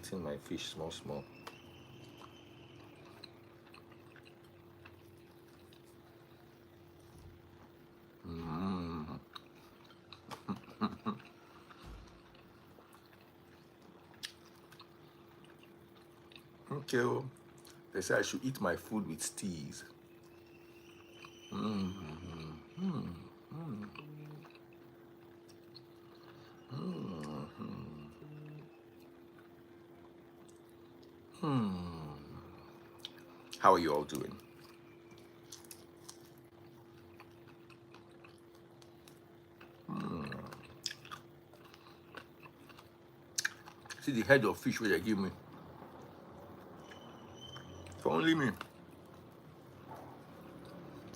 eating my fish small, small. Okay, oh. They say I should eat my food with steez. How are you all doing? See the head of fish where they give me. For only me.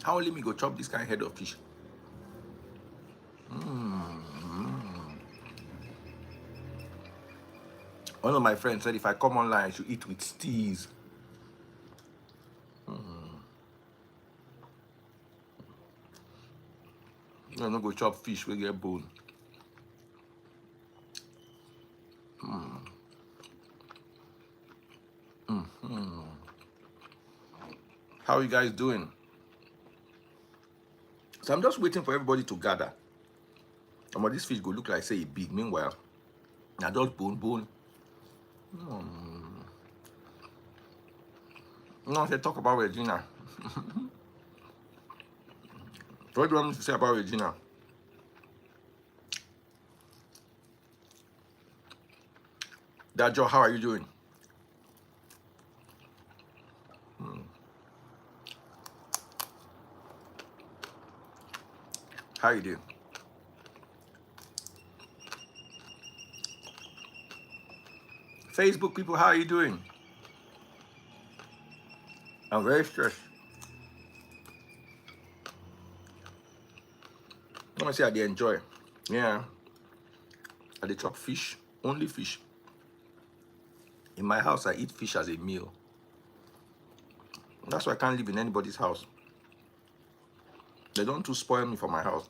How only me go chop this kind of head of fish? One of my friends said if I come online, I should eat with steez. I'm not go chop fish, we get bone. How are you guys doing? So I'm just waiting for everybody to gather. Some of this fish go look like say it big. Meanwhile, now just bone. No, they talk about Regina. What do you want me to say about Regina? Dajo, how are you doing? How you doing? Facebook people, how are you doing? I'm very stressed. I want to say I dey enjoy. Yeah. I dey chop fish, only fish. In my house, I eat fish as a meal. That's why I can't live in anybody's house. They don't too spoil me for my house.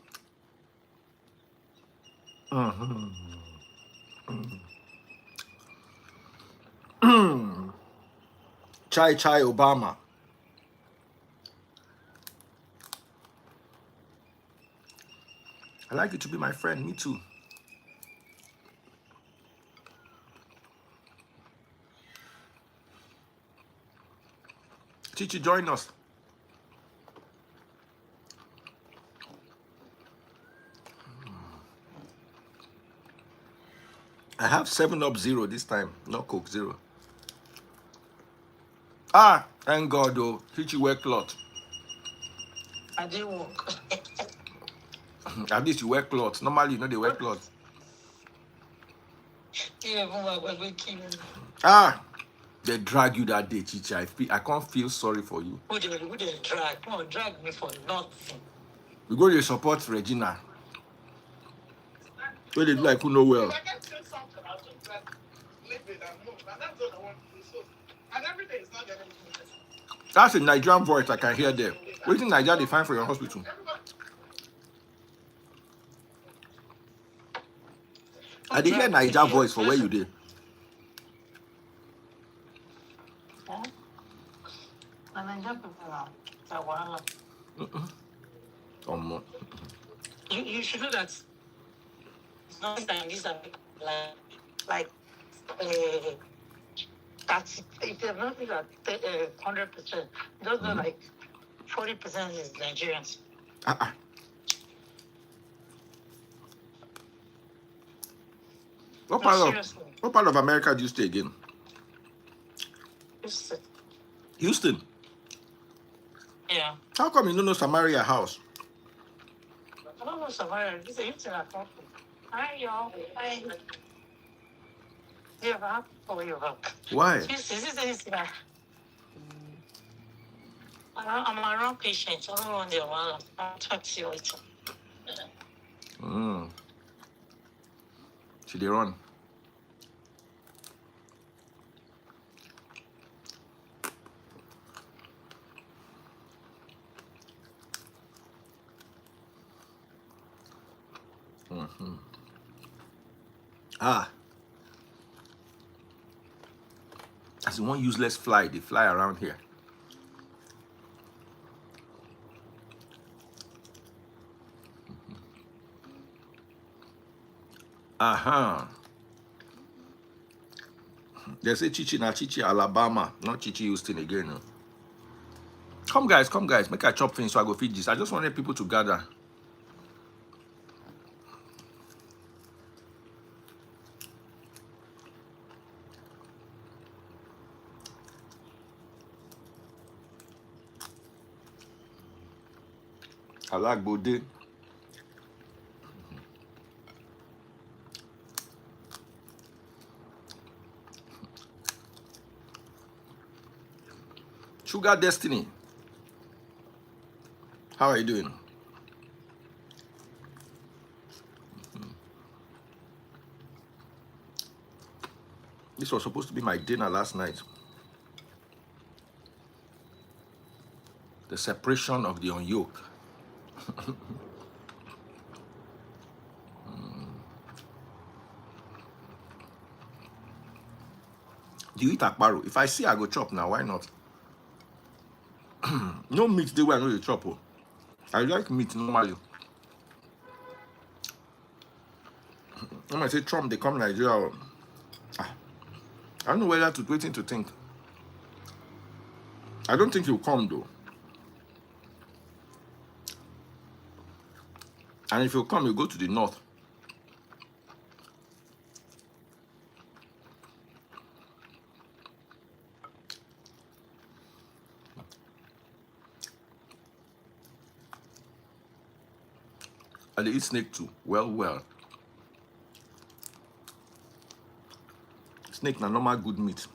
Chai Obama. I like you to be my friend, me too. Chichi, join us. I have 7-Up Zero this time, not Coke Zero. Ah, thank God though. Chichi wear cloth. I didn't walk. At least you wear cloth. Normally, you know they wear cloth. Ah, they drag you that day, Chichi. I can't feel sorry for you. Who they drag? Come on, drag me for nothing. We go to support Regina. So they do like who know well. That's a Nigerian voice I can hear there. What do you think Nigeria they find for your hospital? I did hear Nigeria voice for where you did. You should know that it's not like this like 30. If you're not like 100%, those are like 40% is Nigerians. What part of America do you stay again? Houston. Houston? Yeah. How come you don't know Samaria House? I don't know Samaria. This is Houston. I come from. Hi, y'all. Hi. Yeah, Why? I'm around patients. I don't want their while. I'll talk to you later. Should they run? Ah. As one useless fly, they fly around here. Uh-huh. They say Chichi na Chichi, Alabama, not Chichi Houston again. No. Come guys, make a chop thing so I go feed this. I just wanted people to gather. I like Bode. Sugar Destiny. How are you doing? This was supposed to be my dinner last night. The separation of the unyoke. Do you eat akparo? If I see, I go chop now. Why not? No meat the way I know you chop. Oh. I like meat normally. When I say Trump, they come Nigeria. Oh. I don't know whether to waiting to think. I don't think he'll come though. And if he'll come, he'll go to the north. And they eat snake too. Well. Snake na normal good meat.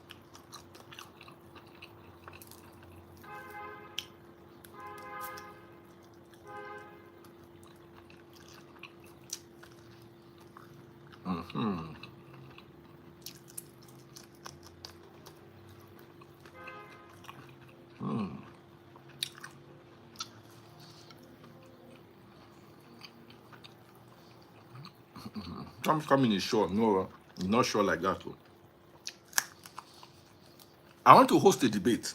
Trump's coming is sure. No, he's not sure like that. Though. I want to host a debate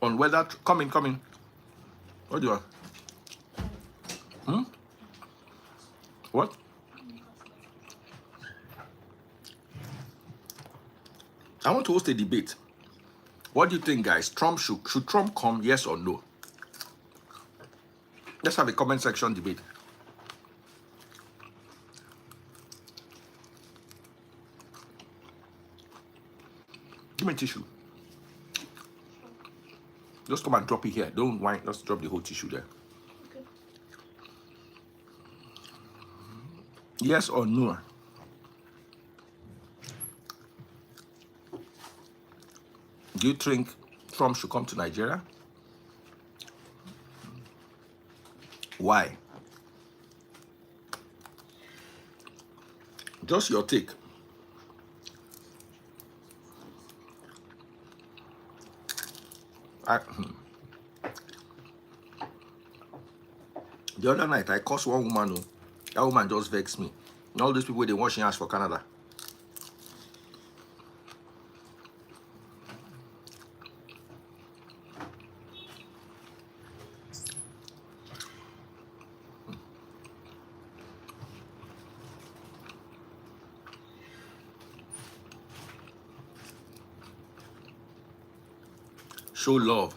on whether coming. What do you want? What? I want to host a debate. What do you think, guys? Should Trump come? Yes or no? Let's have a comment section debate. Give me tissue. Just come and drop it here. Don't whine. Just drop the whole tissue there. Okay. Yes or no? Do you think Trump should come to Nigeria? Why? Just your take. The other night, I cursed one woman. Oh, that woman just vexed me. And all these people, they washing hands for Canada. Show love.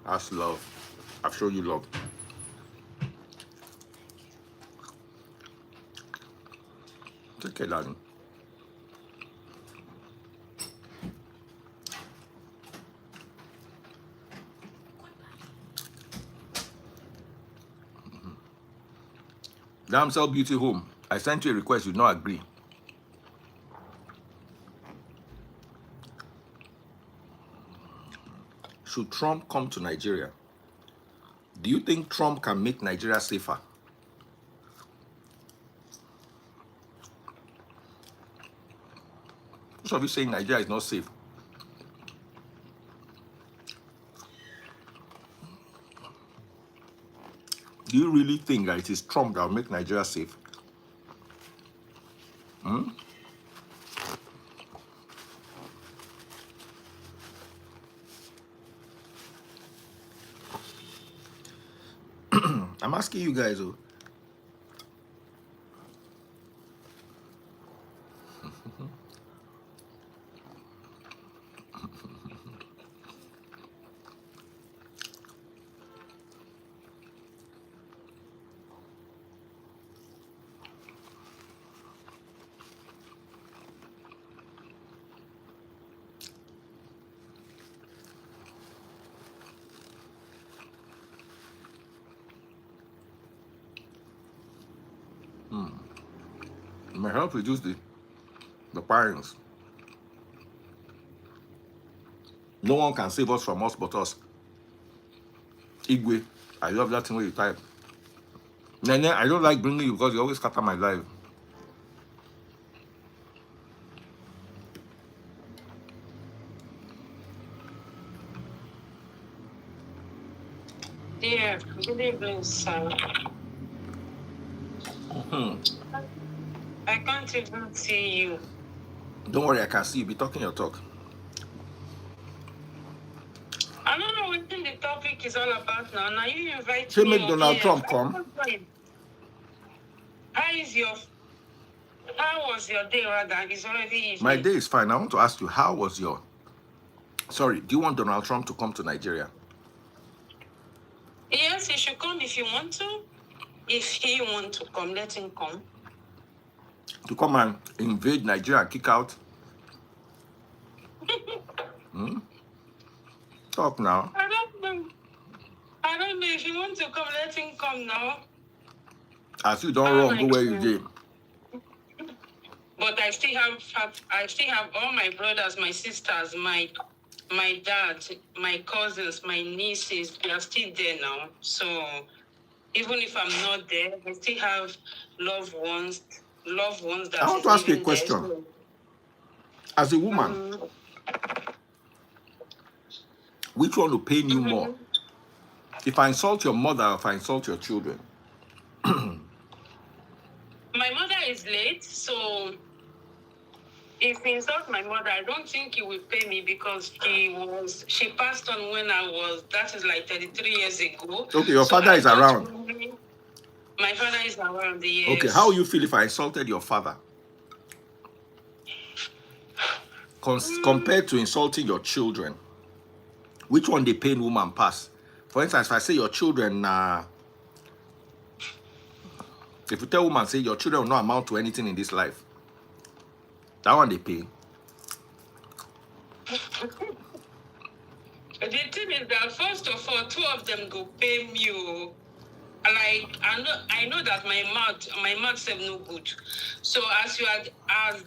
That's love. I've shown you love. Take care, darling. Damsel Beauty Home. I sent you a request, you did not agree. Should Trump come to Nigeria? Do you think Trump can make Nigeria safer? Most of you saying Nigeria is not safe. Do you really think that it is Trump that will make Nigeria safe? I'm asking you guys. Oh. It may help reduce the parents. No one can save us from us but us. Igwe, I love that thing where you type. Nene, I don't like bringing you because you always scatter my life. Yeah, good evening, sir. I can't even see you. Don't worry, I can see you. Be talking your talk. I don't know what the topic is all about now. Now you invite Say me make on Donald here. Trump come. How was your day rather? It's already evening. My day is fine. I want to ask you, how was your... Sorry, do you want Donald Trump to come to Nigeria? Yes, he should come if you want to. If he want to come, let him come. To come and invade Nigeria and kick out? Talk now. I don't know. I don't know. If you want to come, let him come now. As you don't run, go where you did. But I still have all my brothers, my sisters, my dad, my cousins, my nieces. They are still there now. So even if I'm not there, I still have loved ones that I want to ask you a question. There, so. As a woman, which one will pain you more? If I insult your mother or if I insult your children? My mother is late, so if he insults my mother, I don't think he will pay me because she passed on when that is like 33 years ago. Okay, your father is around. My father is around, yes. Okay, how will you feel if I insulted your father? Compared to insulting your children, which one they pain woman pass? For instance, if I say your children, if you tell woman, say your children will not amount to anything in this life, that one they pay. The thing is that first of all, two of them go pay me. Like I know that my mouth said no good. So as you as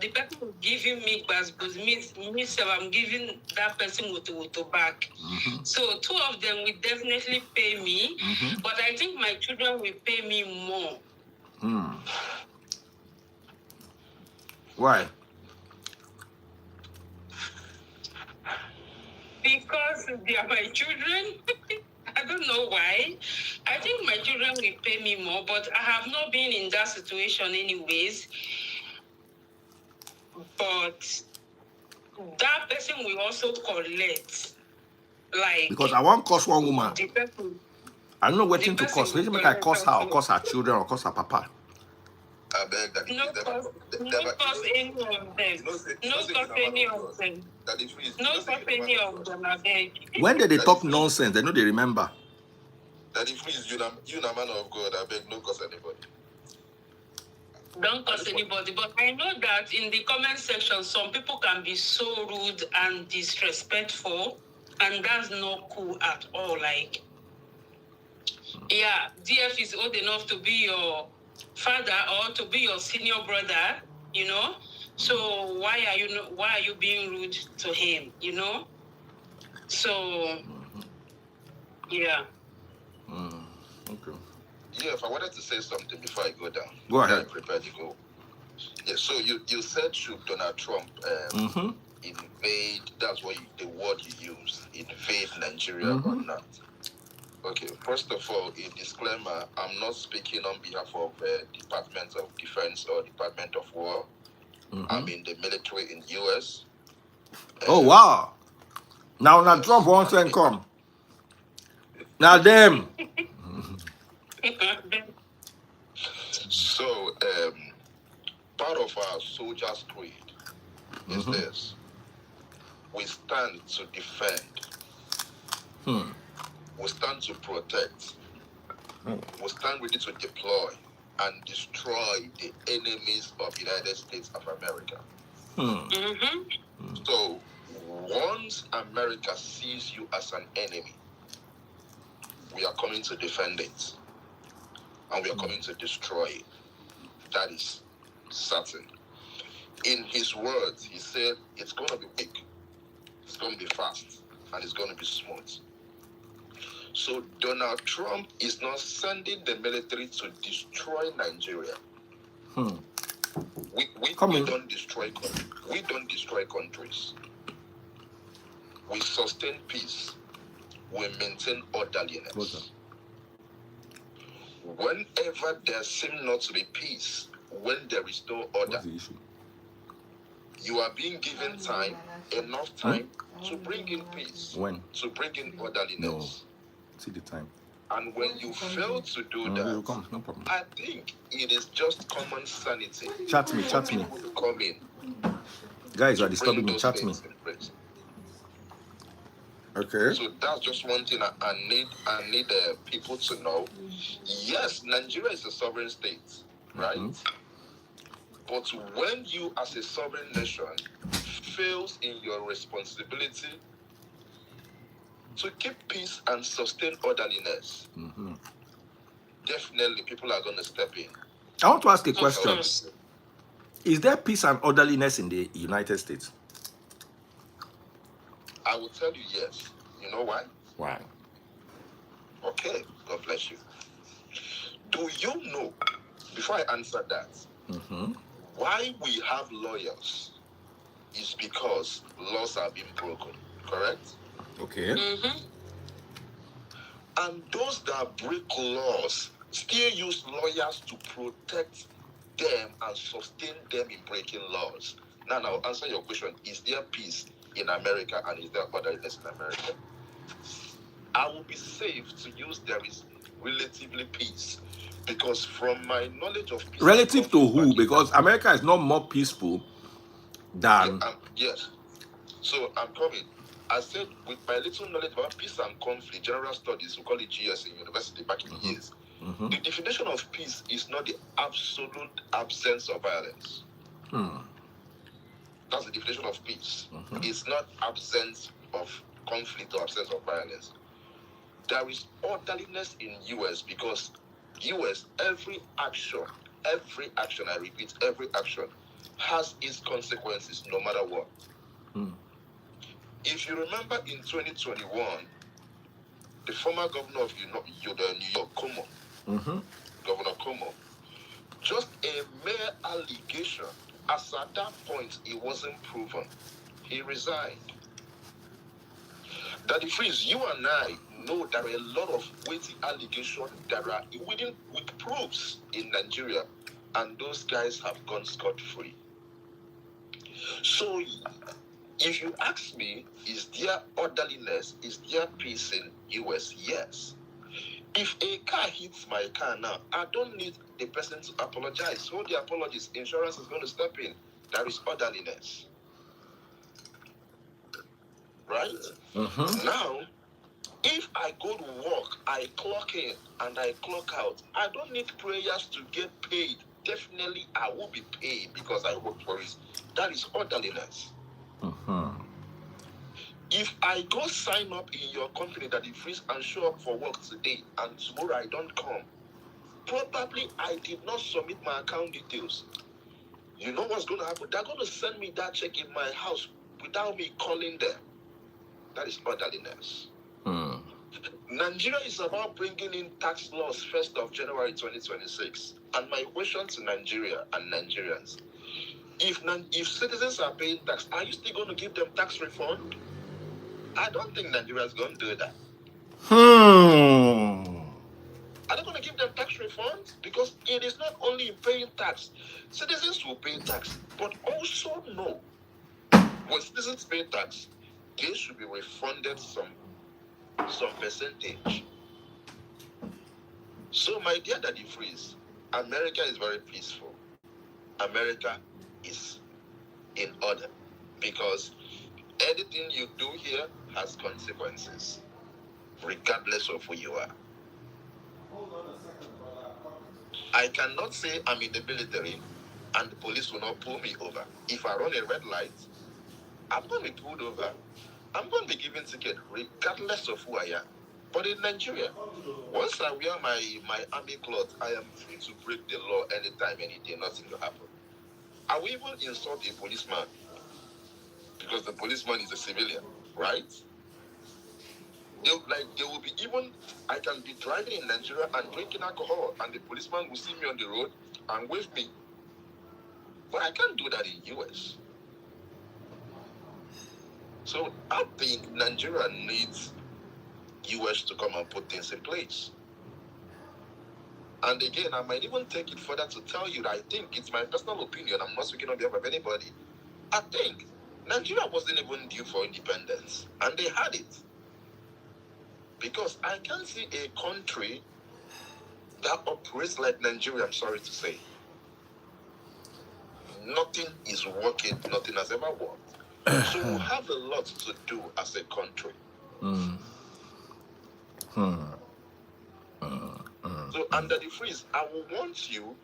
the person giving me but me self, I'm giving that person with back. So two of them will definitely pay me, but I think my children will pay me more. Why? Because they are my children. I don't know why. I think my children will pay me more, but I have not been in that situation anyways. But that person will also collect. Like, because I want cost one woman. I don't know what thing to cost. Maybe make I cost her or cost her children or cost her papa. I beg that no cost any of them. No cost any of them. No cost any of them, I beg. When they talk nonsense, they know they remember. Daddy, please, you a man of God, I beg, no cost anybody. Don't cost anybody, but I know that in the comment section, some people can be so rude and disrespectful, and that's not cool at all. Like, yeah, DF is old enough to be your father or to be your senior brother, you know. So why are you being rude to him, you know? So yeah. Okay. Yeah, if I wanted to say something before I go down, go ahead. I'm prepared to go. Yeah, so you said should Donald Trump invade? That's what the word you use, invade Nigeria or not? Okay, first of all, a disclaimer, I'm not speaking on behalf of Department of Defense or Department of War. I'm in the military in US. Oh, wow. Now Trump wants to come. Now them. So, part of our soldiers' creed is this: we stand to defend, we stand to protect, we stand ready to deploy and destroy the enemies of the United States of America. So, once America sees you as an enemy, we are coming to defend it, and we are coming to destroy it. That is certain. In his words, he said it's going to be quick, it's going to be fast, and it's going to be smooth. So Donald Trump is not sending the military to destroy Nigeria. We don't destroy countries. We don't destroy countries. We sustain peace. We maintain orderliness. Whenever there seems not to be peace, when there is no order, you are being given time, enough time to bring in peace. When? To bring in orderliness. No. See the time. And when you fail to do that, no problem. I think it is just common sanity. Chat me. To come in. Guys, you are disturbing me. Chat me. Okay. So that's just one thing I need people to know. Yes, Nigeria is a sovereign state, right? But when you, as a sovereign nation, fails in your responsibility to keep peace and sustain orderliness, definitely people are going to step in. I want to ask a question. Is there peace and orderliness in the United States? I will tell you yes. You know why? Why? Okay, God bless you. Do you know, before I answer that, why we have lawyers is because laws are being broken, correct? Okay. And those that break laws still use lawyers to protect them and sustain them in breaking laws. Now, I'll answer your question. Is there peace in America and is there orderliness in America? I will be safe to use there is relatively peace, because from my knowledge of peace... Relative to who? Because America is not more peaceful than... Yes. So I'm coming. I said, with my little knowledge about peace and conflict, general studies, we call it GS in university back in the years, the definition of peace is not the absolute absence of violence. That's the definition of peace. It's not absence of conflict or absence of violence. There is orderliness in US because US, every action, I repeat, every action has its consequences no matter what. If you remember in 2021, the former governor of New York, Cuomo, Governor Cuomo, just a mere allegation, as at that point it wasn't proven, he resigned. Daddy Freeze, you and I know there are a lot of weighty allegations that are with proofs in Nigeria, and those guys have gone scot-free. So, if you ask me, is there orderliness, is there peace in US? Yes. If a car hits my car now, I don't need the person to apologize. Hold the apologies. Insurance is going to step in. There is orderliness. Right? Now, if I go to work, I clock in and I clock out, I don't need prayers to get paid. Definitely, I will be paid because I work for it. That is orderliness. If I go sign up in your company that you freeze and show up for work today and tomorrow I don't come, probably I did not submit my account details. You know what's going to happen? They're going to send me that check in my house without me calling them. That is orderliness. Nigeria is about bringing in tax laws 1st of January 2026. And my question to Nigeria and Nigerians, if citizens are paying tax, are you still going to give them tax refund? I don't think Nigeria is going to do that. Are they going to give them tax refunds? Because it is not only in paying tax. Citizens will pay tax, but also know when citizens pay tax, they should be refunded some percentage. So, my dear Daddy Freeze, America is very peaceful. America is in order because anything you do here has consequences, regardless of who you are. I cannot say I'm in the military and the police will not pull me over. If I run a red light, I'm going to be pulled over. I'm going to be given ticket regardless of who I am. But in Nigeria, once I wear my army clothes, I am free to break the law anytime, any day, nothing will happen. I will even insult a policeman because the policeman is a civilian, right? They will be even, I can be driving in Nigeria and drinking alcohol and the policeman will see me on the road and wave me. But I can't do that in US. So I think Nigeria needs US to come and put things in place. And again, I might even take it further to tell you that I think it's my personal opinion. I'm not speaking on behalf of anybody. I think Nigeria wasn't even due for independence, and they had it. Because I can't see a country that operates like Nigeria, I'm sorry to say. Nothing is working, nothing has ever worked. So we have a lot to do as a country. So under the freeze, I will want you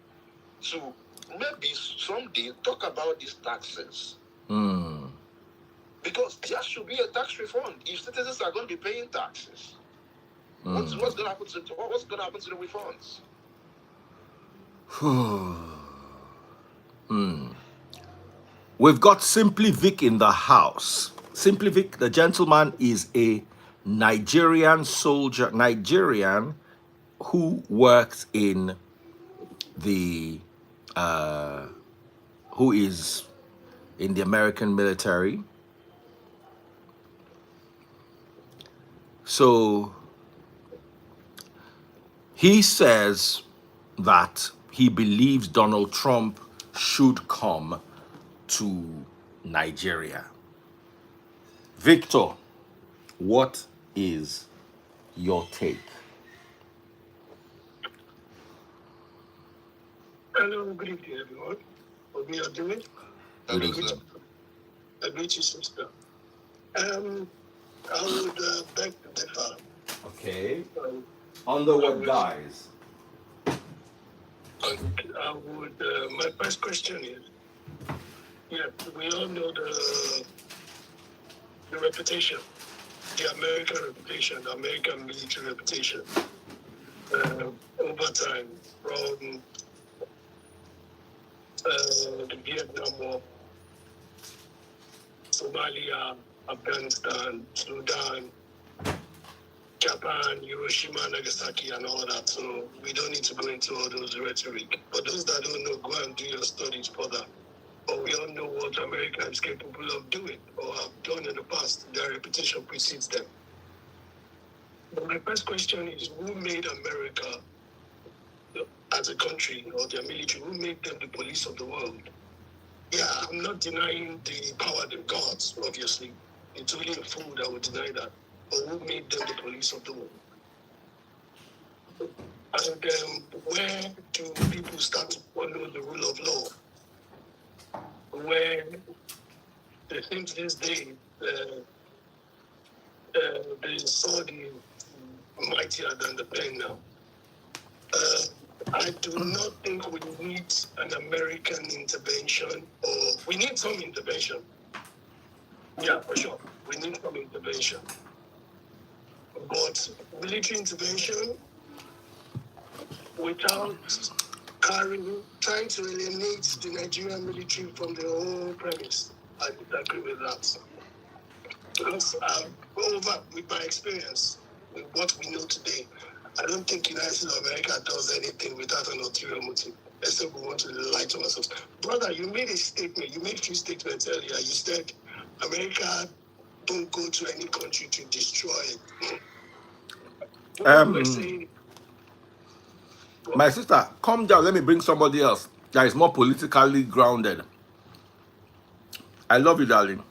to maybe someday talk about these taxes. Because there should be a tax refund if citizens are going to be paying taxes. What's going to happen to the refunds? We've got Simply Vic in the house. Simply Vic, the gentleman, is a Nigerian soldier, who works in the, who is in the American military. So he says that he believes Donald Trump should come to Nigeria. Victor, what is your take? Hello, good evening, everyone. Hope you are doing. Hello, sir. I greet you, sister. I would beg to differ. Okay. Under what guise? I would. My first question is: yeah, we all know the reputation, the American reputation, the American military reputation. Over time, from the Vietnam War, Somalia, Afghanistan, Sudan, Japan, Hiroshima, Nagasaki, and all that. So we don't need to go into all those rhetoric. But those that don't know, go and do your studies further. But we all know what America is capable of doing or have done in the past. Their reputation precedes them. But my first question is, who made America as a country or their military? Who made them the police of the world? Yeah, I'm not denying the power they've got, obviously. It's only a fool that would deny that. But who made them the police of the world? And where do people start to follow the rule of law? Where they think these days the sword is mightier than the pen now. I do not think we need an American intervention, or we need some intervention. Yeah, for sure. We need some intervention. But military intervention without trying to alienate the Nigerian military from the whole premise, I disagree with that. Because with my experience, with what we know today, I don't think United States of America does anything without an ulterior motive, except we want to lie to ourselves. Brother, you made a statement. You made a few statements earlier. You said America don't go to any country to destroy it. My sister, calm down. Let me bring somebody else that is more politically grounded. I love you, darling.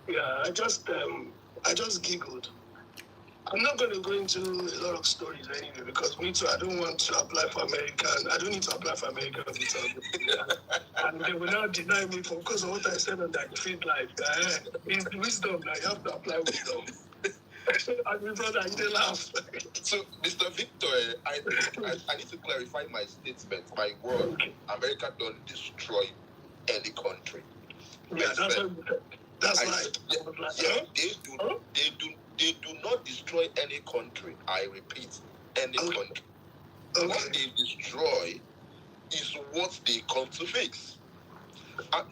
Yeah, I just giggled. I'm not going to go into a lot of stories anyway because me too. I don't want to apply for America. I don't need to apply for America visa. And they will not deny me for because of what I said on that feed life. It's wisdom. Now you have to apply wisdom. And my brother, he didn't laugh. So, Mr. Victor, I need to clarify my statement. My word, Okay. America don't destroy any country. Yeah, that's what. That's right. Yeah, they do not destroy any country. I repeat, any country. Okay. What they destroy is what they come to fix.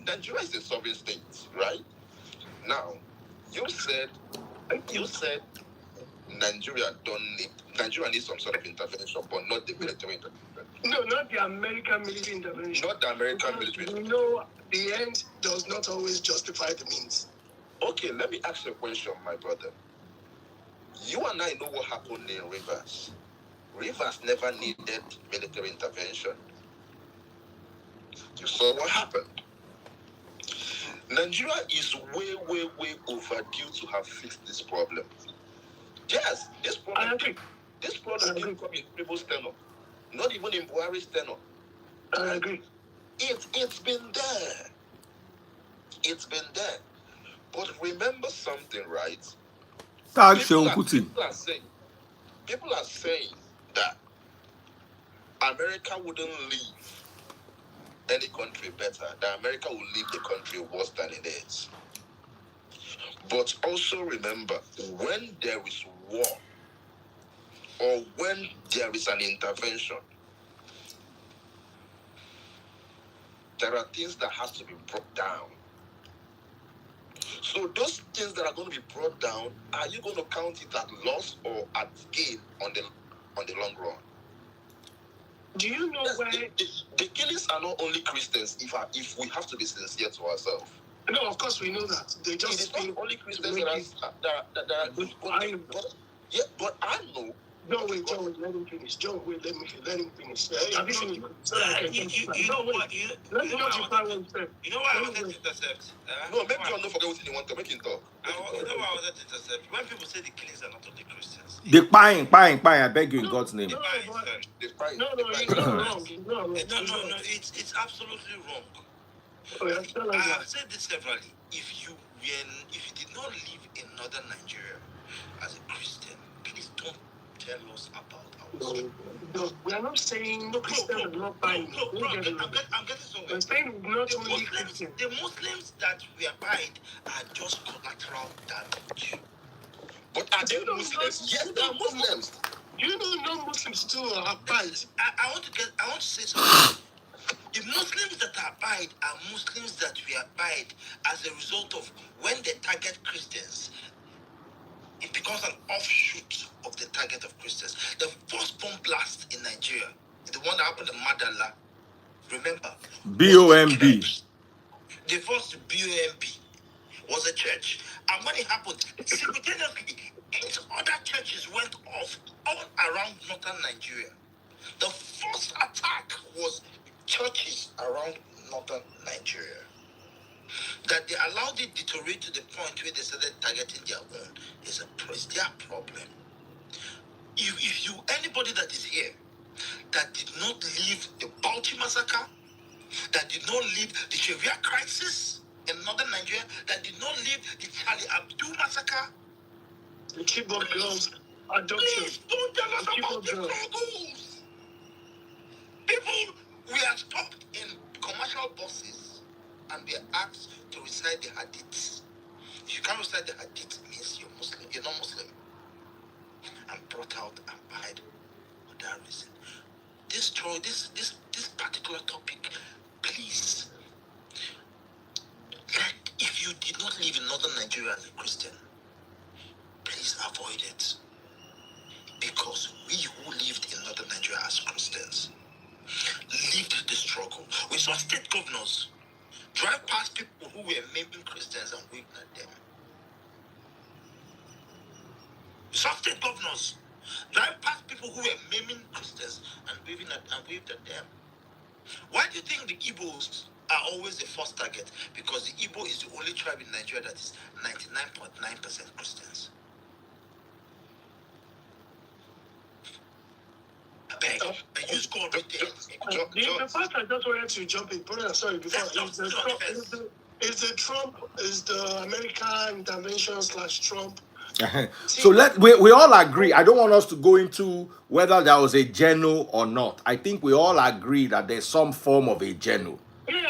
Nigeria is a sovereign state, right? Now, you said Nigeria needs some sort of intervention, but not the military intervention. No, not the American military intervention. Not the American military intervention. No, the end does not always justify the means. Okay, let me ask you a question, my brother. You and I know what happened in Rivers. Rivers never needed military intervention. You saw what happened. Nigeria is way overdue to have fixed this problem. Yes, this problem didn't come in people's tenure. Not even in Buhari's tenure. I agree. It's been there. It's been there. But remember something, right? People are saying that America wouldn't leave any country better, that America will leave the country worse than it is. But also remember, when there is war or when there is an intervention, there are things that has to be brought down. So those things that are going to be brought down, are you going to count it at loss or at gain on the long run? Do you know why the killings are not only Christians? If we have to be sincere to ourselves. No, of course we know that. They just it's not only Christians that are yeah, but I know. John, let him finish. John, let him finish. Have you finished? You know what? Let me know why I wanted to intercept. No, make John not forget what he want to make him talk. You know why I wanted to intercept? When people say the killings are not only Christians. The pine, I beg you in God's name. No, it's absolutely wrong. Oh, I have said this severally. If you did not live in northern Nigeria as a Christian, please don't tell us about our story. No, we are not saying Christians are not buying. I'm getting somewhere. I'm saying not only Christians. The Muslims that we are buying are just collateral damage. But are they Muslims? Yes, they are Muslims. You know, non-Muslims too are buying. I want to say something. The Muslims that are abide are Muslims that we abide as a result of when they target Christians, it becomes an offshoot of the target of Christians. The first bomb blast in Nigeria, the one that happened in Madala, remember? BOMB. The first BOMB was a church. And when it happened, simultaneously, 8 other churches went off all around northern Nigeria. The first attack was churches around northern Nigeria. That they allowed it to deteriorate to the point where they started targeting their own is their problem. If anybody that is here that did not leave the Bauchi massacre, that did not leave the Sharia crisis in northern Nigeria, that did not leave the Charlie Abdul massacre, the Chibok girls adoption. Please don't tell us about the struggles. People, we are stopped in commercial buses and we are asked to recite the hadiths. If you can't recite the hadith, it means you're Muslim. You're not Muslim. And brought out and died for that reason. This particular topic, please. Like, if you did not live in northern Nigeria as a Christian, please avoid it. Because we who lived in northern Nigeria as Christians lived the struggle. We saw state governors drive past people who were maiming Christians and waving at them. We saw state governors drive past people who were maiming Christians and waved at them. Why do you think the Igbos are always the first target? Because the Igbo is the only tribe in Nigeria that is 99.9% Christians. beg. I use God right there. The part I just wanted to jump in, brother, sorry, before is the American intervention / Trump. So we all agree. I don't want us to go into whether there was a geno or not. I think we all agree that there's some form of a geno,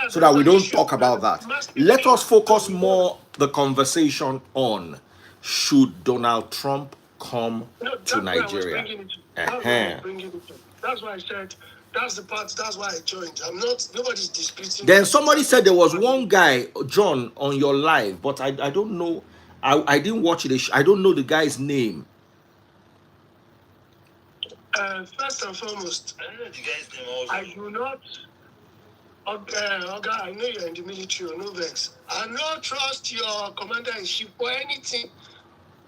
so that we don't talk about that. Let us focus more the conversation on, should Donald Trump come to Nigeria? That's why I said that's the part. That's why I joined. Nobody's disputing. Then somebody said there was one guy, John, on your live, but I don't know. I didn't watch it. I don't know the guy's name. First and foremost, I don't know the guy's name also. I do not. Okay, I know you're in the military, no vex. I don't trust your commander-in-chief for anything.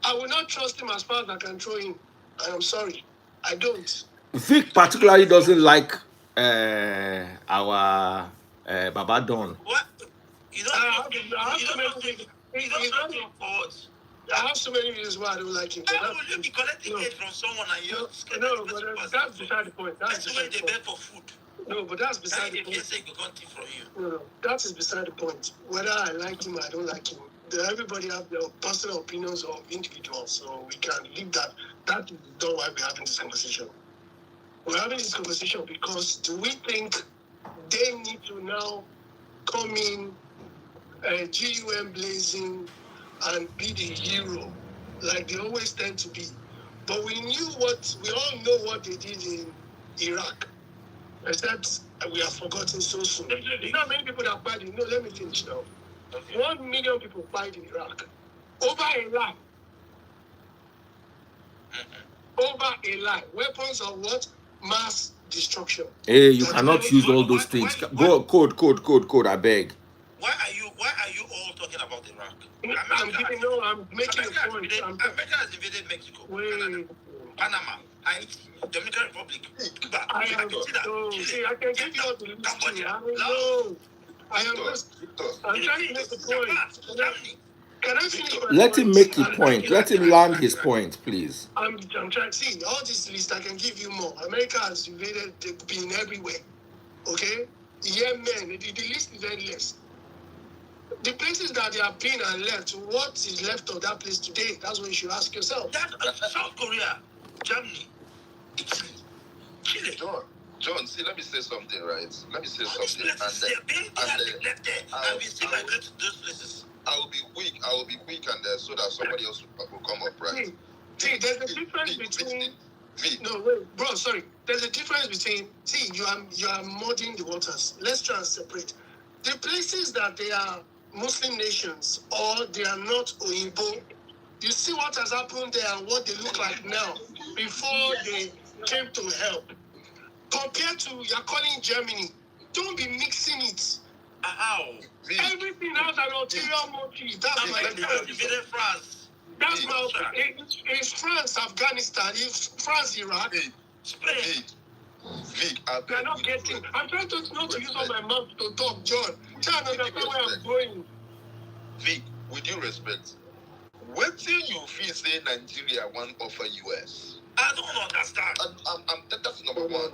I will not trust him as far as I can throw him. I am sorry. I don't. Vic particularly doesn't like our Baba Don. What? You don't I have so many reasons why I don't like him. How will you be collecting aid from someone and you're scared? No, but that's beside the point. That's when they beg for food. No, but that's beside the If they point. say go take from you. No, that is beside the point. Whether I like him or I don't like him, everybody have their personal opinions of individuals, so we can leave that. That is not why we're having this conversation. We're having this conversation because do we think they need to now come in, GUM blazing, and be the hero like they always tend to be? But we all know what they did in Iraq, except we have forgotten so soon. There's not many people that fight in. No, let me finish now. 1 million people fight in Iraq. Over a lie. Over a lie. Weapons of what? Mass destruction. Hey, you cannot use all those things. Go code, I beg. Why are you all talking about Iraq? I'm making a point. America has invaded Mexico, Canada, Panama, Haiti, Dominican Republic, Cuba, I can give you all the list. I'm trying to make a point. Can I finish my Let him point? make his point. Let him land his point, please. I'm trying to see all this list. I can give you more. America has invaded, they've been everywhere. Okay? Yemen, the list is endless. The places that they have been and left, what is left of that place today? That's what you should ask yourself. South Korea, Germany, Italy, Chile. John, see, let me say something, right? Let me say All these something. places, they're left there, and we still migrate to those places. I will be weak, and so that somebody else will come up, right? See, there's a difference between. No, wait, bro, sorry. There's a difference between. See, you are muddying the waters. Let's try and separate. The places that they are Muslim nations or they are not Oyibo, you see what has happened there and what they look like now before they came to help. Compared to, you're calling Germany, don't be mixing it. How? Everything has an ulterior motive. That's my invaded France. That's my it's France, Afghanistan, it's France, Iraq. Spain. You're not getting. I'm trying to not to use all my mouth to talk, John. Try to understand where I'm going. Vic, with due respect, what do you feel say Nigeria won't offer US? I don't understand. That's number one.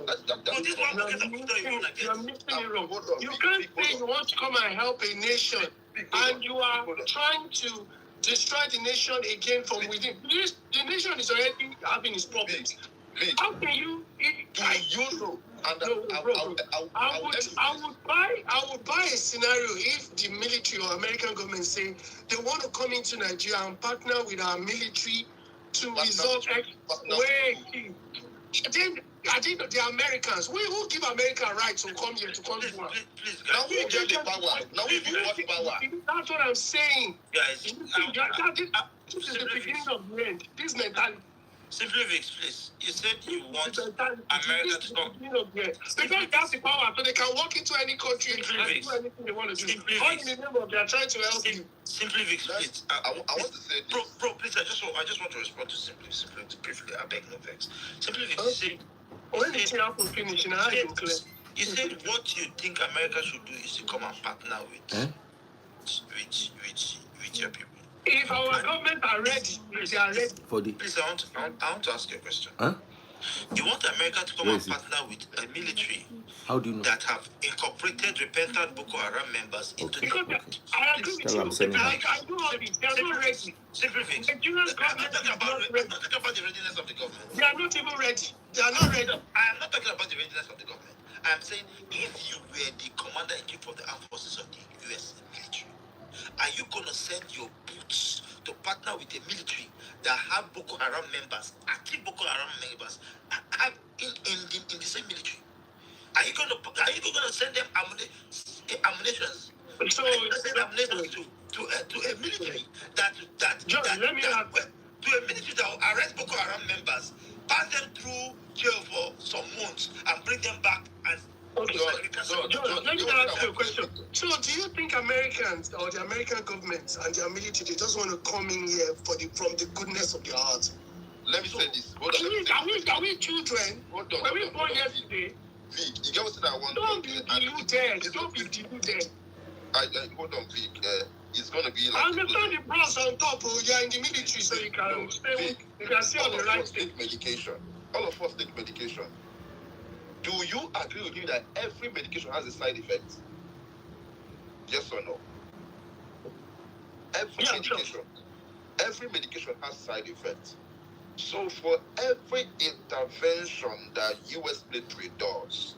You're missing it wrong. You can't say you want to come and help a nation and you are trying to destroy the nation again from within. The nation is already having its problems. How can you? I would buy a scenario if the military or American government say they want to come into Nigeria and partner with our military to resolve. I think the Americans. Who give America rights to come here to come to war? Now we get the power. Now we want power. That's what I'm saying. Guys, this is the beginning of the end. This mentality. Simply Vix, please. You said you want America to come. Because they have the power, so they can walk into any country and do anything they want to do. All in the name of they are trying to help you. Simply Vix, please. I want to say this. Bro, please, I just want to respond to Simply briefly. I beg no vex. Simply Vix, you said. When you say I'm finishing, you said what you think America should do is to come and partner with your people. If our government are ready, if they are ready. Please, I want to ask you a question. Huh? You want America to come Where and is it? partner with a military How do you know? that have incorporated repentant Boko Haram members into Okay, the... okay. I agree with Tell I'm you. sending her. I do all this. They are not ready. Simply fix. Nigerian I'm government not talking is about not I'm ready. not talking about the readiness of the government. They are not even ready. They are not ready. I am not talking about the readiness of the government. I'm saying if you were the commander-in-chief of the armed forces of the US military, are you going to send your boots to partner with a military that have Boko Haram members, active Boko Haram members, in the same military? Are you going to send them ammunitions? So, Are you going to send ammunitions to a military John, let me ask. to a military that will arrest Boko Haram members, pass them through jail for some months, and bring them back as... Okay, John, let me ask you a question. So, do you think Americans or the American government and their military they just want to come in here from the goodness of their heart? Let me say this. Hold Are we children? Hold on. Were we born yesterday? Vic, you get what I want? Don't be deluded. Don't be deluded. Hold on, Vic. It's gonna be I like. understand the bros on top. Oh, you're in the military, so you can you can see all the right things. Take medication. All of us take medication. Do you agree with me that every medication has a side effect? Yes or no? Every medication has side effects. So for every intervention that US military does,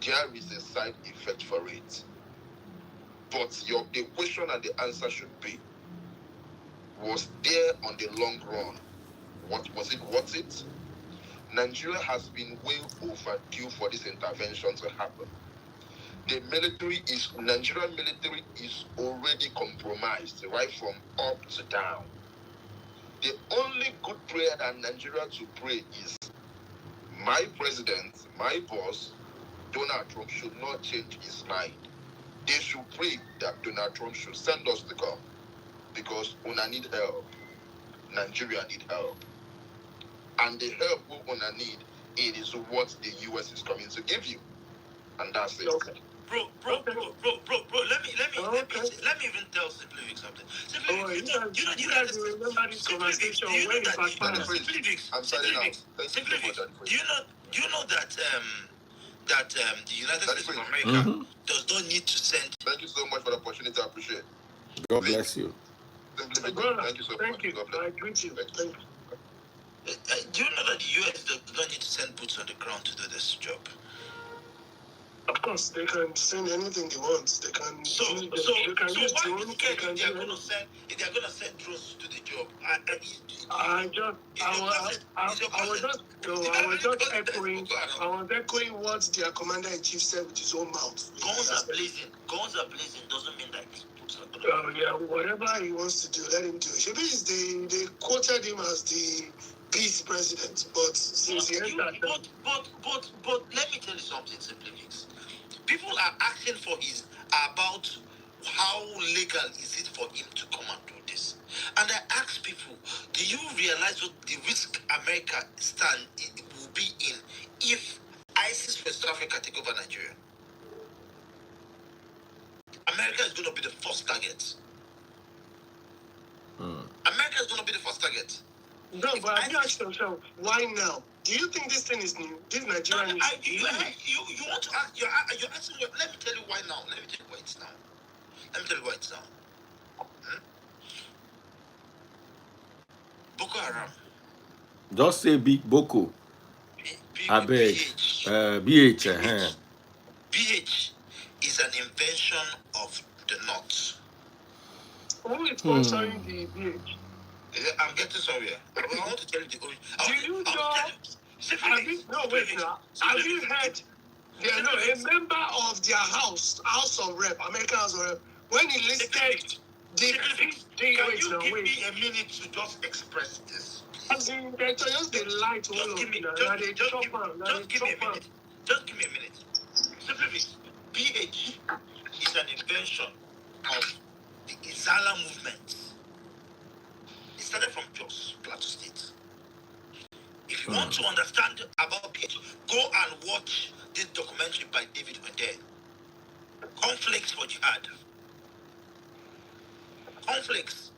there is a side effect for it. But the question and the answer should be, was there on the long run? What was it worth it? Nigeria has been way overdue for this intervention to happen. The Nigerian military is already compromised, right from up to down. The only good prayer that Nigeria to pray is, my president, my boss, Donald Trump should not change his mind. They should pray that Donald Trump should send us the gun, because Una need help. Nigeria need help. And the help we Una need, it is what the US is coming to give you. And that's it. Okay. Bro, let me even tell Simply Vic something. Simply Vic, you guys remember this conversation when it was Simply Vic, I'm signing out. Simply Vic, do you know that the United States of America does not need to send... Thank you so much for the opportunity. I appreciate it. God bless you. Simply Vic, thank you so much. Thank you. God bless I greet you. Thank you. Do you know that the US does not need to send boots on the ground to do this job? Of course, they can send anything they want. They can So use why drones. if they're going to send drones to do the job? I was just echoing what their commander-in-chief said with his own mouth. Guns are blazing doesn't mean that it's boots on the ground. Yeah, whatever he wants to do, let him do it. Maybe they quoted him as the peace president, but since he entered... But let me tell you something, Simply Mix. People are asking about how legal is it for him to come and do this. And I ask people, do you realize what the risk America will be in if ISIS West Africa take over Nigeria? America is going to be the first target. America is going to be the first target. No, but have you asked yourself, why now? Do you think this thing is new? This Nigerian you want to ask, you're asking, let me tell you why now. Let me tell you why it's now. Boko Haram. Just say big Boko. I beg. BH. BH is an invention of the North. Who is sponsoring the BH? I'm getting somewhere. I want to tell you the origin. Do you know? Have you heard? A member of their House of Rep, American House of Rep, when he listed Can you give me a minute to just express this? As in, they just the light all of Just give me a minute. Simply, PH is an invention of the Izala movement. It started from Jos, Plateau State. If you want to understand about PH, go and watch this documentary by David Odeh. Conflicts for Jihad. Conflicts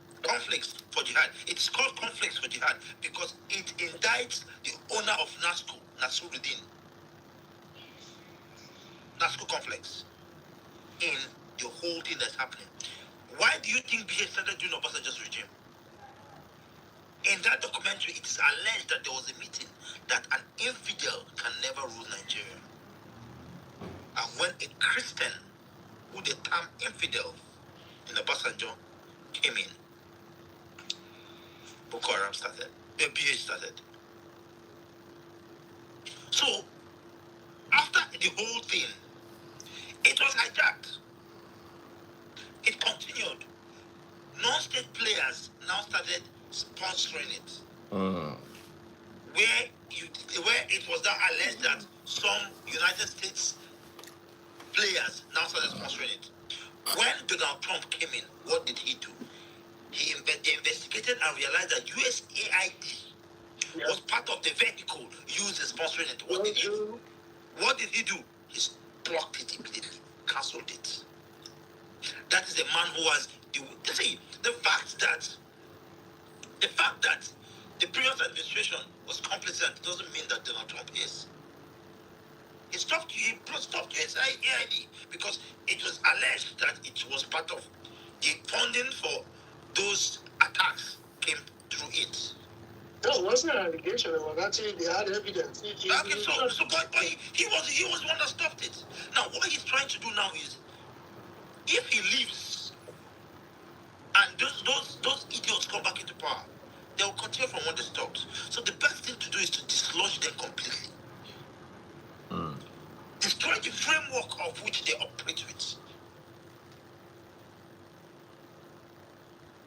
for Jihad. It's called Conflicts for Jihad because it indicts the owner of NASCO, Nasruddin, NASCO complex, in the whole thing that's happening. Why do you think BH started doing Obasanjo's regime? In that documentary, it is alleged that there was a meeting that an infidel can never rule Nigeria. And when a Christian, who the term infidel in Obasanjo came in, Boko Haram started, the BH started. So, after the whole thing, it was hijacked. It continued. Non-state players now started sponsoring it. Where it was now alleged that some United States players now started sponsoring it. When Donald Trump came in, what did he do? They investigated and realized that USAID was part of the vehicle used in sponsoring it. What did he do? He blocked it immediately, cancelled it. That is a man who has the fact that the previous administration was complicit doesn't mean that Donald Trump is. He stopped USAID because it was alleged that it was part of the funding for those attacks came through it. No, it wasn't an allegation. It was actually, they had evidence. But he was the one that stopped it. Now, what he's trying to do now is, if he leaves and those idiots come back into power, they will continue from what they stopped. So the best thing to do is to dislodge them completely. Destroy the framework of which they operate with.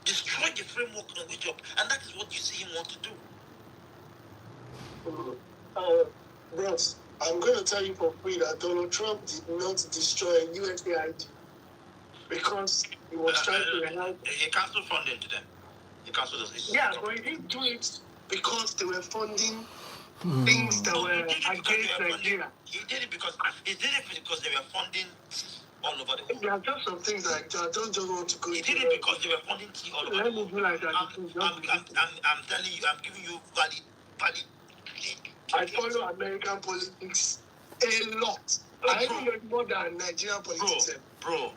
Destroy the framework on which and that is what you see him want to do. Bros, I'm going to tell you for free that Donald Trump did not destroy USAID because he was trying to help. He canceled funding to them. He canceled those. Yeah, but he didn't do it because they were funding things that were against Nigeria. He did it because they were funding all over the world. There are just some things like that. I don't just want to go. He did it because they were funding tea all over the world. Like that. I'm telling you, I'm giving you valid. I follow American politics a lot. I even know more than Nigerian politics. Bro.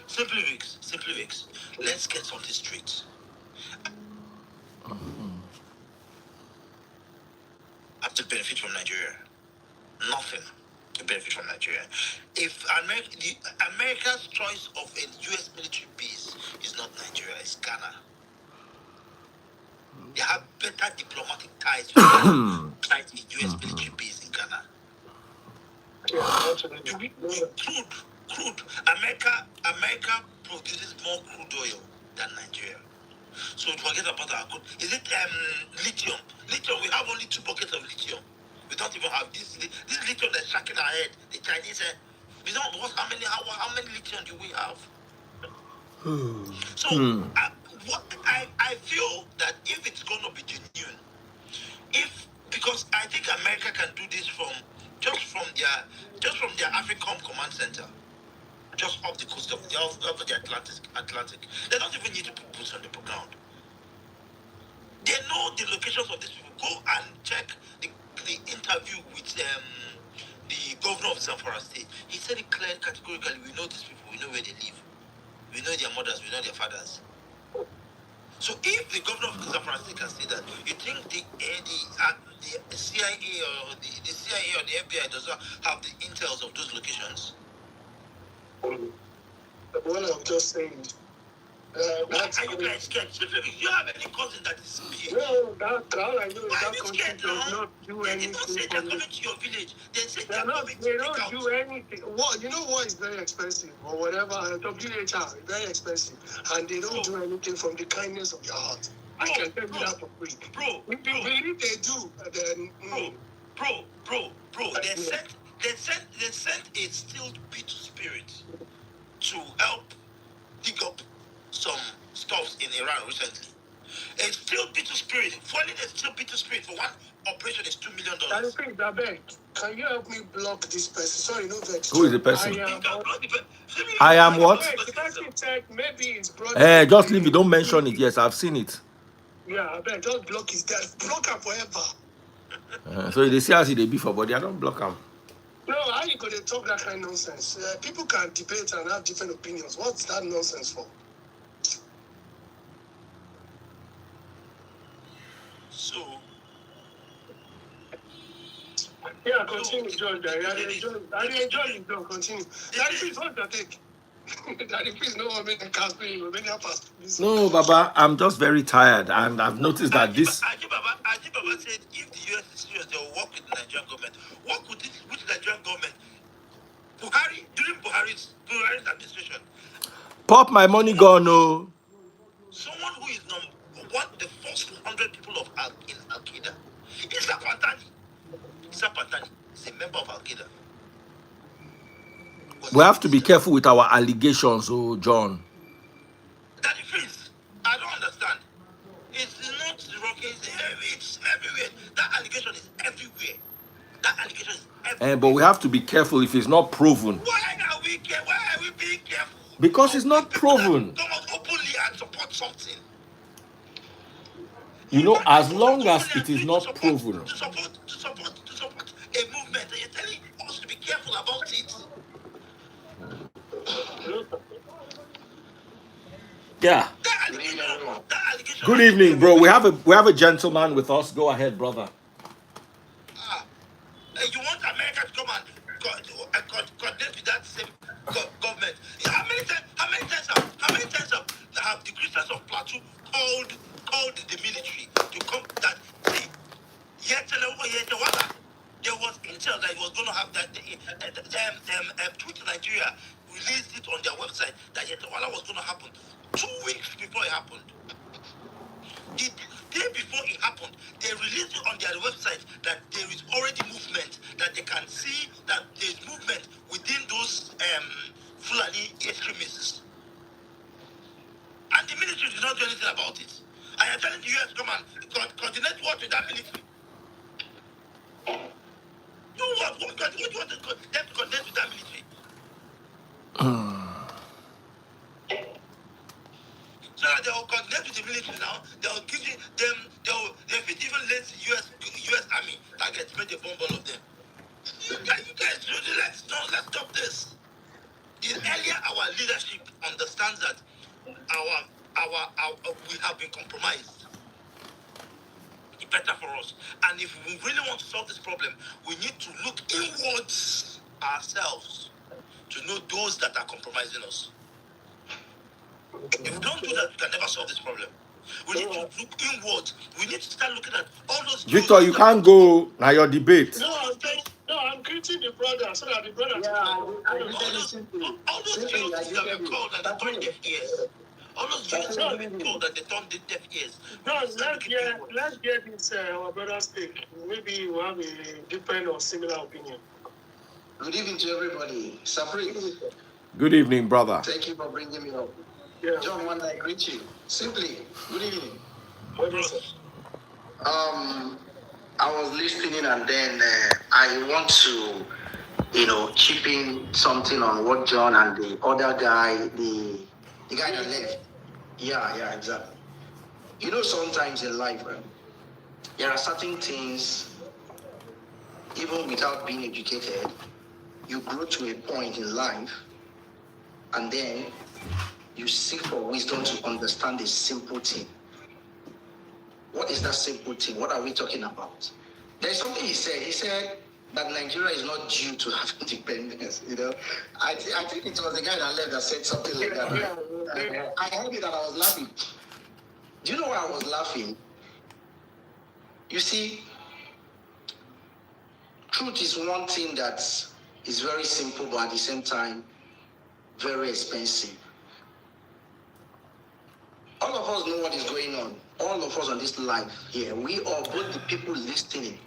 Simply weeks. Let's get something straight. Have to benefit from Nigeria. Nothing to benefit from Nigeria. If America's choice of a U.S. military base is not Nigeria, it's Ghana. They have better diplomatic ties with the U.S. military base in Ghana. Crude. America produces more crude oil than Nigeria. So forget about our crude. Is it lithium? Lithium, we have only 2 buckets of lithium. We don't even have this lithium that's shaking our head. The Chinese we don't know how many lithium do we have? So I feel that if it's going to be genuine, because I think America can do this from their AFRICOM command center, just off the coast of the Atlantic. They don't even need to put boots on the ground. They know the locations of these people. Go and check the interview with the governor of Zamfara State. He said it clearly, categorically, we know these people, we know where they live. We know their mothers, we know their fathers. So if the governor of Zamfara State can say that, you think the CIA or the CIA or the FBI does not have the intels of those locations? What I'm just saying. Are you guys scared? If you have any cousin that is big, no, all I know is that country does not do anything. They don't say they're coming to your village. They say they don't do anything. What you know what is very expensive or whatever. WHR is very expensive, and they don't do anything from the kindness of your heart. I can tell you that for free. Bro, if you believe they do, then bro. They sent a still bitter spirit to help dig up some stuff in Iran recently. A still bitter spirit, falling a still bitter spirit for one operation is $2 million. Can you help me block this person? Sorry, no vex. Who is the person? I am what? The person said maybe it's brother. Just leave it. Don't mention it. Yes, I've seen it. Yeah, I bet just block his dad. Block him forever. So they see as they be for body. I don't block them. No, how you gonna talk that kind of nonsense? People can debate and have different opinions. What's that nonsense for? So, Yeah, continue, John. I enjoy you, John. Continue. Daddy, please, what's your take? Daddy, please, no one make a cast me. No, Baba, I'm just very tired, and I've noticed that this. Ajibaba said if the US is serious, they will work with the Nigerian government. Work with the Nigerian government. Buhari, during Buhari's administration, Pop my money gone, no. someone who is number one, the first 100 people of in Al Qaeda, Issa Pantani. Issa Pantani is a member of Al Qaeda. We have to be careful with our allegations, oh John. Daddy, please, I don't understand. It's not rocket, it's everywhere. That allegation is everywhere. That allegation is everywhere. But we have to be careful if it's not proven. Why are we being careful? Because it's not proven. Come out openly and support something. You know, as long as it is not proven. To support a movement, and you're telling us to be careful about it. Yeah. That allegation. Good evening, bro. We have a gentleman with us. Go ahead, brother. You want America to come and coordinate with that same government? How many times have the Christians of Plateau called the military to come? That there was intel that it was going to have that Twitter Nigeria released it on their website that Yetawala was going to happen 2 weeks before it happened. The day before it happened, they released it on their website that there is already movement, that they can see that there is movement within those Fulani extremists. And the military did not do anything about it. I am telling the US, come and coordinate what with that military. What do you want them to coordinate with that military? So that they will coordinate with the military now. They will give them. They will even let the US Army target make a bomb all of them. You guys, let's stop this. The earlier our leadership understands that we have been compromised, the better for us. And if we really want to solve this problem, we need to look inwards ourselves to know those that are compromising us. If we don't do that, we can never solve this problem. We need to look inwards. We need to start looking at all those. Victor, you can't go now. Your debate. I'm greeting the brother so that the brother. All those Jews that were called and they turned deaf ears. All those Jews that were called and they turned deaf ears. No, let's get this our brother's take. Maybe you have a different or similar opinion. Good evening to everybody. Sapri. Good evening, brother. Thank you for bringing me up. Yeah. John, one I greet you. Simply, good evening. I was listening and then I want to, chip in something on what John and the other guy, the guy that left. Yeah, exactly. Sometimes in life, there are certain things, even without being educated, you grow to a point in life and then you seek for wisdom to understand a simple thing. What is that simple thing? What are we talking about? There's something he said. He said that Nigeria is not due to have independence. I think it was the guy that left that said something like that. Right? I heard it and I was laughing. Do you know why I was laughing? You see, truth is one thing that is very simple, but at the same time, very expensive. All of us know what is going on. All of us on this live here, we are both the people listening.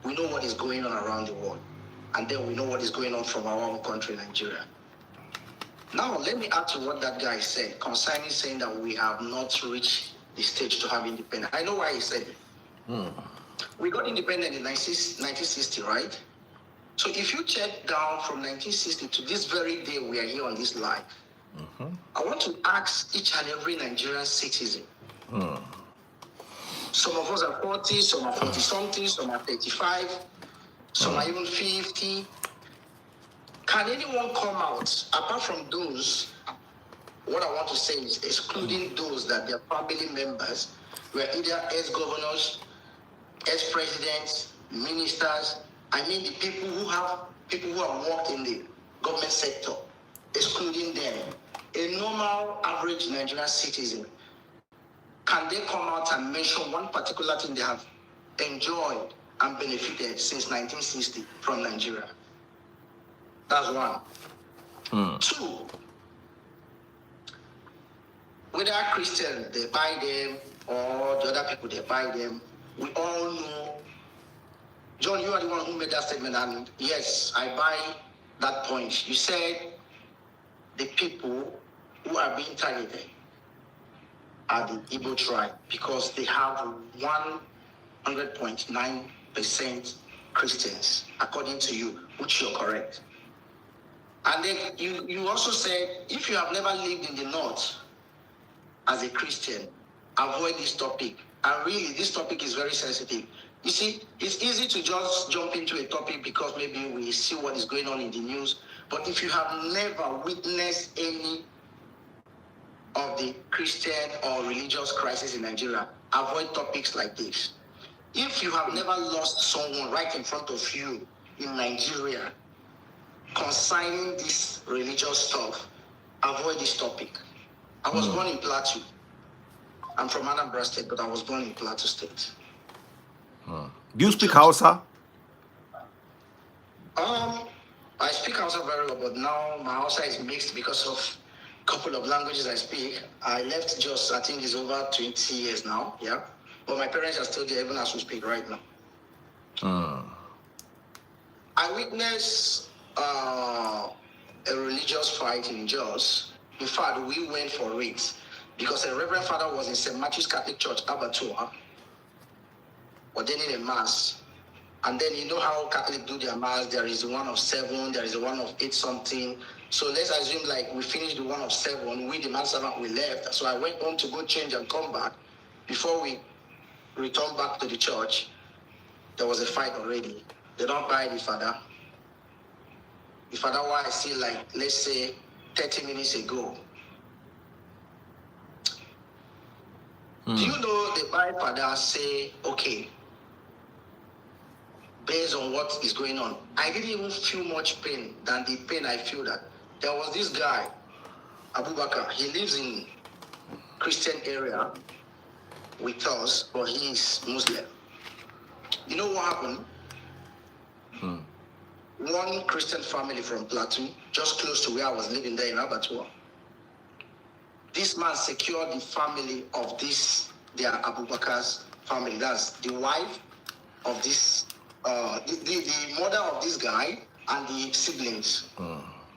We know what is going on around the world. And then we know what is going on from our own country, Nigeria. Now, let me add to what that guy said concerning saying that we have not reached the stage to have independence. I know why he said it. We got independent in 1960, right? So if you check down from 1960 to this very day we are here on this live, I want to ask each and every Nigerian citizen, Some of us are 40, some are 40 something, some are 35, some are even 50. Can anyone come out, apart from those, what I want to say is excluding those that their family members were either ex-governors, ex-presidents, ministers, I mean the people who have worked in the government sector, excluding them, a normal average Nigerian citizen, can they come out and mention one particular thing they have enjoyed and benefited since 1960 from Nigeria? That's one. Two, whether Christian they buy them or the other people they buy them, we all know. John, you are the one who made that statement, and yes, I buy that point. You said the people who are being targeted are the Igbo tribe because they have 100.9% Christians, according to you, which you're correct. And then you also said, if you have never lived in the north as a Christian, avoid this topic. And really, this topic is very sensitive. You see, it's easy to just jump into a topic because maybe we see what is going on in the news. But if you have never witnessed any of the Christian or religious crisis in Nigeria, avoid topics like this. If you have never lost someone right in front of you in Nigeria concerning this religious stuff, avoid this topic. I was born in Plateau. I'm from Anambra State, but I was born in Plateau State. Do you speak Hausa? I speak Hausa very well, but now my Hausa is mixed because of a couple of languages I speak. I left just, I think it's over 20 years now, yeah. But my parents are still there even as we speak right now. I witnessed a religious fight in Jos. In fact, we went for it because a Reverend Father was in St. Matthew's Catholic Church, Abatua, ordaining a mass. And then you know how Catholics do their mass. There is the one of 7, there is the one of 8 something. So let's assume like we finished the one of 7, we the manservant, we left. So I went home to go change and come back. Before we returned back to the church, there was a fight already. They don't buy the father. The father was still like, let's say 30 minutes ago. Do you know the buy father say, okay, based on what is going on, I didn't even feel much pain than the pain I feel that there was this guy, Abubakar. He lives in Christian area with us, but he is Muslim. You know what happened? One Christian family from Plateau, just close to where I was living there in Abatua. This man secured the family of their Abubakar's family. That's the wife of this, the mother of this guy and the siblings.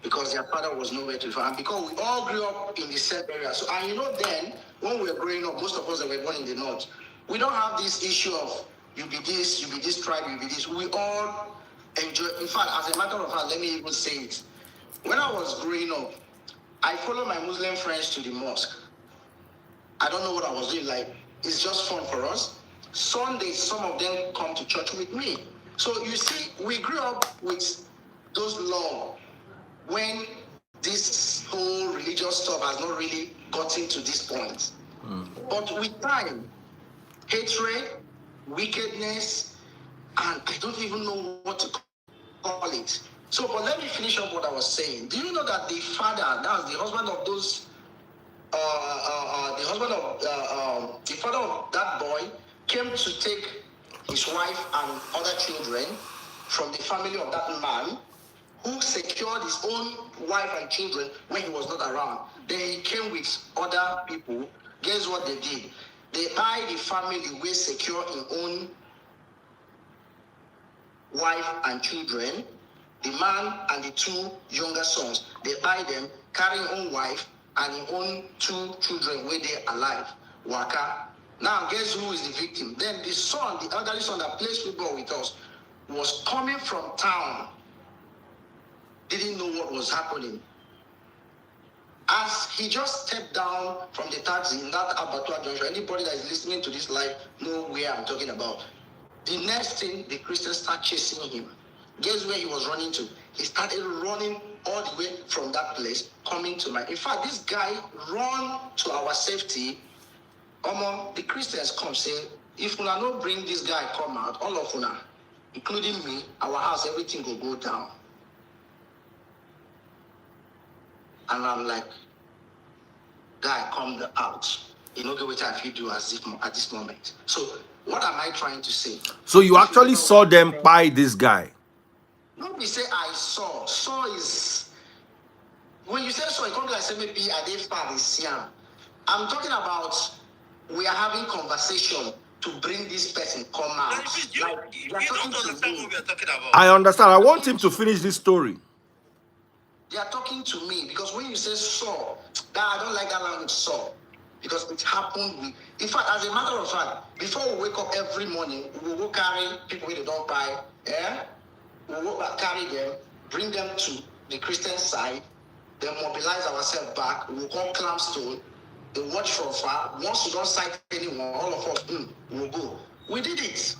Because their father was nowhere to find. And because we all grew up in the same area. So, and you know then, when we were growing up, most of us that were born in the north, we don't have this issue of you be this tribe, you be this. We all enjoy. In fact, as a matter of fact, let me even say it. When I was growing up, I followed my Muslim friends to the mosque. I don't know what I was doing. Like, it's just fun for us. Sundays, some of them come to church with me. So you see, we grew up with those laws when this whole religious stuff has not really gotten to this point. But with time, hatred, wickedness, and I don't even know what to call it. So, but let me finish up what I was saying. Do you know that the father, that's the husband of those, the father of that boy came to take his wife and other children from the family of that man who secured his own wife and children when he was not around. Then he came with other people. Guess what they did? They buy the family where secure his own wife and children. The man and the 2 younger sons, they buy them, carry his own wife and his own 2 children where they alive. Waka. Now, guess who is the victim? Then the son, the elderly son that plays football with us, was coming from town. Didn't know what was happening. As he just stepped down from the taxi in that Abattoir junction, anybody that is listening to this live know where I'm talking about. The next thing, the Christians start chasing him. Guess where he was running to? He started running all the way from that place, coming to my. In fact, this guy run to our safety. The Christians come say, if una no bring this guy come out, all of una, including me, our house, everything will go down. And I'm like, guy, come out. You know what I feel do at this moment. So what am I trying to say? So you actually saw them buy this guy? Nobody say I saw. Saw is when you say saw, it comes like say maybe I did far this year. I'm talking about we are having conversation to bring this person come out. You don't understand what we are talking about. I understand. I want him to finish this story. They are talking to me because when you say saw, that I don't like that language saw. Because it happened. In fact, as a matter of fact, before we wake up every morning, we will go carry people who they don't buy. We will go carry them, bring them to the Christian side, then mobilize ourselves back. We will come Clampstone, they watch from far. Once we don't sight anyone, all of us, we will go. We did it.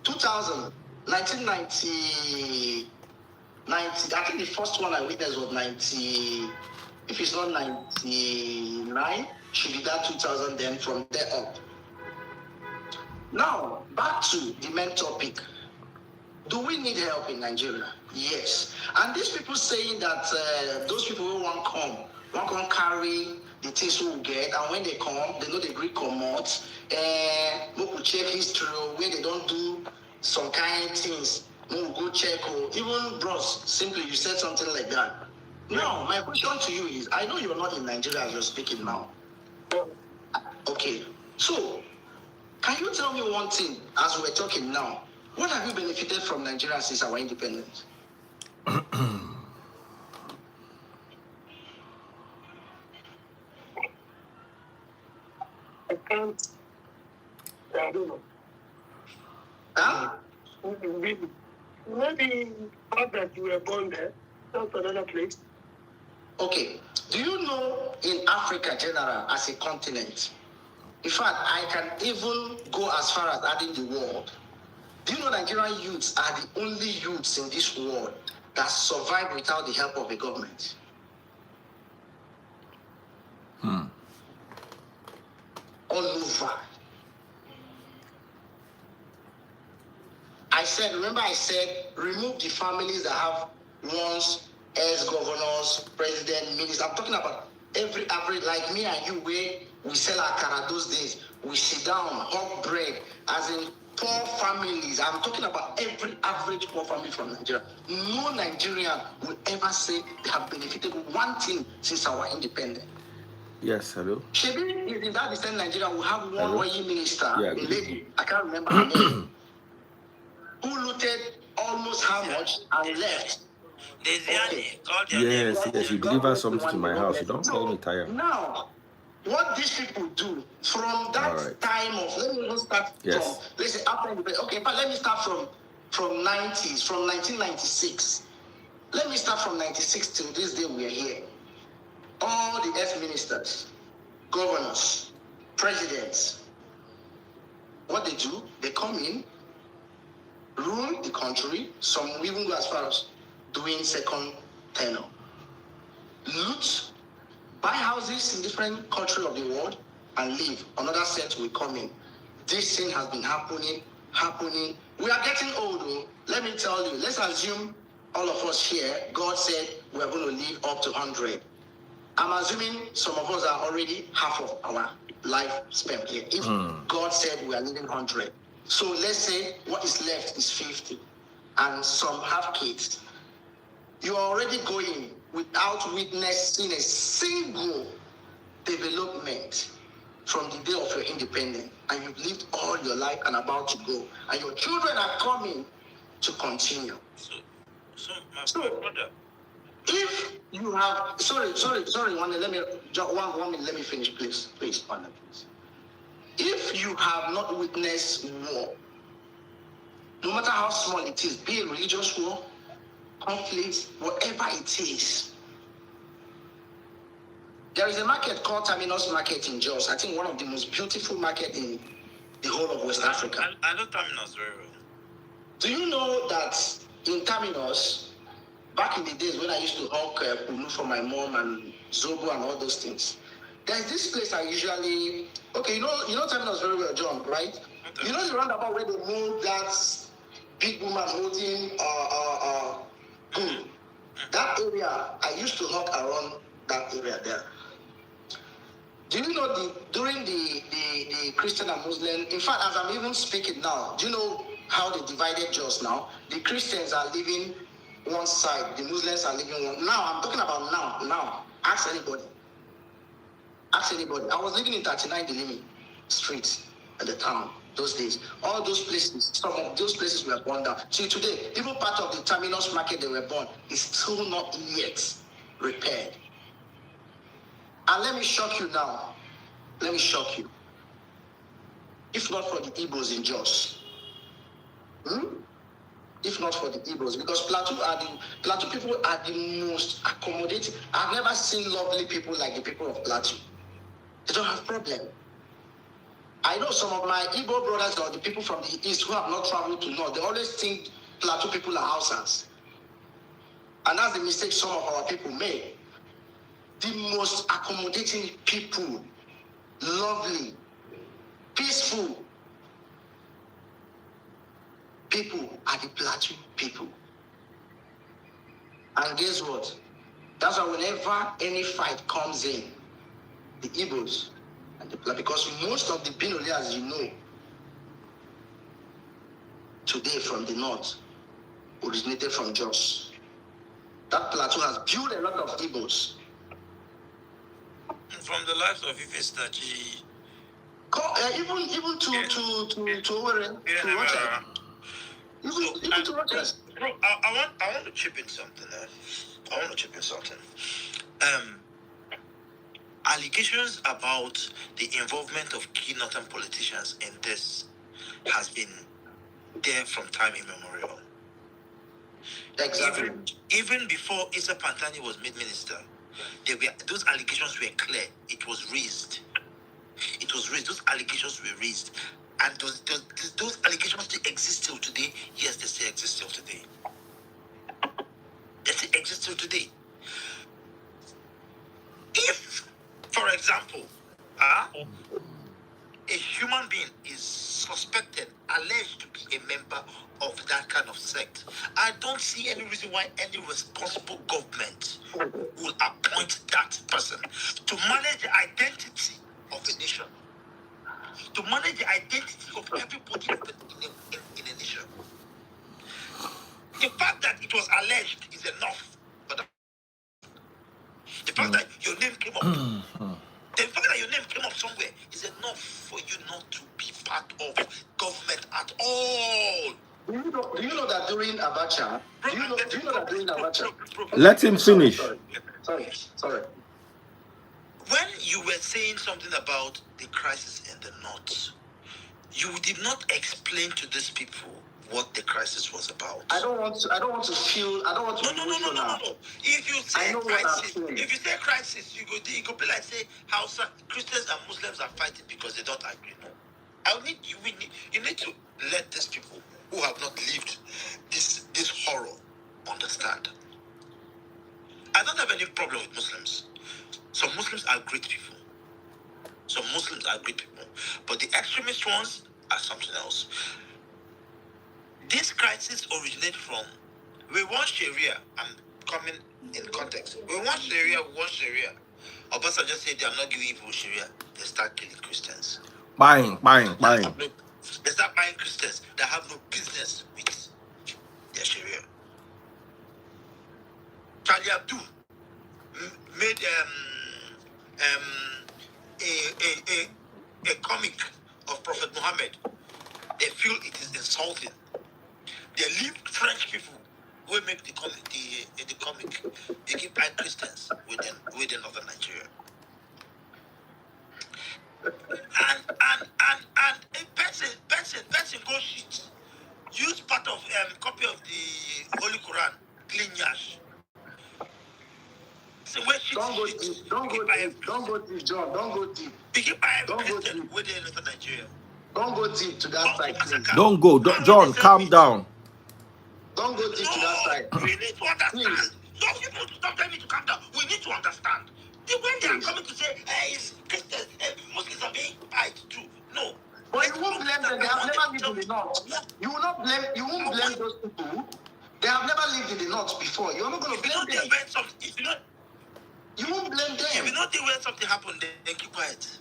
1990, I think the first one I witnessed was 90, if it's not 99, should be that 2000 then from there up. Now, back to the main topic. Do we need help in Nigeria? Yes. And these people saying that those people who won't come carry the things we will get, and when they come, they know the Greek commot, we will check history, where they don't do some kind of things. We will go check, or even bros, simply you said something like that. Now, my question to you is, I know you're not in Nigeria as you're speaking now. Okay, so can you tell me one thing as we're talking now? What have you benefited from Nigeria since our independence? I can't. I don't know. Huh? Maybe the fact that you were born there, not another place. Okay. Do you know in Africa general as a continent? In fact, I can even go as far as adding the world. Do you know Nigerian youths are the only youths in this world that survive without the help of the government? All over. Remember I said, remove the families that have ones, ex-governors, president, ministers. I'm talking about every average, like me and you, where we sell our car those days. We sit down, hot bread, as in poor families. I'm talking about every average poor family from Nigeria. No Nigerian will ever say they have benefited one thing since our independence. Yes, hello. Shebi, in that extent, Nigeria will have one oil minister, Yeah, a lady, I can't remember her name, who looted almost how much and left. Okay. Yes, you deliver something to my house. You don't call me tired. Now, what these people do from that time of, let me even start from, let's say after, okay, but let me start from 90s, from 1996. Let me start from 96 till this day we are here. All the ex-ministers, governors, presidents, what they do, they come in, rule the country, some even go as far as doing second tenure, loot, buy houses in different countries of the world, and leave. Another set will come in. This thing has been happening. We are getting old, though. Let me tell you, let's assume all of us here, God said we are going to live up to 100. I'm assuming some of us are already half of our life spent here. If God said we are living 100. So let's say what is left is 50. And some have kids. You are already going without witnessing a single development from the day of your independence. And you've lived all your life and about to go. And your children are coming to continue. So brother, if you have, sorry, one minute, let me finish, please, one minute, please. If you have not witnessed war, no matter how small it is, be it religious war, conflict, whatever it is, There is a market called Terminus Market in Jos. I think one of the most beautiful market in the whole of West Africa. I know Terminus very well. Do you know that in Terminus, back in the days when I used to hawk Kunu for my mom and Zobo and all those things, there's this place I usually, okay, you know Terminus very well, John, right? Okay. You know the roundabout where they move that big woman holding good. That area, I used to hawk around that area there. Do you know during the Christian and Muslim, in fact, as I'm even speaking now, do you know how they divided Jos now? The Christians are living one side, the Muslims are living one. Now, I'm talking about now. Ask anybody. I was living in 39 Delimi Street at the town, those days. All those places, some of those places were burned down. See, today, even part of the Terminus Market they were burned is still not yet repaired. And let me shock you now. If not for the Igbos in Jos. If not for the Igbos, because Plateau people are the most accommodating. I've never seen lovely people like the people of Plateau. They don't have problem. I know some of my Igbo brothers or the people from the east who have not traveled to north, they always think Plateau people are Hausas. And that's the mistake some of our people make. The most accommodating people, lovely, peaceful people are the Plateau people. And guess what? That's why whenever any fight comes in, the Igbos and the Plateau, because most of the Binole, as you know, today from the north, originated from Jos. That Plateau has built a lot of Igbos. From the lives of Ife Stachi. Even to Owerri, to Rochester. Even to Rochester. Bro, I want to chip in something. Allegations about the involvement of key northern politicians in this has been there from time immemorial. Exactly. Even before Issa Pantani was made minister, those allegations were clear. It was raised. Those allegations were raised. And those allegations still exist till today. Yes, they still exist till today. If, for example, a human being is suspected, alleged to be a member of that kind of sect, I don't see any reason why any responsible government will appoint that person to manage the identity of a nation, to manage the identity of everybody in a nation. The fact that it was alleged is enough. But the fact that your name came up, somewhere is enough for you not to be part of government at all. Do you know that during Abacha? Let him finish. Sorry. When you were saying something about the crisis in the north, you did not explain to these people what the crisis was about. I don't want to No. If you say crisis, you go be like say Hausa Christians and Muslims are fighting because they don't agree. No. You need to let these people who have not lived this horror understand. I don't have any problem with Muslims. Some Muslims are great people. But the extremist ones are something else. This crisis originated from, we want Sharia. I'm coming in context. We want Sharia. Obasanjo just said they are not giving people Sharia. They start killing Christians. Buying. They start buying Christians that have no business with their Sharia. Charlie Abdul made a comic of Prophet Muhammad. They feel it is insulting. They leave French people who make the comic. They keep buying Christians within northern Nigeria. And a person go shit. Use part of copy of the Holy Quran, clean yash. person where she Don't go deep. Don't go deep. Don't go deep, John. Don't go deep. Begin by Don't go Christian deep. where they live in Nigeria. Don't go deep to that side, please. Don't go. John, calm down. Don't go deep to that side. We need to understand. Please. No, you need to stop telling me to calm down. We need to understand. When they are coming to say, hey, it's Christians, Muslims are being fight too. No. But you won't blame them. They have never lived in the north. You will not blame. You won't blame those people. They have never lived in the north before. You're not going to blame them. You won't blame them. If you know when something happened, then keep quiet.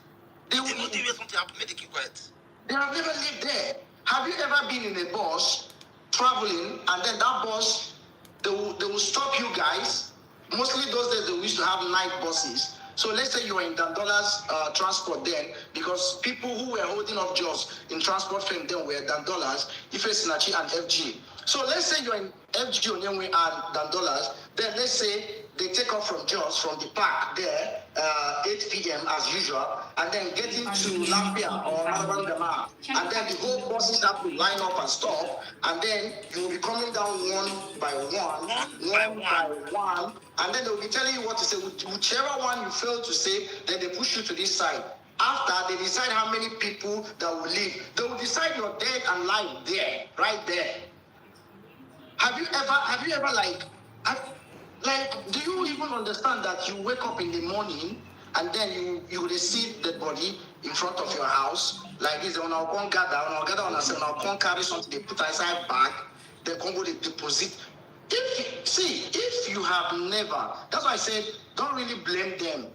They If you know when something happened, make them keep quiet. They have never lived there. Have you ever been in a bus traveling, and then that bus, they will stop you guys? Mostly those days they used to have night buses. So let's say you were in Dandola's transport then, because people who were holding up jobs in transport firm then were Dandola's, Ife Sinachi and FG. So let's say you're in FG Onyenwe and Dandola's, then let's say they take off from Jos, from the park there, 8 p.m. as usual, and then get into Lampia or Marabandama, and then the whole buses have to line up and stop, and then you'll be coming down one by one, and then they'll be telling you what to say. Whichever one you fail to say, then they push you to this side. After, they decide how many people that will leave. They will decide your dead and life there, right there. Have you ever do you even understand that you wake up in the morning and then you receive the body in front of your house like this? On our con gather on our con carry something, they put inside bag, then come go they deposit. If you have never, that's why I said don't really blame them.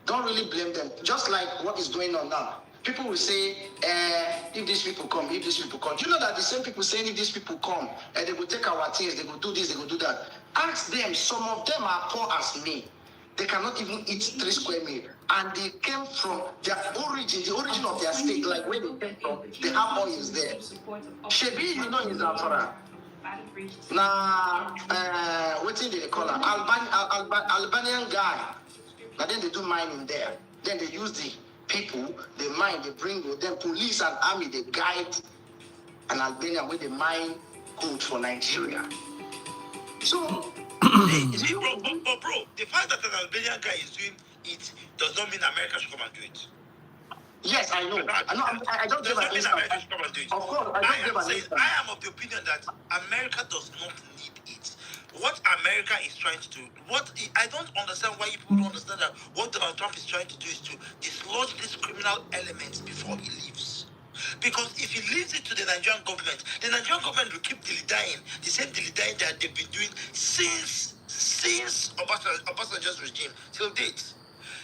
Don't really blame them. Just like what is going on now. People will say, if these people come. Do you know that the same people saying if these people come, and they will take our things, they will do this, they will do that. Ask them, some of them are poor as me. They cannot even eat 3 square meals. And they came from their origin, the origin of their state, like where they came from, they have oils there. Shebi, you know, in Zamfara. Now, what do they call her? Albanian guy. Now then they do mining there. Then they use the people, they mine, they bring them. Then police and army, they guide an Albanian where they mine gold for Nigeria. So, bro, the fact that an Albanian guy is doing it does not mean America should come and do it. Yes, I know. I don't give an instance. Of course, I don't give an instance. I am of the opinion that America does not need it. What America is trying to do, I don't understand why people don't understand that what Donald Trump is trying to do is to dislodge these criminal elements before he leaves. Because if he leaves it to the Nigerian government will keep dilly-dying, the same dilly-dying that they've been doing since Obasanjo's regime till date.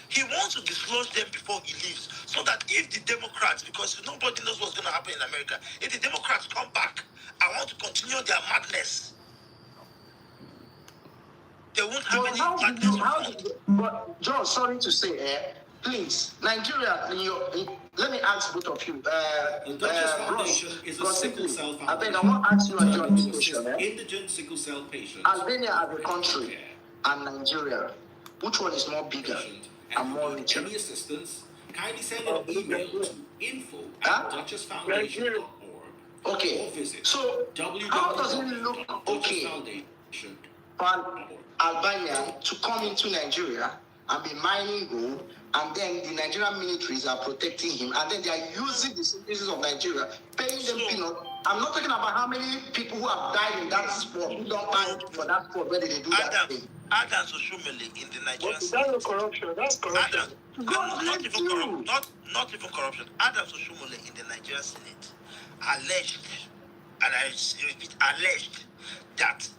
He wants to dislodge them before he leaves, so that if the Democrats, because nobody knows what's going to happen in America, if the Democrats come back and want to continue their madness, they won't have any madness. But John, sorry to say, please, Nigeria, let me ask both of you. The Duchess Foundation is a sickle cell foundation. I want to ask you and John this question. Indigent sickle cell patients. Albania as a country and Nigeria, which one is more bigger and more richer? Any assistance, kindly send an email to info@duchessfoundation.org. Okay, or visit so how does it look okay for Albania to come into Nigeria and be mining gold, and then the Nigerian militaries are protecting him, and then they are using the citizens of Nigeria, paying them peanuts? I'm not talking about how many people who have died in that sport, who don't pay for that sport, where they do that thing. Adams Oshomole in the Nigerian That's no corruption. That's corruption. Not even corruption. Adams Oshomole in the Nigerian Senate alleged, and I repeat, alleged that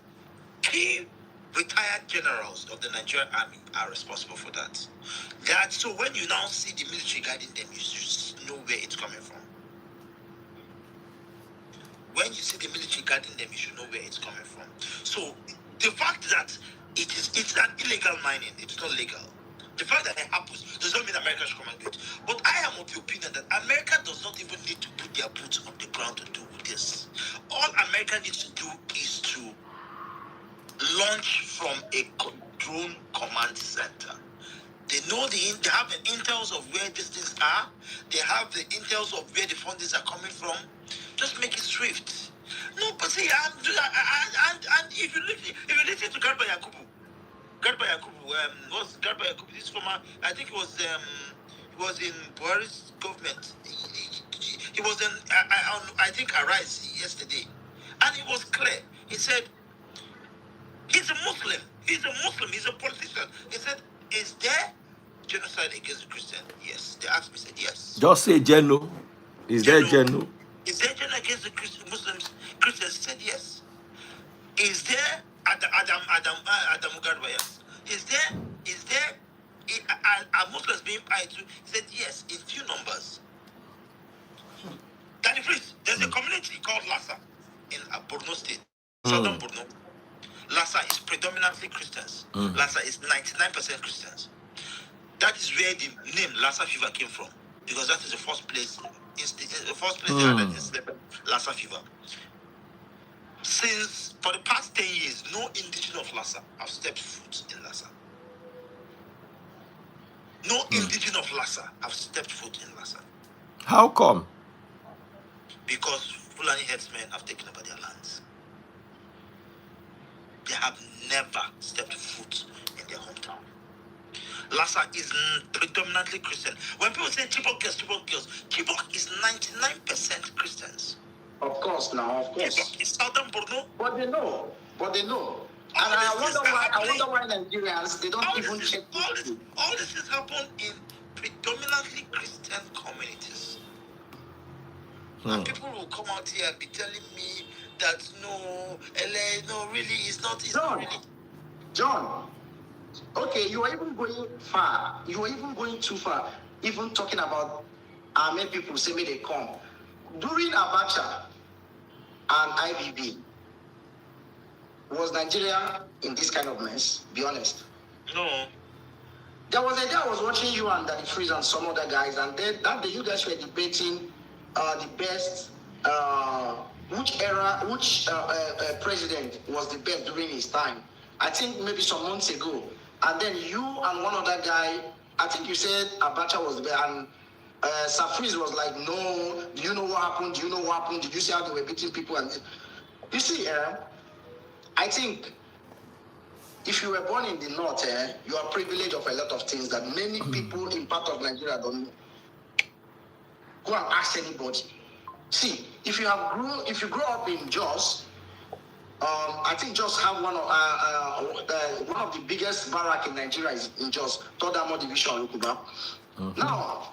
key retired generals of the Nigerian army are responsible for that. So when you now see the military guiding them, you just know where it's coming from. When you see the military guiding them, you should know where it's coming from. So the fact that it's an illegal mining, it's not legal. The fact that it happens does not mean America should come and do it. But I am of the opinion that America does not even need to put their boots on the ground to do this. All America needs to do is to launch from a drone command center. They know they have the intels of where these things are. They have the intels of where the fundings are coming from. Just make it swift. No, but see, and if you listen to Garba Garba Yakubu, was Garba Yakubu, this former, I think he was in Buhari's government. He was in, I think, Arise yesterday. And it was clear. He said, he's a Muslim. He's a Muslim. He's a politician. He said, is there genocide against the Christian? Yes. They asked me, said, yes. Just say Geno. Is there Geno? Is there genocide against the Muslims? Christians? He said, yes. Is there Adam Mugadwa? Yes. Is there are Muslims being pied to? He said, yes, in few numbers. Danny Priest, there's a community called Lassa in Borno State, southern Borno. Lassa is predominantly Christians. Lassa is 99% Christians. That is where the name Lassa fever came from, because that is the first place. The first place they had that Lassa fever. Since for the past 10 years, no indigenous of Lassa have stepped foot in Lassa. No indigenous of Lassa have stepped foot in Lassa. How come? Because Fulani headsmen have taken over their lands. They have never stepped foot in their hometown. Lassa is predominantly Christian. When people say Chibok girls, Chibok is 99% Christians. Of course, now, of course. Chibok is southern Borno. But they know. And I wonder why Nigerians, they don't even check. All this has happened in predominantly Christian communities. And people will come out here and be telling me that no, LA, no, really, it's not really. John, okay, you are even going far. You are even going too far. Even talking about many people say, may they come. During Abacha and IBB, was Nigeria in this kind of mess? Be honest. No. There was a day I was watching you and Danny Freeze and some other guys, and then that day you guys were debating the best, which president was the best during his time. I think maybe some months ago. And then you and one other guy, I think you said Abacha was the best, and Safriz was like, no, do you know what happened? Do you know what happened? Did you see how they were beating people? And you see, I think if you were born in the north, you are privileged of a lot of things that many people in part of Nigeria don't know. Go and ask anybody. See, if you grow up in Jos, I think Jos have one of the biggest barrack in Nigeria is in Jos, Third Armored Division, Lukuba. Now,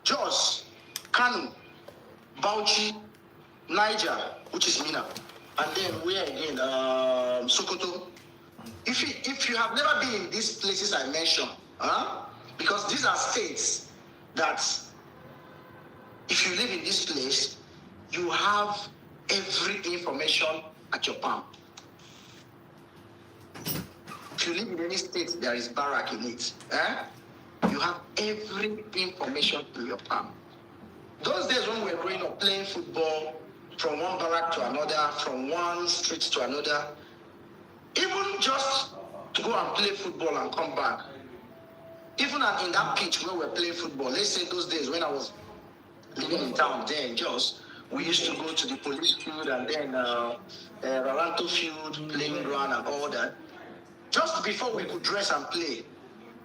Jos, Kanu, Bauchi, Niger, which is Mina, and then where again? Sokoto. If you have never been in these places I mentioned, because these are states that if you live in this place, you have every information at your palm. If you live in any state, there is barrack in it. You have every information in your palm. Those days when we were growing up playing football from one barrack to another, from one street to another, even just to go and play football and come back, even in that pitch where we're playing football, let's say those days when I was living in town there in Jos, we used to go to the police field and then Raranto field, playing ground and all that. Just before we could dress and play,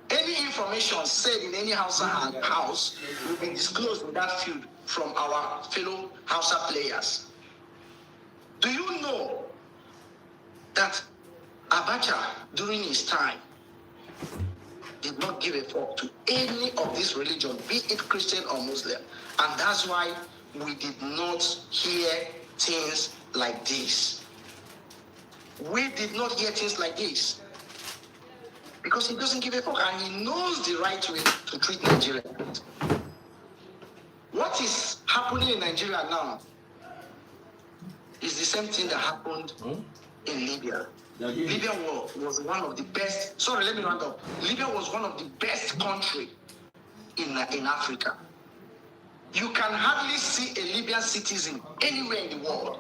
any information said in any house will be disclosed in that field from our fellow Hausa players. Do you know that Abacha, during his time, did not give a fuck to any of this religion, be it Christian or Muslim? And that's why we did not hear things like this. We did not hear things like this. Because he doesn't give a fuck and he knows the right way to treat Nigerians. What is happening in Nigeria now is the same thing that happened in Libya. Libya was one of the best. Sorry, let me round up. Libya was one of the best countries in Africa. You can hardly see a Libyan citizen anywhere in the world.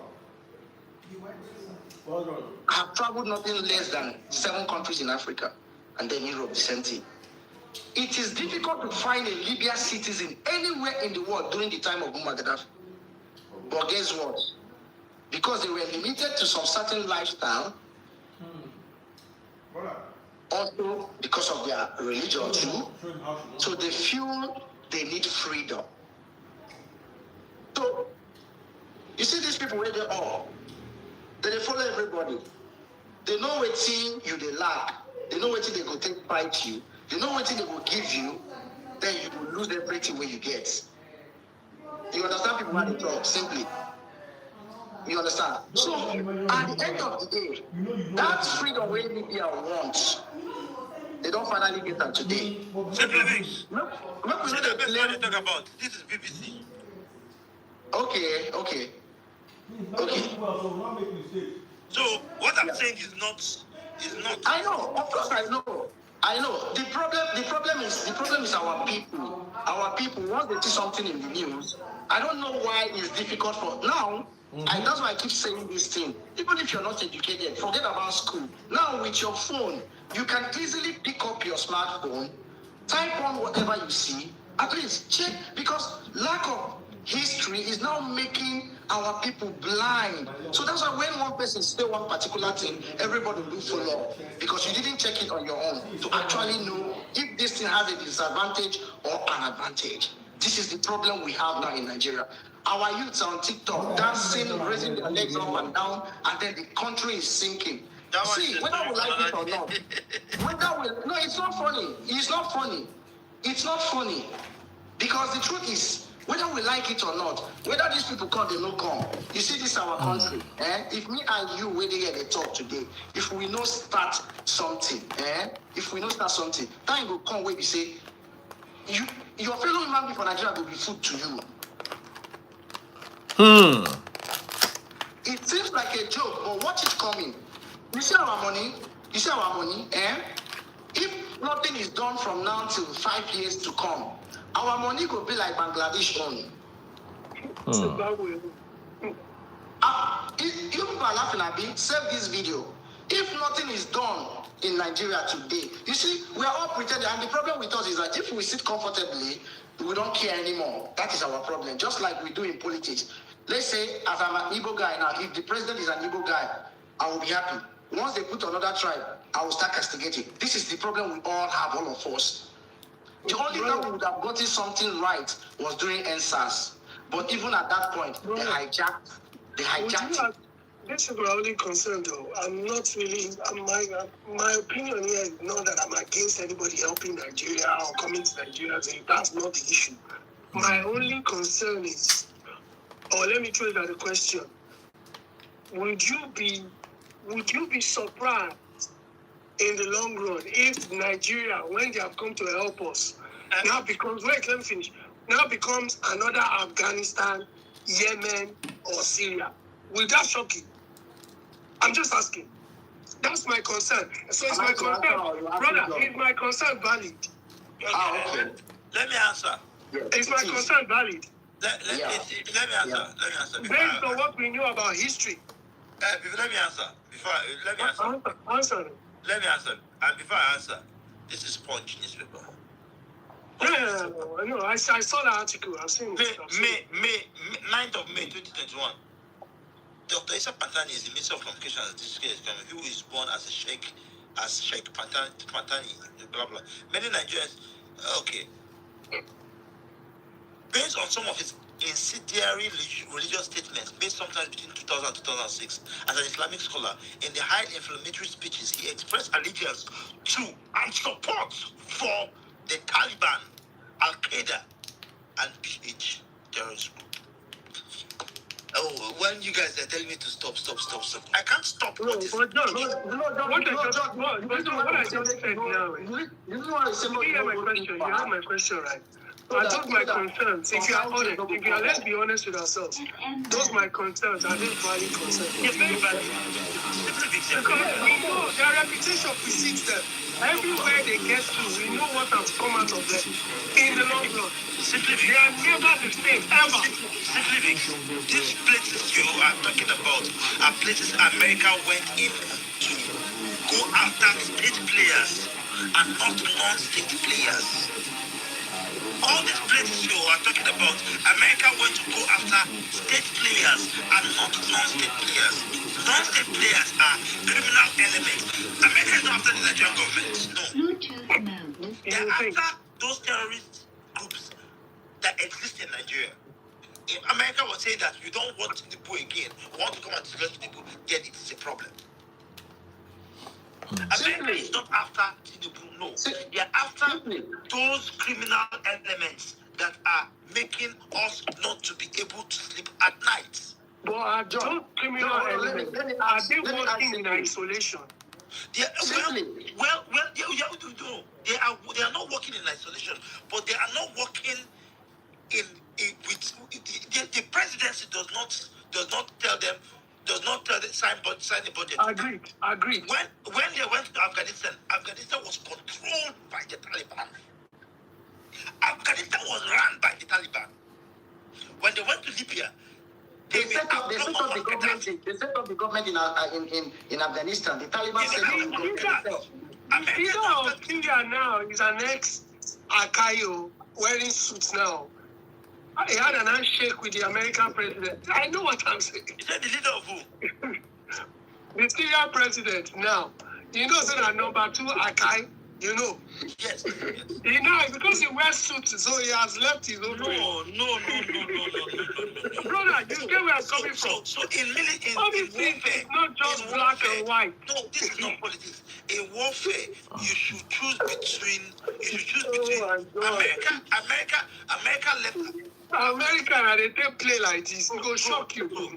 I have traveled nothing less than 7 countries in Africa, and then Europe, the same thing. It is difficult to find a Libyan citizen anywhere in the world during the time of Muammar Gaddafi. But guess what? Because they were limited to some certain lifestyle, also because of their religion too. So they feel they need freedom. So you see these people where they are, they follow everybody. They know what thing you they lack. They know what thing they go take fight you. They know what thing they will give you. Then you will lose everything when you get. You understand people how they talk simply. You understand? So at the end of the day, that freedom where Libya wants, they don't finally get that today. Simply this. Look, we See know the they best one blame. they talk about. This is BBC. Okay. So what I'm saying is not. I know, of course I know. The problem is our people. Our people, once they see something in the news, I don't know why it's difficult for now. And that's why I keep saying this thing. Even if you're not educated, forget about school. Now with your phone, you can easily pick up your smartphone, type on whatever you see, at least check, because lack of history is now making our people blind. So that's why when one person say one particular thing, everybody will follow, because you didn't check it on your own to actually know if this thing has a disadvantage or an advantage. This is the problem we have now in Nigeria. Our youths are on TikTok dancing, raising their legs up and down, and then the country is sinking. See, whether we like it or not, no, it's not funny. It's not funny. It's not funny. Because the truth is, whether we like it or not, whether these people come, they don't come. You see, this is our country. If me and you were here, they talk today, if we not start something, time will come where we say, your fellow human being for Nigeria will be food to you. It seems like a joke, but watch it coming. You see our money? If nothing is done from now till 5 years to come, our money could be like Bangladesh only. Zimbabwe. You people are laughing at me, save this video. If nothing is done in Nigeria today, you see, we are all pretending, and the problem with us is that if we sit comfortably, we don't care anymore. That is our problem, just like we do in politics. Let's say, as I'm an Igbo guy now, if the president is an Igbo guy, I will be happy. Once they put another tribe, I will start castigating. This is the problem we all have, all of us. The only time we would have gotten something right was during NSAS. But even at that point, they hijacked it. This is my only concern, though. I'm not really. My opinion here is not that I'm against anybody helping Nigeria or coming to Nigeria. That's not the issue. My only concern is, or let me throw it at a question: Would you be surprised in the long run if Nigeria, when they have come to help us, now becomes another Afghanistan, Yemen, or Syria? Will that shock you? I'm just asking. That's my concern. So it's my concern. Brother, is my concern valid? Okay. Let me answer. Is my concern valid? Let me answer. Based on what we know about history. Let me answer. Answer. Let me answer. And before I answer, this is Punch newspaper. No, I saw the article. I've seen it. May 9th of May 2021. Dr. Issa Pantani is the Minister of Communications and District Economy, who is born as Sheikh Pantani, blah blah. Many Nigerians, okay. Based on some of his incendiary religious statements made sometime between 2000 and 2006, as an Islamic scholar, in the high inflammatory speeches, he expressed allegiance to and support for the Taliban, Al Qaeda, and PH terrorist group. Oh, when you guys are telling me to stop, I can't stop. What I just said now. You have my question, right? Those my concerns. If you are honest, let's be honest with ourselves. Those my concerns are very valid concerns. Yes, very valid. Because we know their reputation precedes them. Everywhere they get to, we know what has come out of them in the long run. They are never the same, ever. These places you are talking about are places America went in to go after state players and not non-state players. All these places you are talking about, America went to go after state players and not non-state players. Non-state players are criminal elements. America is not after the Nigerian government. No. They're after those terrorist groups that exist in Nigeria. If America was saying that you don't want Tinubu again, want to come and discuss Tinubu, then it is a problem. America is not after Tinubu, no. They are after those criminal elements that are making us not to be able to sleep at night. But are those criminal elements, are they working in isolation? They are not working in isolation, but they are not working with the presidency does not tell them sign the budget. Agreed. When they went to Afghanistan was controlled by the Taliban. Afghanistan was run by the Taliban. When they went to Libya, they set up the government in Afghanistan. The Taliban set up the Syria now is an ex-Akayo wearing suits now. He had an handshake with the American president. I know what I'm saying. Is that the leader of who? The Syrian president now. You know, so that number 2 Akai, you know. Yes. You know, because he wears suits, so he has left his own way. No. Brother, you get where I'm coming from. So in warfare, it's not just black and white. No, this is not politics. In warfare, you should choose between America left. America, they take play like this. It will shock you. Bro,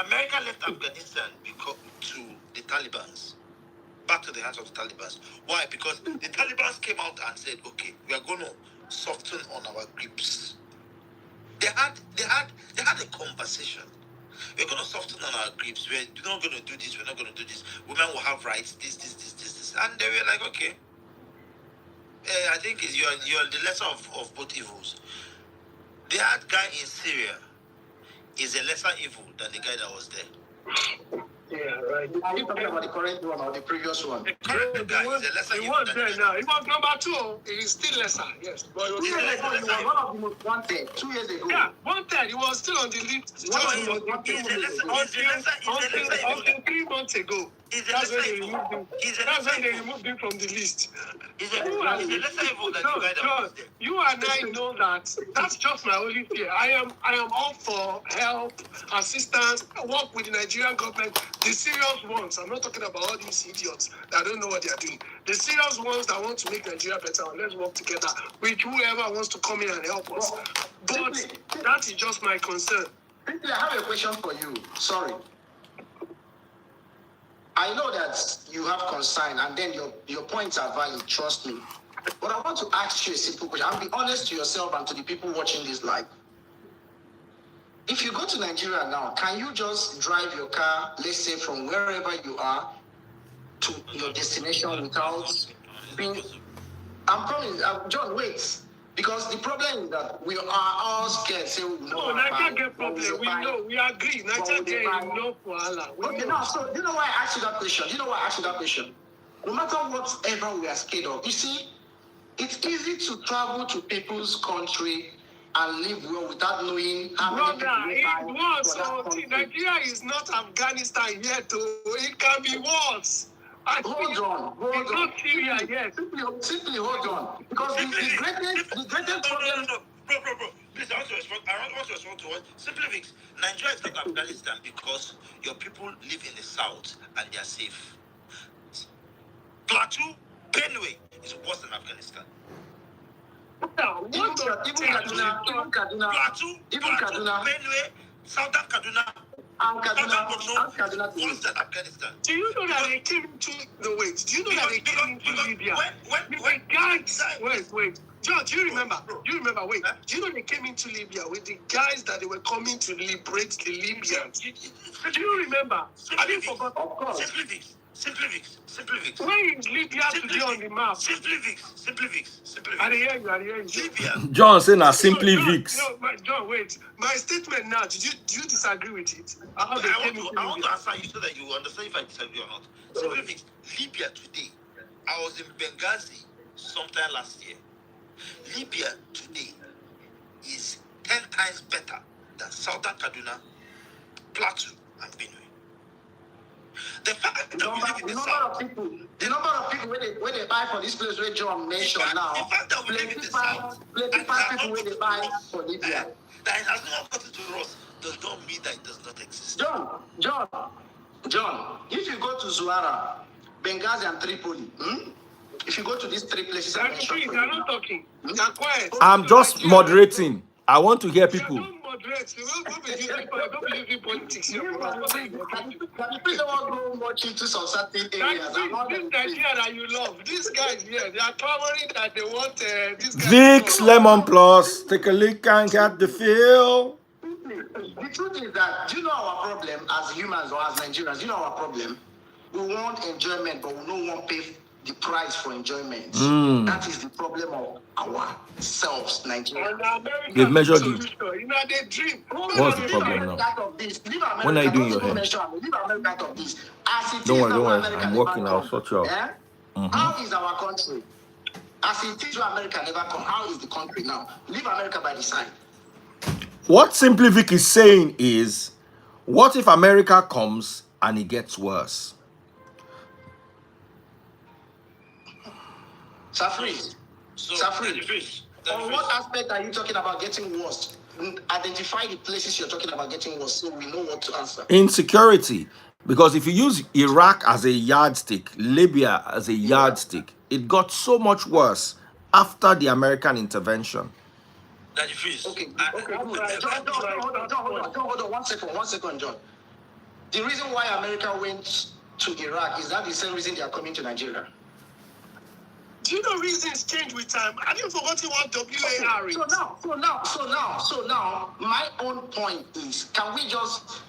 America left Afghanistan to the Taliban. Back to the hands of the Taliban. Why? Because the Taliban came out and said, okay, we are going to soften on our grips. They had a conversation. We're going to soften on our grips. We're not going to do this. We're not going to do this. Women will have rights. This. And they were like, okay. I think you're the lesser of both evils. The hard guy in Syria is a lesser evil than the guy that was there. Yeah, right. Are you talking about the current one or the previous one? The current guy is a lesser evil. He evil was there now. He was number 2. He is still lesser, yes. But he was 2 years ago, he was one of the most wanted. 2 years ago. Yeah, wanted. He was still on the list. Until 3 months ago. That's when they removed him from the list. You and I know that. That's just my only fear. I am all for help, assistance, work with the Nigerian government. The serious ones. I'm not talking about all these idiots that don't know what they are doing. The serious ones that want to make Nigeria better, let's work together with whoever wants to come in and help us. But that is just my concern. I have a question for you. Sorry. I know that you have concern and then your points are valid, trust me. But I want to ask you a simple question. I'll be honest to yourself and to the people watching this live. If you go to Nigeria now, can you just drive your car, let's say from wherever you are, to your destination without being... I'm coming, John, wait. Because the problem is that we are all scared. Say we know. No, Nigeria get problem. We know. We agree. Nigeria get enough for Allah. Okay, now, so you know why I asked you that question? No matter whatever we are scared of, you see, it's easy to travel to people's country and live well without knowing how many people live. So Nigeria is not Afghanistan yet. It can be worse. Hold on. Not Syria yet. Simply hold on. Because the greatest problem... Bro. Please, I want to respond to what? Simply fix. Nigeria is like Afghanistan because your people live in the south and they are safe. Plateau, Benue is worse than Afghanistan. Even Kaduna, Benue, Southern Kaduna, and Kaduna worse than Afghanistan. Do you know that they came into Libya? Wait. John, do you remember? Do you know they came into Libya with the guys that they were coming to liberate the Libyans? Do you remember? I didn't forget. Of course. Simply fix. Where is Libya today on the map? Simply fix. I hear you. Libya. John saying that simply Vix. John, wait. My statement now, do you disagree with it? I want to answer you so that you understand if I disagree or not. Simply fix. Libya today. I was in Benghazi sometime last year. Libya today is 10 times better than Southern Kaduna, Plateau, and Benue. The fact The that we number, live in the the number South, of people, the number of people where they buy for this place where John mentioned now, the fact that we live in the South, and it has people not where gotten they to buy us, for Libya. that it has not gotten to us, does not mean that it does not exist. John, if you go to Zuara, Benghazi, and Tripoli, if you go to these three places I mentioned, You're not talking. You're quiet. I'm just moderating. I want to hear people. Don't moderate. You don't be using politics. can you please don't go much into some certain areas? This Nigeria that you love, these guys here, they are clamoring that they want this guy. Vicks Lemon Plus. Take a lick and get the feel. The truth is that, do you know our problem as humans or as Nigerians? Do you know our problem? We want enjoyment, but we don't want to pay the price for enjoyment. That is the problem of ourselves, Nigeria. They've measured you. You know, they dream. What's the problem now? When are you doing your hair? Don't worry. I'm working. I'll sort you out. How is our country? As it is, America never come. How is the country now? Leave America by the side. What Simply Vic is saying is, what if America comes and it gets worse? Safri, on what aspect are you talking about getting worse? Identify the places you're talking about getting worse so we know what to answer. Insecurity. Because if you use Iraq as a yardstick, Libya as a yardstick, it got so much worse after the American intervention. Okay, good. John, hold on. One second, John. The reason why America went to Iraq, is that the same reason they are coming to Nigeria? Do you know reasons change with time? Have you forgotten what WAR is? So now, my own point is, can we just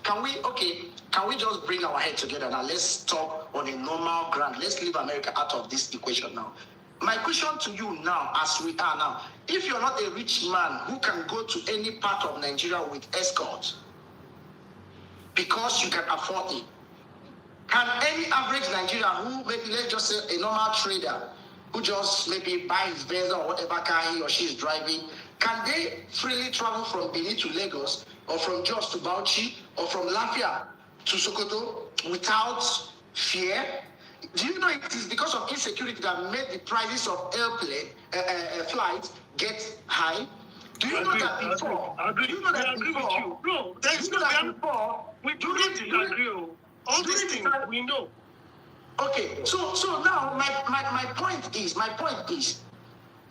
bring our head together now? Let's talk on a normal ground. Let's leave America out of this equation now. My question to you now, as we are now, if you're not a rich man who can go to any part of Nigeria with escort because you can afford it, can any average Nigerian who maybe, let's just say a normal trader, who just maybe buys Benz or whatever car he or she is driving, can they freely travel from Benin to Lagos, or from Jos to Bauchi, or from Lafia to Sokoto without fear? Do you know it is because of insecurity that made the prices of airplane flights get high? Do you know that before? Do you know that before? No, there's no before. We do not disagree. All these things we know. Okay, so now my point is,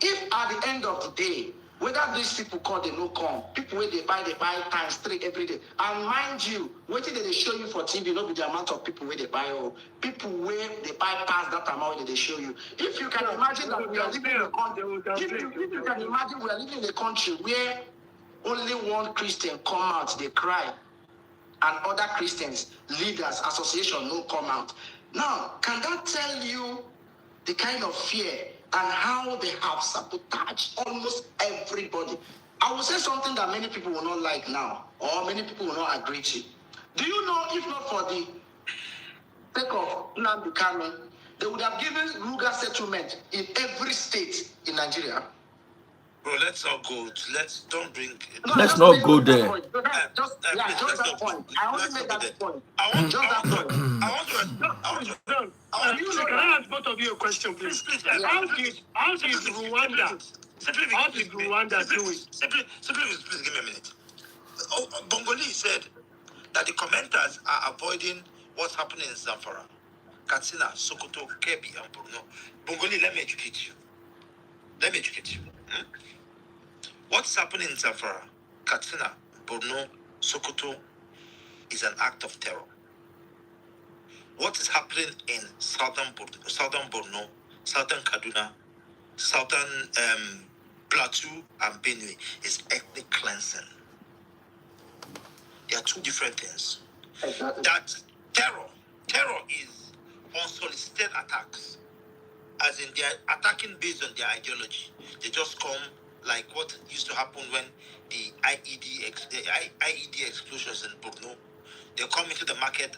if at the end of the day, whether these people call they no come, people where they buy times 3 every day, and mind you, waiting that they show you for TV, not be the amount of people where they buy, or people where they buy past that amount that they show you. If you can imagine that we are living in a country, if you can imagine we are living in a country where only one Christian come out, they cry, and other Christians, leaders, association no come out. Now, can that tell you the kind of fear and how they have sabotaged almost everybody? I will say something that many people will not like now, or many people will not agree to. Do you know, if not for the sake of Nnamdi Kanu, they would have given Ruga settlement in every state in Nigeria? Bro, let's not go. Don't bring. Let's not go there. Just that point. I only made that point. Can I ask both of you a question, please? How did Rwanda do it? Simply, please give me a minute. Bongoli said that the commenters are avoiding what's happening in Zamfara, Katsina, Sokoto, Kebbi, and Borno. Bongoli, let me educate you. What's happening in Zamfara, Katsina, Borno, Sokoto is an act of terror. What is happening in southern Borno, southern Kaduna, southern Plateau, and Benue is ethnic cleansing. They are two different things. That terror is unsolicited attacks, as in they are attacking based on their ideology. They just come like what used to happen when the IED explosions in Borno. They come into the market.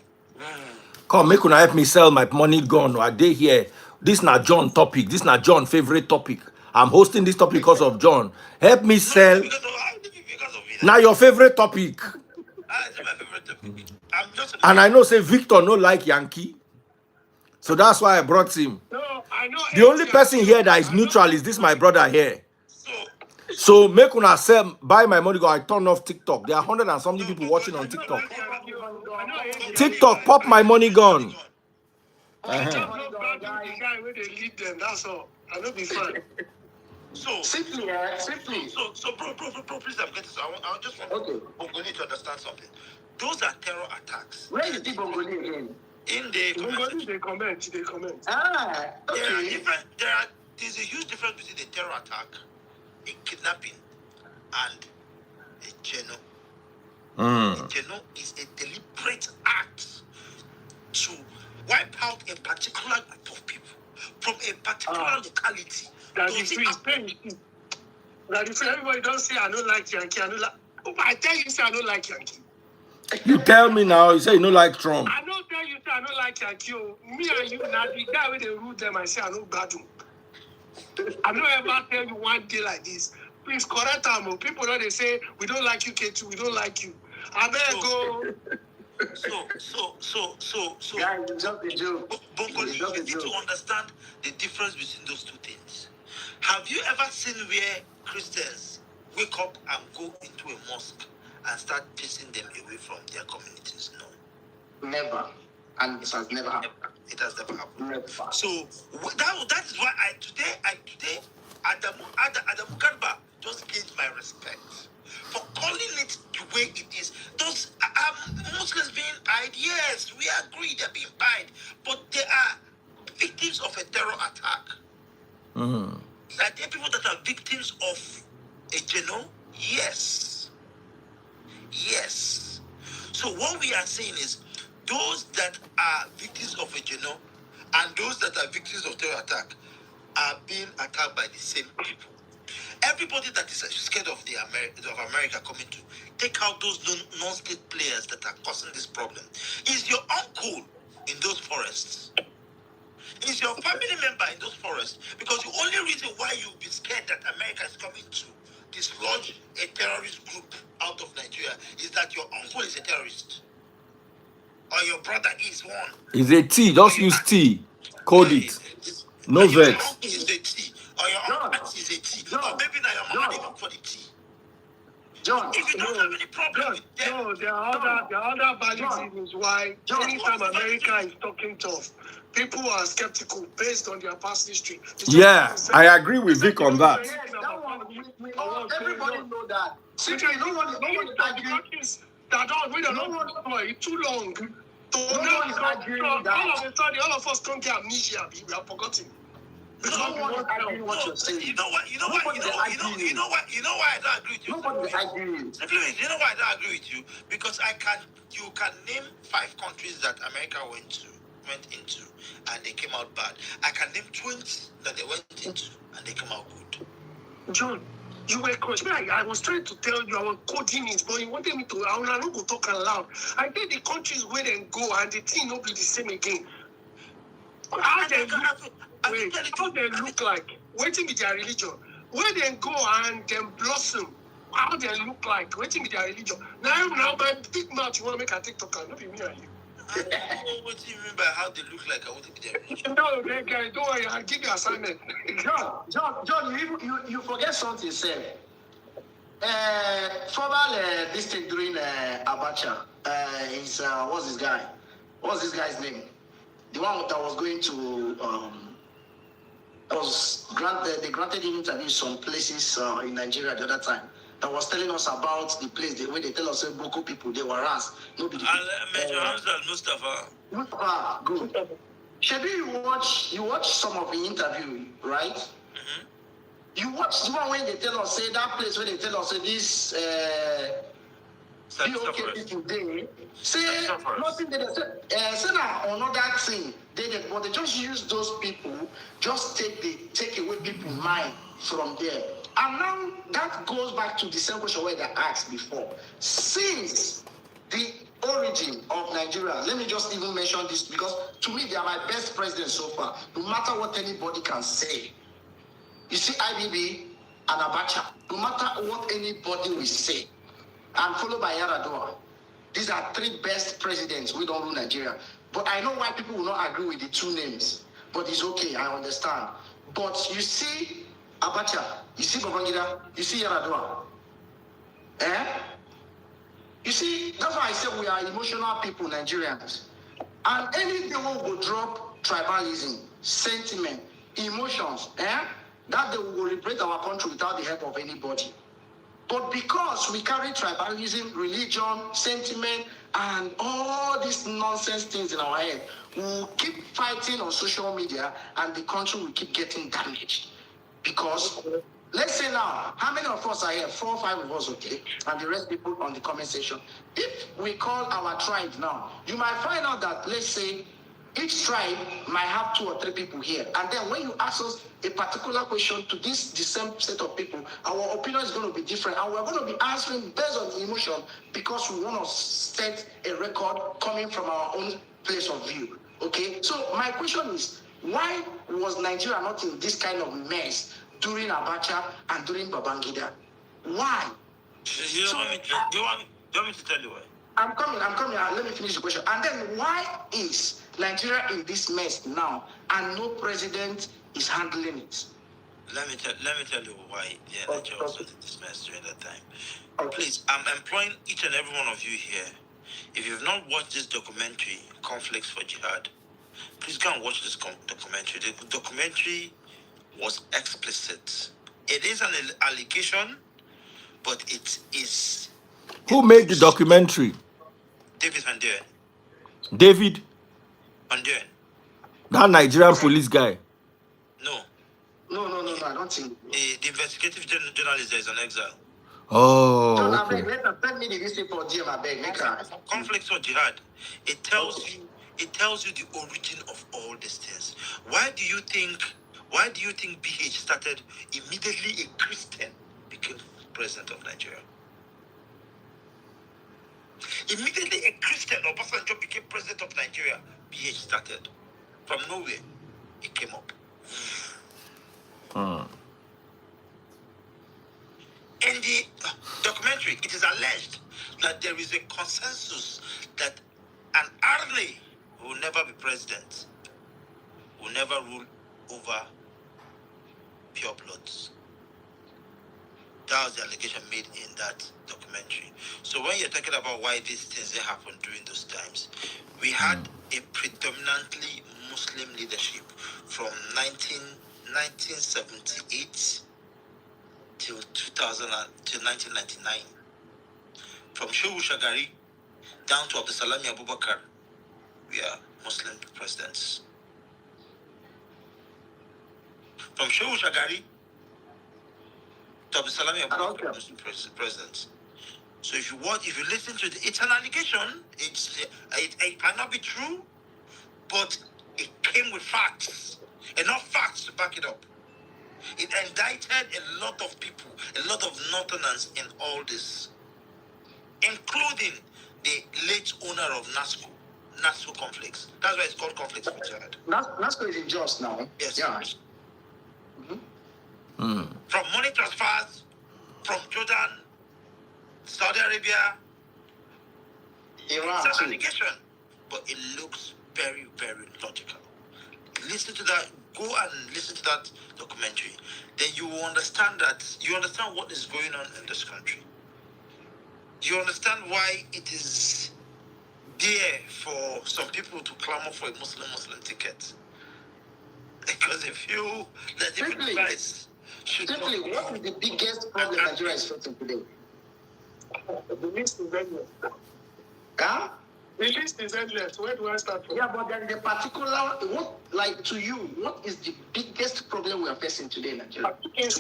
Come, make una help me sell my money gun. Are they here? This not John topic. This not John favorite topic. I'm hosting this topic because of John. Help me sell. Because of it. Now your favorite topic. It's my favorite topic. I'm just And I know say Victor no like Yankee. So that's why I brought him. No, I know. The only person here that is neutral is this my brother here. So make una sell, buy my money go. I turn off TikTok. There are 100 and something people watching on TikTok. TikTok, pop my money gun. I just know bad the guy where they lead them. That's all. I know be fine. So Simply, simply. So bro, please, I'm getting. I just want Bongoli to understand something. Those are terror attacks. Where is the Bongoli again? In the comment section. They comment. Ah, okay. There's a huge difference between a terror attack, a kidnapping, and a geno. A geno is a deliberate act to wipe out a particular group of people from a particular locality. That is free. That is free. Everybody don't say I don't like Yankee. I don't like. Oh, I tell you, say I don't like Yankee. You tell me now, you say you don't like Trump. I don't tell you, say I don't like Yankee. Me and you, now the guy where they root them, I say I don't bad. I don't ever tell you one day like this. Please correct them. People know they say we don't like you, K2. We don't like you. I better go. So. Guys, it's just a joke. Bongoli, you need to understand the difference between those two things. Have you ever seen where Christians wake up and go into a mosque and start chasing them away from their communities? No. Never. And it has never happened. It has never happened. Never. So that is why today Adamu Garba just gained my respect for calling it the way it is. Those Muslims being pied, yes, we agree they're being pied, but they are victims of a terror attack. Mm-hmm. Are there people that are victims of a geno? Yes. Yes. So what we are saying is those that are victims of a geno and those that are victims of terror attack are being attacked by the same people. Everybody that is scared of America coming to take out those non-state players that are causing this problem. Is your uncle in those forests? Is your family member in those forests? Because the only reason why you'll be scared that America is coming to dislodge a terrorist group out of Nigeria is that your uncle is a terrorist. Or your brother is one. It's a T, just use T. Code it. No your vex. uncle is a T. Or your uncle is a T. Or maybe now your mama didn't for the T. John, If you don't have any problem with them, No, there are other valid reasons why anytime America is talking tough, people are skeptical based on their past history. Yeah, I agree with Vic on that. yes, that one, we all, everybody know that. Simply, no one is arguing. We don't know. It's too long. So No now one is arguing that. all of a sudden, all of us don't get amnesia. We are forgotten. No one is arguing what you're saying. you know why I don't agree with you. Nobody is arguing. Simply, you know why I don't agree with you? Because you can name 5 countries that America went into and they came out bad. I can name 20 that they went into and they came out good. John, you were coach. I was trying to tell you, I was coding it, but you wanted me to. I'm not going to talk aloud. I think the countries where they go and the thing will be the same again. How they look like? Waiting with their religion. Where they go and then blossom. How they look like? Waiting with their religion. Now my big mouth, you want to make a TikTok? Not be me and you. What do you mean by how they look like? I want to be there. No, guy, don't worry. I'll give you assignment. John, you forget something, sir. Former this thing during Abacha, what's this guy? What's this guy's name? The one that was going to they granted him interview some places in Nigeria the other time. That was telling us about the place where they tell us Boko people they were harassed. Nobody. Major Hamza Mustafa. Good. Shebi, you watch some of the interview, right? Mm-hmm. You watch the one when they tell us, say that place where they tell us, say this POK people there, say nothing they say now another thing. But they just use those people, just take away people's mind from there. And now that goes back to the same question where they asked before. Since the origin of Nigeria, let me just even mention this because to me they are my best presidents so far. No matter what anybody can say, you see IBB and Abacha, no matter what anybody will say, and followed by Yaradua. These are three best presidents we don't rule Nigeria. But I know why people will not agree with the two names. But it's okay, I understand. But you see Abacha, you see Babangida, you see Yaradua. You see, that's why I said we are emotional people, Nigerians. And anything we will drop tribalism, sentiment, emotions, that they will liberate our country without the help of anybody. But because we carry tribalism, religion, sentiment, and all these nonsense things in our head, we'll keep fighting on social media and the country will keep getting damaged. Because, let's say now, how many of us are here? 4 or 5 of us, okay? And the rest people on the comment section. If we call our tribe now, you might find out that, let's say, each tribe might have 2 or 3 people here. And then when you ask us a particular question to the same set of people, our opinion is going to be different. And we're going to be answering based on the emotion because we want to set a record coming from our own place of view. Okay? So my question is, why was Nigeria not in this kind of mess during Abacha and during Babangida? Why? You want me to tell you why? I'm coming. Let me finish the question. And then why is Nigeria in this mess now and no president is handling it? Let me tell you why Nigeria was in this mess during that time. Okay. Please, I'm employing each and every one of you here. If you've not watched this documentary, Conflicts for Jihad, please go and watch this documentary. The documentary was explicit. It is an allegation, but it is. Who made the documentary? David Handel. David? Handel. That Nigerian police guy. No. No, I don't think. The investigative journalist that is on exile. Oh, John, okay. Send me the newspaper, DM, I beg. Conflicts for Jihad. It tells you the origin of all these things. Why do you think BH started immediately a Christian became president of Nigeria? Immediately a Christian Obasanjo became president of Nigeria. BH started. From nowhere, it came up. In the documentary, it is alleged that there is a consensus that an Arne will never be president, will never rule over pure bloods. That was the allegation made in that documentary. So when you're talking about why these things happened during those times, we had a predominantly Muslim leadership from 1978 till 1999. From Shehu Shagari down to Abdusalami Abubakar, we are Muslim presidents. From Shehu Shagari to Abdusalami Abubakar, Muslim presidents. So if you listen to it's an allegation. It might not be true, but it came with facts, enough facts to back it up. It indicted a lot of people, a lot of Northerners in all this, including the late owner of NASCO conflicts. That's why it's called Conflicts for Jihad. NASCO is in Jos now. Yes. Yeah. From money transfers from Jordan, Saudi Arabia, Iran it's an too. allegation, but it looks very, very logical. Listen to that. Go and listen to that documentary. Then you will understand what is going on in this country. You understand why it is there for some people to clamor for a Muslim ticket. Because they feel that different guys should Simply, what is the biggest problem Nigeria is facing today? The list is endless. Huh? The list is endless. Where do I start from? Yeah, but there is a particular, to you, what is the biggest problem we are facing today in Nigeria? I think it's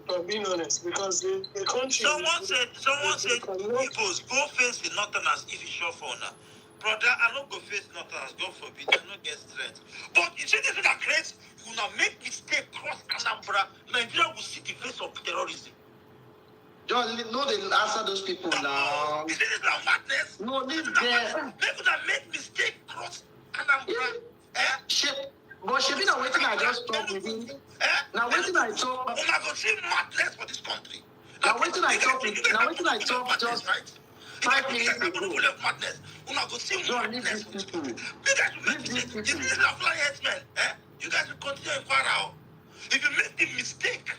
for being honest, because the country... Someone said, Igbos, go face the Northerners if you sure for now. Brother, I don't go face Northerners, God forbid, I don't get strength. But you see this thing that creates, you now make mistake cross Anambra, Nigeria will see the face of terrorism. John, no, they answer those people now. You see this now madness? No, this They could have made mistake cross Anambra. Shape. But she be now waiting. I just talk with him. Now waiting. I talk. Oh my God, see madness for this country. Now waiting. I talk. Now waiting. I talk. Just right? 5 minutes ago. ago. Madness. Una go see John, leave madness. these people. You guys will make Leave mistake. these If people. this is a flying headsman, you guys will continue in Pharaoh. If you make the mistake,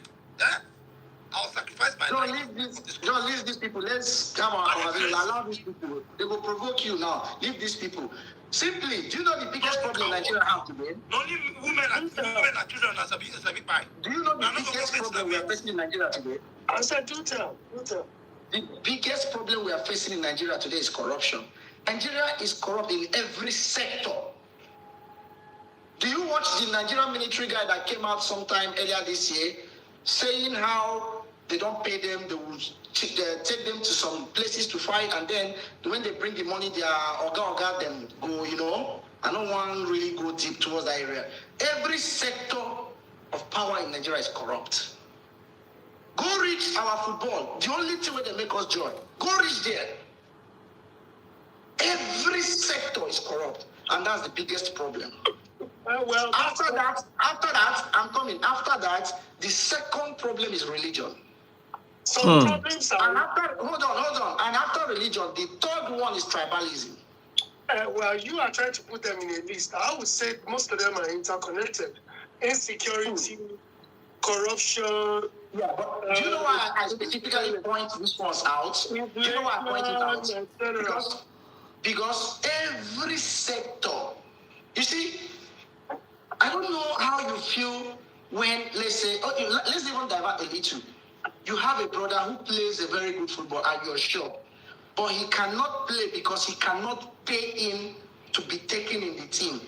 I'll sacrifice my John, life. John, leave these people. Let's come on. Allow these people. They will provoke you now. Leave these people. Simply, do you know the biggest problem Nigeria have today? Only women and children are sabi pie. Do you know the biggest problem we are facing in Nigeria today? I said, do tell. The biggest problem we are facing in Nigeria today is corruption. Nigeria is corrupt in every sector. Do you watch the Nigerian military guy that came out sometime earlier this year saying how they don't pay them, they will take them to some places to fight, and then when they bring the money, they are oga them go, you know. I don't want to really go deep towards that area. Every sector of power in Nigeria is corrupt. Go reach our football. The only thing where they make us joy. Go reach there. Every sector is corrupt, and that's the biggest problem. Well, After that, I'm coming. After that, the second problem is religion. some problems And are. after, hold on. And after religion, the third one is tribalism. Well, you are trying to put them in a list. I would say most of them are interconnected. Insecurity, corruption. Yeah, but do you know why I specifically point this ones out? Do you know why I point it out? Because every sector, you see, I don't know how you feel when, let's say, let's even divert a little. You have a brother who plays a very good football at your shop, but he cannot play because he cannot pay him to be taken in the team.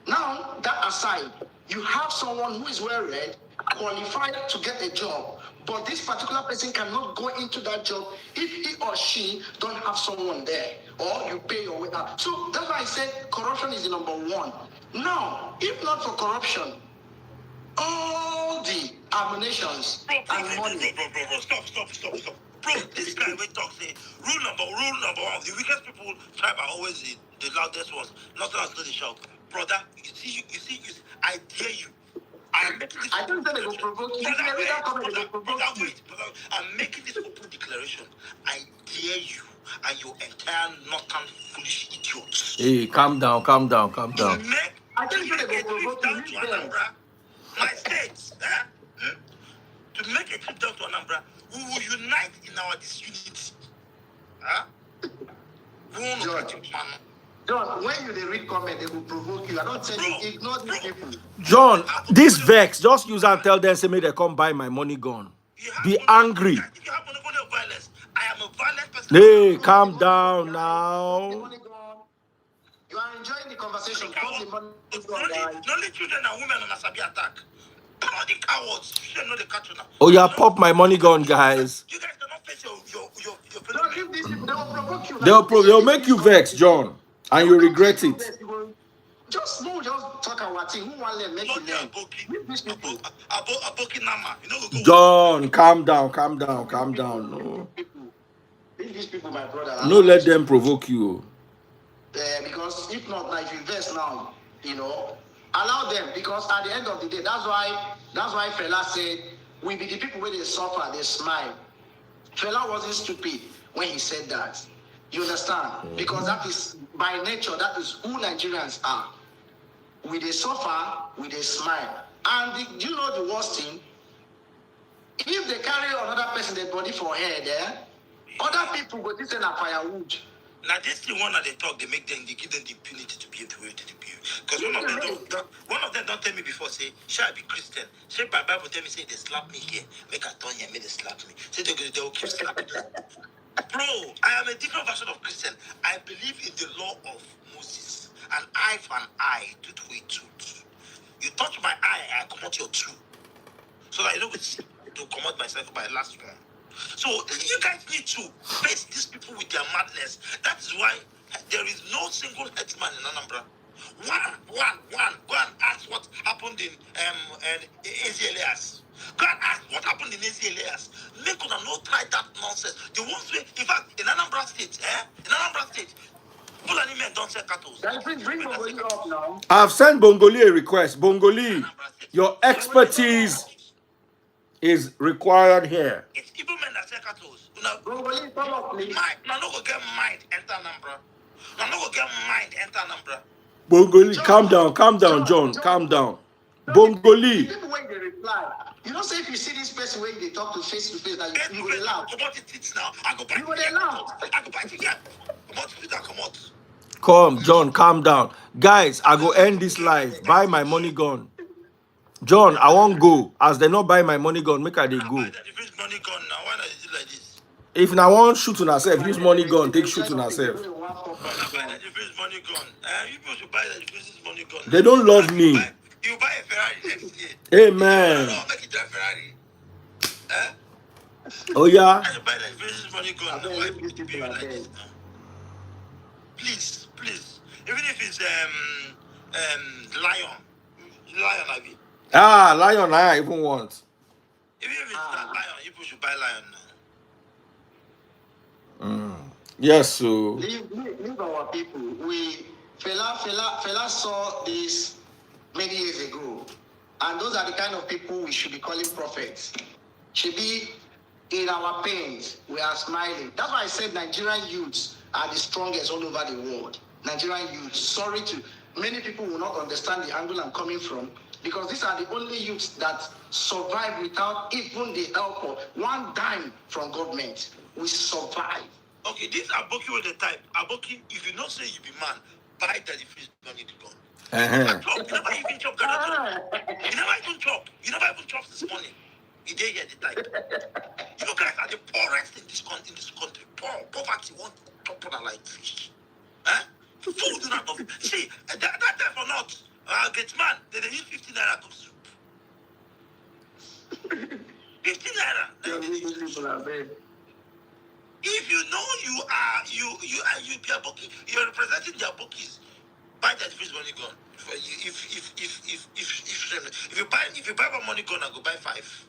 Now, that aside, you have someone who is well read, qualified to get a job, but this particular person cannot go into that job if he or she don't have someone there, or you pay your way out. So that's why I said corruption is the number one. Now, if not for corruption, all the abominations and money. Bro, stop. Bro, this guy will talk, say, rule number one, the weakest people tribe are always the loudest ones. Nothing else to the shout. Brother, you see, I dare you. I'm making this I don't say they will provoke you. I'm making this open declaration. I dare you and your entire northern foolish idiots. Hey, calm down. I think they will provoke down you. to Anambra, my states, to make a trip down to Anambra, we will unite in our disunity. John, when you read comment, they will provoke you. I don't tell you, ignore these people. John, this vex, just use and tell them, say me they come buy my money gone. Be angry. If you have monopoly of violence, I am a violent person. Hey, calm down now. You are enjoying the conversation. Only children and women on Asabi attack. Bloody cowards. You should know the catch now. Oh yeah, pop my money gone, guys. You guys cannot face your Don't give these people, they will provoke you. They'll make you vex, John, and you regret it. Just talk about thing. Who want to make you learn? Leave these people. Aboki Nama. You know, John, calm down. No. Leave these people, my brother. No, let them provoke you. Because if not, like invest now, you know, allow them. Because at the end of the day, that's why Fela said, we be the people where they suffer, they smile. Fela wasn't stupid when he said that. You understand? Because that is by nature, that is who Nigerians are. We they suffer, we they smile. And do you know the worst thing? If they carry another person dead body for head, other people go this in a firewood. Now this the one that they talk, they give them the impunity to behave the way they behave. Because one of them don't tell me before, say, shall I be Christian? Say by Bible tell me, say they slap me here, make a turn here, make they slap me. Say they will keep slapping me. Bro, I am a different version of Christian. I believe in the law of Moses. An eye for an eye, tooth for a tooth. You touch my eye, I come out your tooth. So that you don't to come out myself by last one. So you guys need to face these people with their madness. That is why there is no single headsman in Anambra. One. Go and ask what happened in AZLAS. Go and ask what happened in AZLAS. Make una no try that nonsense. The ones way, in fact, in Anambra State, Fulani men don't sell cattle. Then bring Bongoli up now. I've sent Bongoli a request. Bongoli, your expertise is required here. It's Igbo men that sell cattle. Bongoli, come up, please. Now no go get mind enter Anambra. Now no go get mind enter Anambra. Bongoli, calm down, John, calm down. Bongoli. People when they reply, you know, say if you see this person when they talk to face, that you will laugh. About it now. I go buy. You will laugh. I go buy it again. Come out. Come, John, calm down. Guys, I go end this live. Buy my money gun. John, I won't go. As they not buy my money gun, make I they go. Money gun now. Why not do like this? If now want shoot on ourselves, use money gun, take shoot on ourselves. Money gun. People should buy the money gun. They don't love me. You buy a Ferrari next year. Amen. No, make it drive Ferrari. Oh yeah. I buy the money gun. Now, why people be like this now? Please. Even if it's lion, I mean. Lion, I even want. Even if it's not lion, people should buy lion now. Yes, so. Leave our people. Fela saw this many years ago, and those are the kind of people we should be calling prophets. Should be in our pains, we are smiling. That's why I said Nigerian youths are the strongest all over the world. Nigerian youths. Many people will not understand the angle I'm coming from, because these are the only youths that survive without even the help of one dime from government. We survive. Okay, this Aboki with the type. Aboki, if you not say you be man, buy that if you don't need to go. You never even chop Ghana. You never even chop this morning. You didn't get the type. You guys are the poorest in this country. Poverty won't top on like fish. Food do not know. See, that time for not get man, they use 15 naira to soup. 15 naira. If you know you be a bookie, you're representing their bookies. Buy that fish money gun. If you buy one money gun, I'll go buy 5.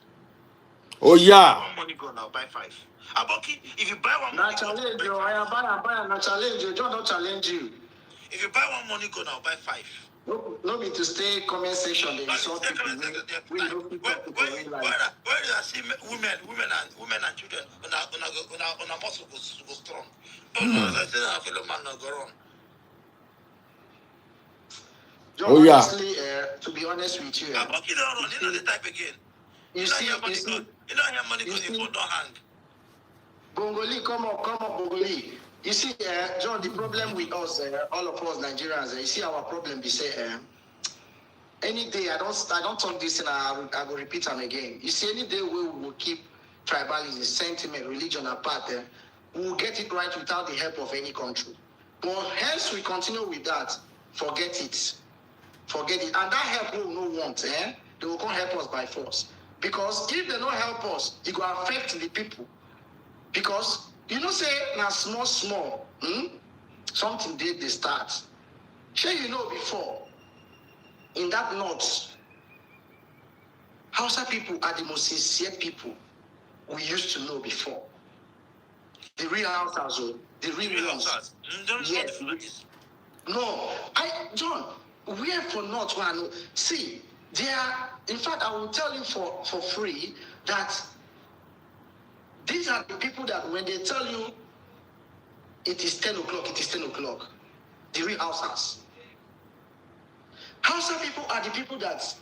Oh yeah. One money gun, I'll buy 5. Aboki, if you buy one money gun, challenge you. I buy challenge you. John don't challenge you. If you buy one money gun, I'll buy 5. No need to stay comment section. They insult people. Where you see women and children, on a muscle go strong. I say I feel man not go wrong. John, honestly, to be honest with you, Aboki don't run. You know the type again. You don't hear money gun. You don't hear money gun. Your phone don't hang. Bongoli, come up, Bongoli. You see, John, the problem with us, all of us Nigerians, you see our problem, we say, any day, I don't talk this and I will repeat them again. You see, any day we will keep tribalism, sentiment, religion apart, we will get it right without the help of any country. But hence we continue with that, forget it. And that help we will not want, they will come help us by force. Because if they don't help us, it will affect the people. Because you know, say now small, something did they start. Sure, you know before in that north, Hausa people are the most sincere people we used to know before. The real Hausas, the real ones. Yes. No, John, where for not one? See, they are. In fact, I will tell you for free that. These are the people that when they tell you it is 10 o'clock, it is 10 o'clock. The real Hausas. Hausa people are the people that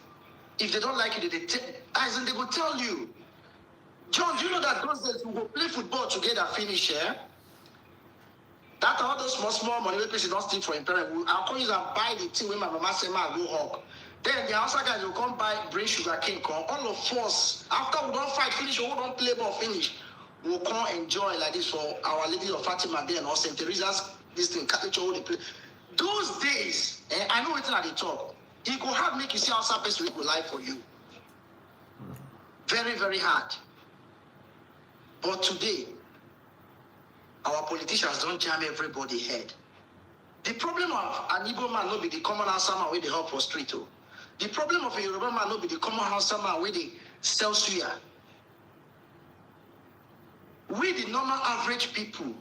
if they don't like it, they will tell you. John, do you know that those days we will play football together, finish, That all those small money we people don't steal for him parent. I'll come use and buy the thing when my mama say ma go hug. Then the Hausa guys will come buy bring sugar cane come. All of us, after we don't fight, finish, we don't play ball, finish. We'll come enjoy like this for Our Lady of Fatima Day and all St. Teresa's, this thing, Catholic Church, play. Those days, I know it's at the top. It will have make you see how some person will life for you. Very, very hard. But today, our politicians don't jam everybody head. The problem of an Igbo man not be the common Hausa man where they help for street. The problem of a Yoruba man not be the common Hausa man where they sell suya. We, the normal average people,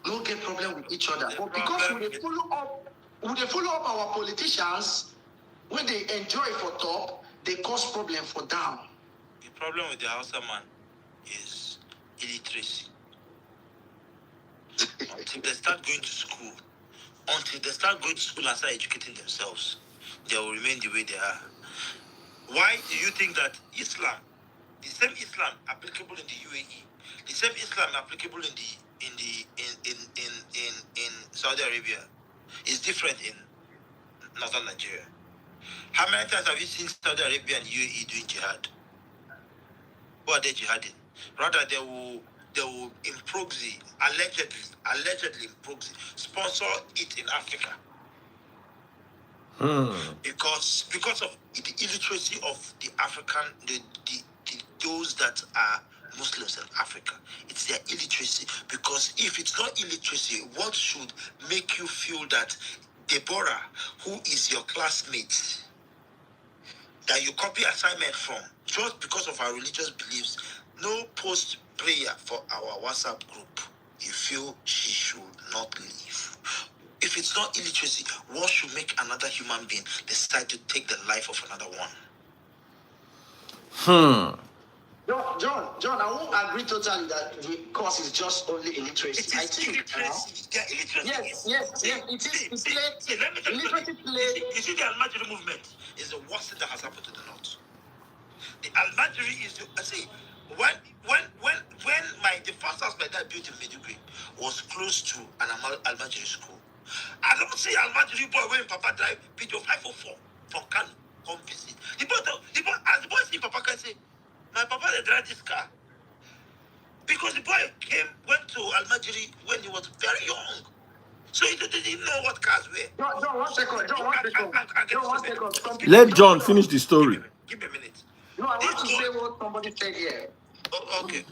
no get problem with each other. The But because problem we dey follow up our politicians, when they enjoy for top, they cause problem for down. The problem with the Hausa man is illiteracy. Until they start going to school, and start educating themselves, they will remain the way they are. Why do you think that Islam, the same Islam applicable in the UAE, the same Islam applicable in Saudi Arabia, is different in northern Nigeria? How many times have you seen Saudi Arabia and UAE doing jihad? Who are they jihading? Rather, they will in proxy, allegedly in proxy, sponsor it in Africa. Because of the illiteracy of the African, those that are Muslims in Africa. It's their illiteracy. Because if it's not illiteracy, what should make you feel that Deborah, who is your classmate, that you copy assignment from, just because of our religious beliefs, no post prayer for our WhatsApp group, you feel she should not leave? If it's not illiteracy, what should make another human being decide to take the life of another one? John, I won't agree totally that the cause is just only illiteracy. It is illiteracy. Yeah, illiteracy. Yes. It is Let me tell you illiteracy something. play. You see, the Al-Majri movement is the worst thing that has happened to the North. The Al-Majri is when the first house my dad built in Meduguri was close to an Al-Majri school. I don't see Al-Majri boy when Papa drive video 504 from Kano come visit. The boy, as the boy see Papa can say, my papa they drive this car. Because the boy went to Al-Majri when he was very young. So he didn't know what cars were. John, 1 second. Let John finish the story. Give me a minute. No, I want to say what somebody said here. Oh, okay.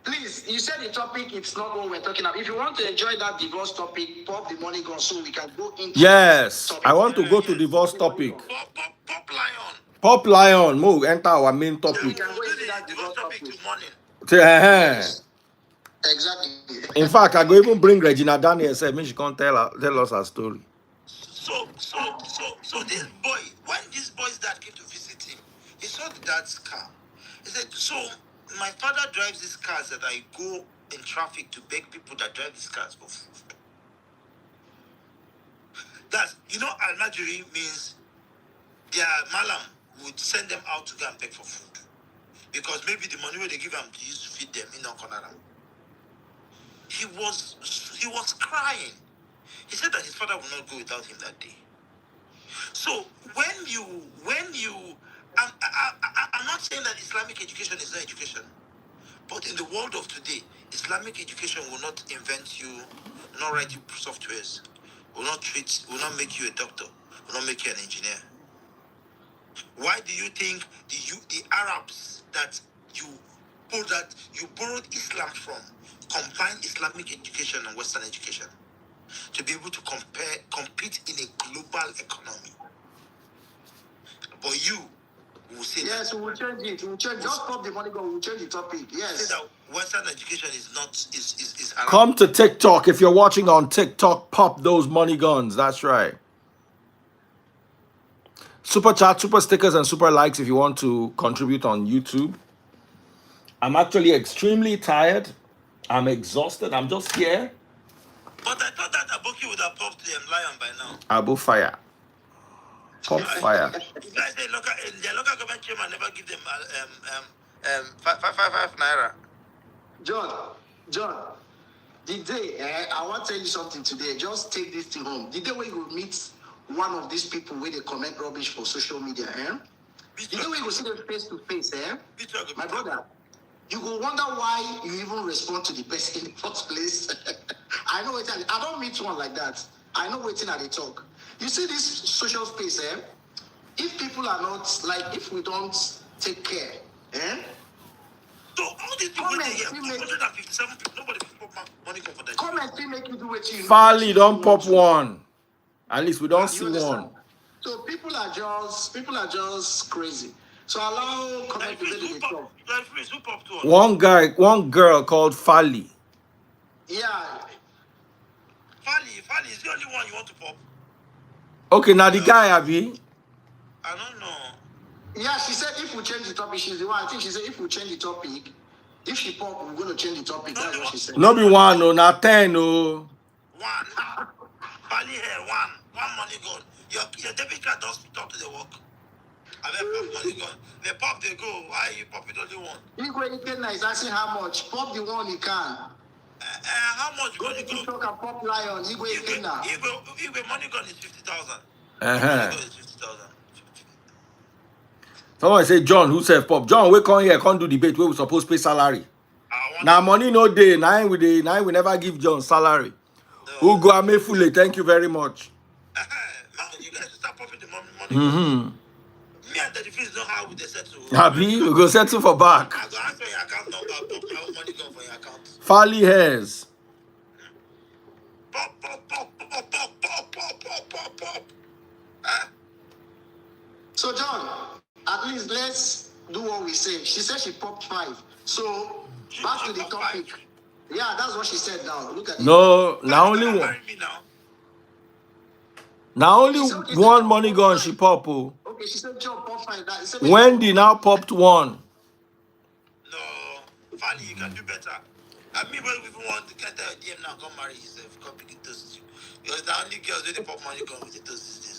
Please, you said the topic, it's not what we're talking about. If you want to enjoy that divorce topic, pop the money gun so we can go into Yes, topic. I want to go to divorce topic. Pop Lion. Pop Lion, move, enter our main We topic. can go into that divorce topic till morning. Exactly. In fact, I go even bring Regina Daniel. Say, she can't tell us her story. So this boy, when this boy's dad came to visit him, he saw the dad's car. He said, so my father drives these cars that I go in traffic to beg people that drive these cars for food. That's, Al-Majri means their malam would send them out to go and beg for food. Because maybe the money they give them to use to feed them in Okonara. He was crying. He said that his father would not go without him that day. So when you I'm not saying that Islamic education is not education, but in the world of today, Islamic education will not invent you, will not write you softwares, will not make you a doctor, will not make you an engineer. Why do you think the Arabs that you borrowed Islam from combined Islamic education and Western education to be able to compete in a global economy? But you will say yes, we will change it. We will change. Just pop the money gun. We will change the topic. Yes. Say that Western education is not is Arab. Come to TikTok. If you're watching on TikTok, pop those money guns. That's right. Super chat, super stickers, and super likes if you want to contribute on YouTube. I'm actually extremely tired. I'm exhausted. I'm just here. But I thought that Aboki would have popped the lion by now. Abu fire. Pop fire. You guys say the local government chairman never give them 5 naira. John, the day I want to tell you something today. Just take this thing home. The day when you meet one of these people where they comment rubbish for social media, the day when you see them face to face, my brother, you go wonder why you even respond to the person in the first place. I know it. I don't meet one like that. I know waiting at the talk. You see this social space, if people are not, like, if we don't take care, So all these people here, 257 people, nobody will pop money for that. comment still make you do what you Farley, don't pop one. At least we don't see one. So people are just crazy. So allow comment to Who popped one? One girl called Farley. Yeah. Fali is the only one you want to pop. Okay, now the guy, Abi. I don't know. Yeah, she said if we change the topic, she's the one. I think she said if we change the topic, if she pop, we're going to change the topic. That's what she said. No be one, no, not 10, no. One. Fali here, one. One money gone. Your debit card don't stop to the work. I mean, pop money gone. They pop, they go. Why you pop it only one? Igwe Ikenna is asking how much. Pop the one he can. How much Go money to gone? TikTok and pop Lion. Igwe Ikenna. If money gone is 50,000. Uh-huh. Money gone is 50,000. Someone say, John, who said pop? John, we come here, can't do debate where we supposed to pay salary. Now money no day, now we never give John salary. Ugo Amefule, thank you very much. Man, you guys start popping the money. Mm-hmm. Me and the fees know how they settle. Abi, we go settle for back. I go ask for your account number, pop my own money gone for your account. Fali hairs. Pop. So, John, at least let's do what we say. She said she popped 5. So, back to the topic. Yeah, that's what she said now. Look at it. No, now only one. Marry me now. Now only one money gone she pop. Oh. Okay, she said John pop 5. That, said Wendy now popped 1. No, Fanny, you can do better. I mean, when people want to get a DM now, come marry yourself, come pick it toast you. Because the only girls with the pop money come with the toast is this.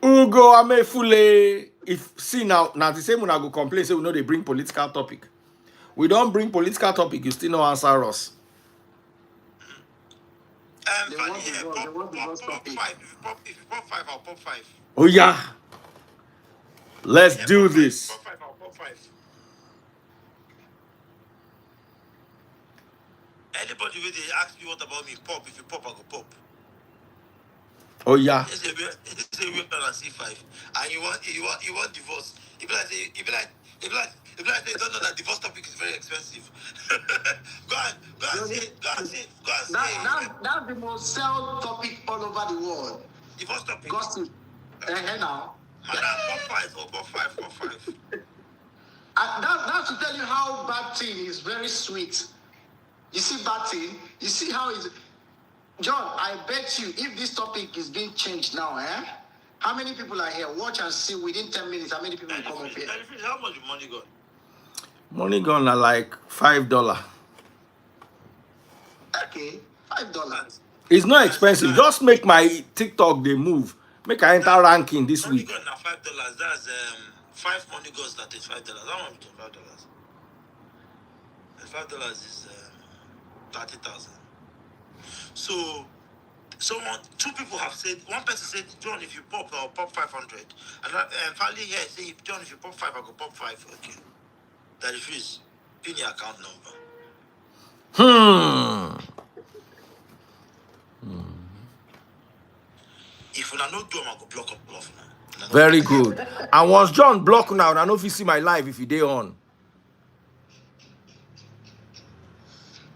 Ugo Amefule. If see now the same when I go complain, say we know they bring political topic. We don't bring political topic, you still no answer us. Fanny, here, pop 5. If you pop 5, I'll pop 5. Oh yeah. Let's do this. Pop 5, I'll pop 5. Anybody when they ask me what about me, pop. If you pop, I go pop. Oh yeah. It's a real C5. And you want divorce. If like say you don't know that divorce topic is very expensive. go and see. That's the most sell topic all over the world. Divorce topic. Gossip. Now. Madam, pop 5. And that's to tell you how bad thing is very sweet. You see bad thing? You see how it's... John, I bet you if this topic is being changed now, how many people are here? Watch and see within 10 minutes how many people will come up here. How much money gone? Money gone are like $5. Okay, $5. It's not expensive. Just make my TikTok they move. Make I enter ranking this Money week. gone now $5. That's 5 money goes that is $5. How much is $5? $5 is 30,000. So, two people have said. One person said, "John, if you pop, I'll pop 500." And finally, here say, "John, if you pop 5, I go pop 5." Okay, that refuse. Pin your account number. If you not do, I go block up off now. Very good. And once John block now, I know if you see my live if you day on.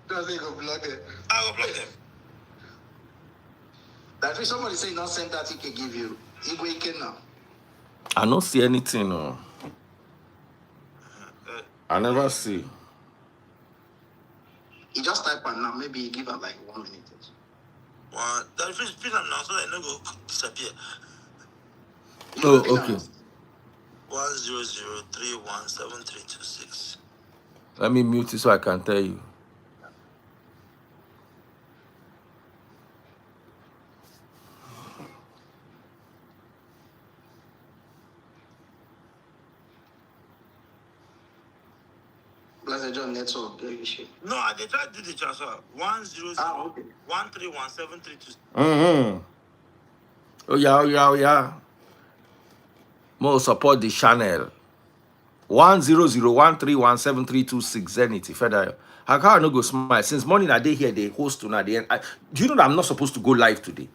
Doesn't go block it. I will block them. That if somebody say not send that, he can give you. Igwe Ikenna. I don't see anything. No. I never see. He just type and now maybe he give her like 1 minute. One. That refuse pin them now so they don't go disappear. Oh, okay. 100317326. Let me mute it so I can tell you. Blessed John network. No, I did try to do the transfer. 100131732. Oh yeah. More support the channel. 100131732 Zenith Federal. How can I no go smile? Since morning I day here, they host tonight. Do you know that I'm not supposed to go live today?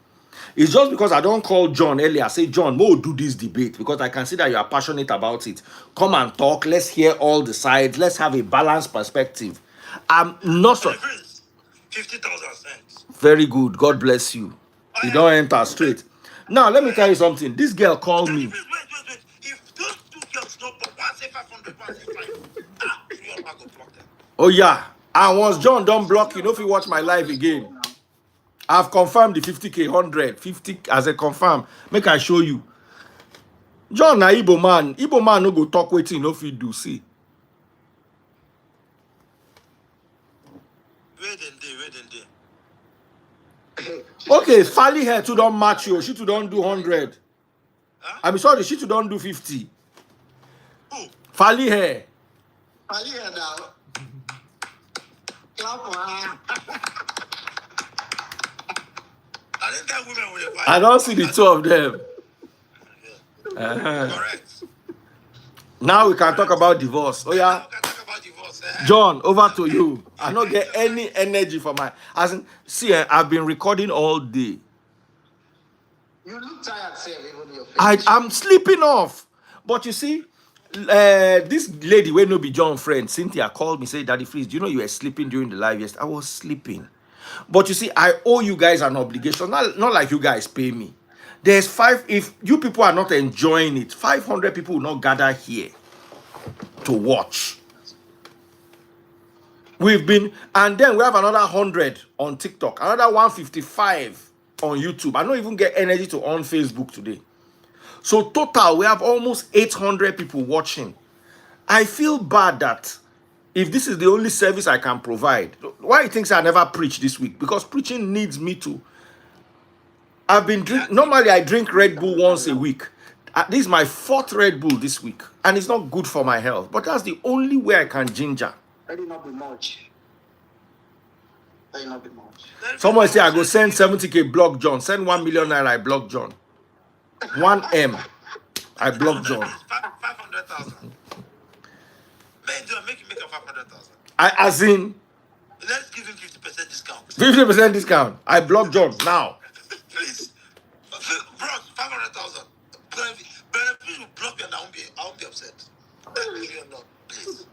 It's just because I don't call John earlier. I say, John, we'll do this debate because I can see that you are passionate about it. Come and talk. Let's hear all the sides. Let's have a balanced perspective. I'm not so 50,000 cents. very good. God bless you. You don't enter straight. Now, let me tell you something. This girl called me. Wait. If those two girls don't pop, one say 500, one say 5. You all go block them. Oh, yeah. And once John don't block you, know if you watch my live again. I've confirmed the 50K, 100, 50 as a confirm. Make I show you. John na Igbo man. Igbo man no go talk waiting, no fit do, see. Where then day. Okay, Fally here too don't match you. She too don't do 100. Huh? I'm sorry, she too don't do 50. Who? Fally here. Fally here now. Clap for her. I didn't tell women with a fight. I don't see the two of them. Correct. Now we can talk about divorce. Oh yeah. We can talk about divorce. John, over to you. I don't get any energy for my. As in, see, I've been recording all day. You look tired, sir, even your face. I'm sleeping off. But you see, this lady, when no be John friend, Cynthia called me, said, Daddy Freeze, do you know you were sleeping during the live yesterday? I was sleeping. But you see, I owe you guys an obligation. Not like you guys pay me. There's 5, if you people are not enjoying it, 500 people will not gather here to watch. We've been, and then we have another 100 on TikTok, another 155 on YouTube. I don't even get energy to on Facebook today. So total, we have almost 800 people watching. I feel bad that if this is the only service I can provide, why you think I never preach this week? Because preaching needs me to. I've been normally I drink Red Bull once a week. This is my 4th Red Bull this week, and it's not good for my health. But that's the only way I can ginger. Let it not be much. Let it not be much. Someone say I go send 70K block John. Send 1 million naira, I block John. 1M, I block John. 500,000. Make him make a 500,000. As in Let's give him 50% discount. 50% discount. I block John now. Please. Bro, 500,000. But if you block me and I won't be upset. Please.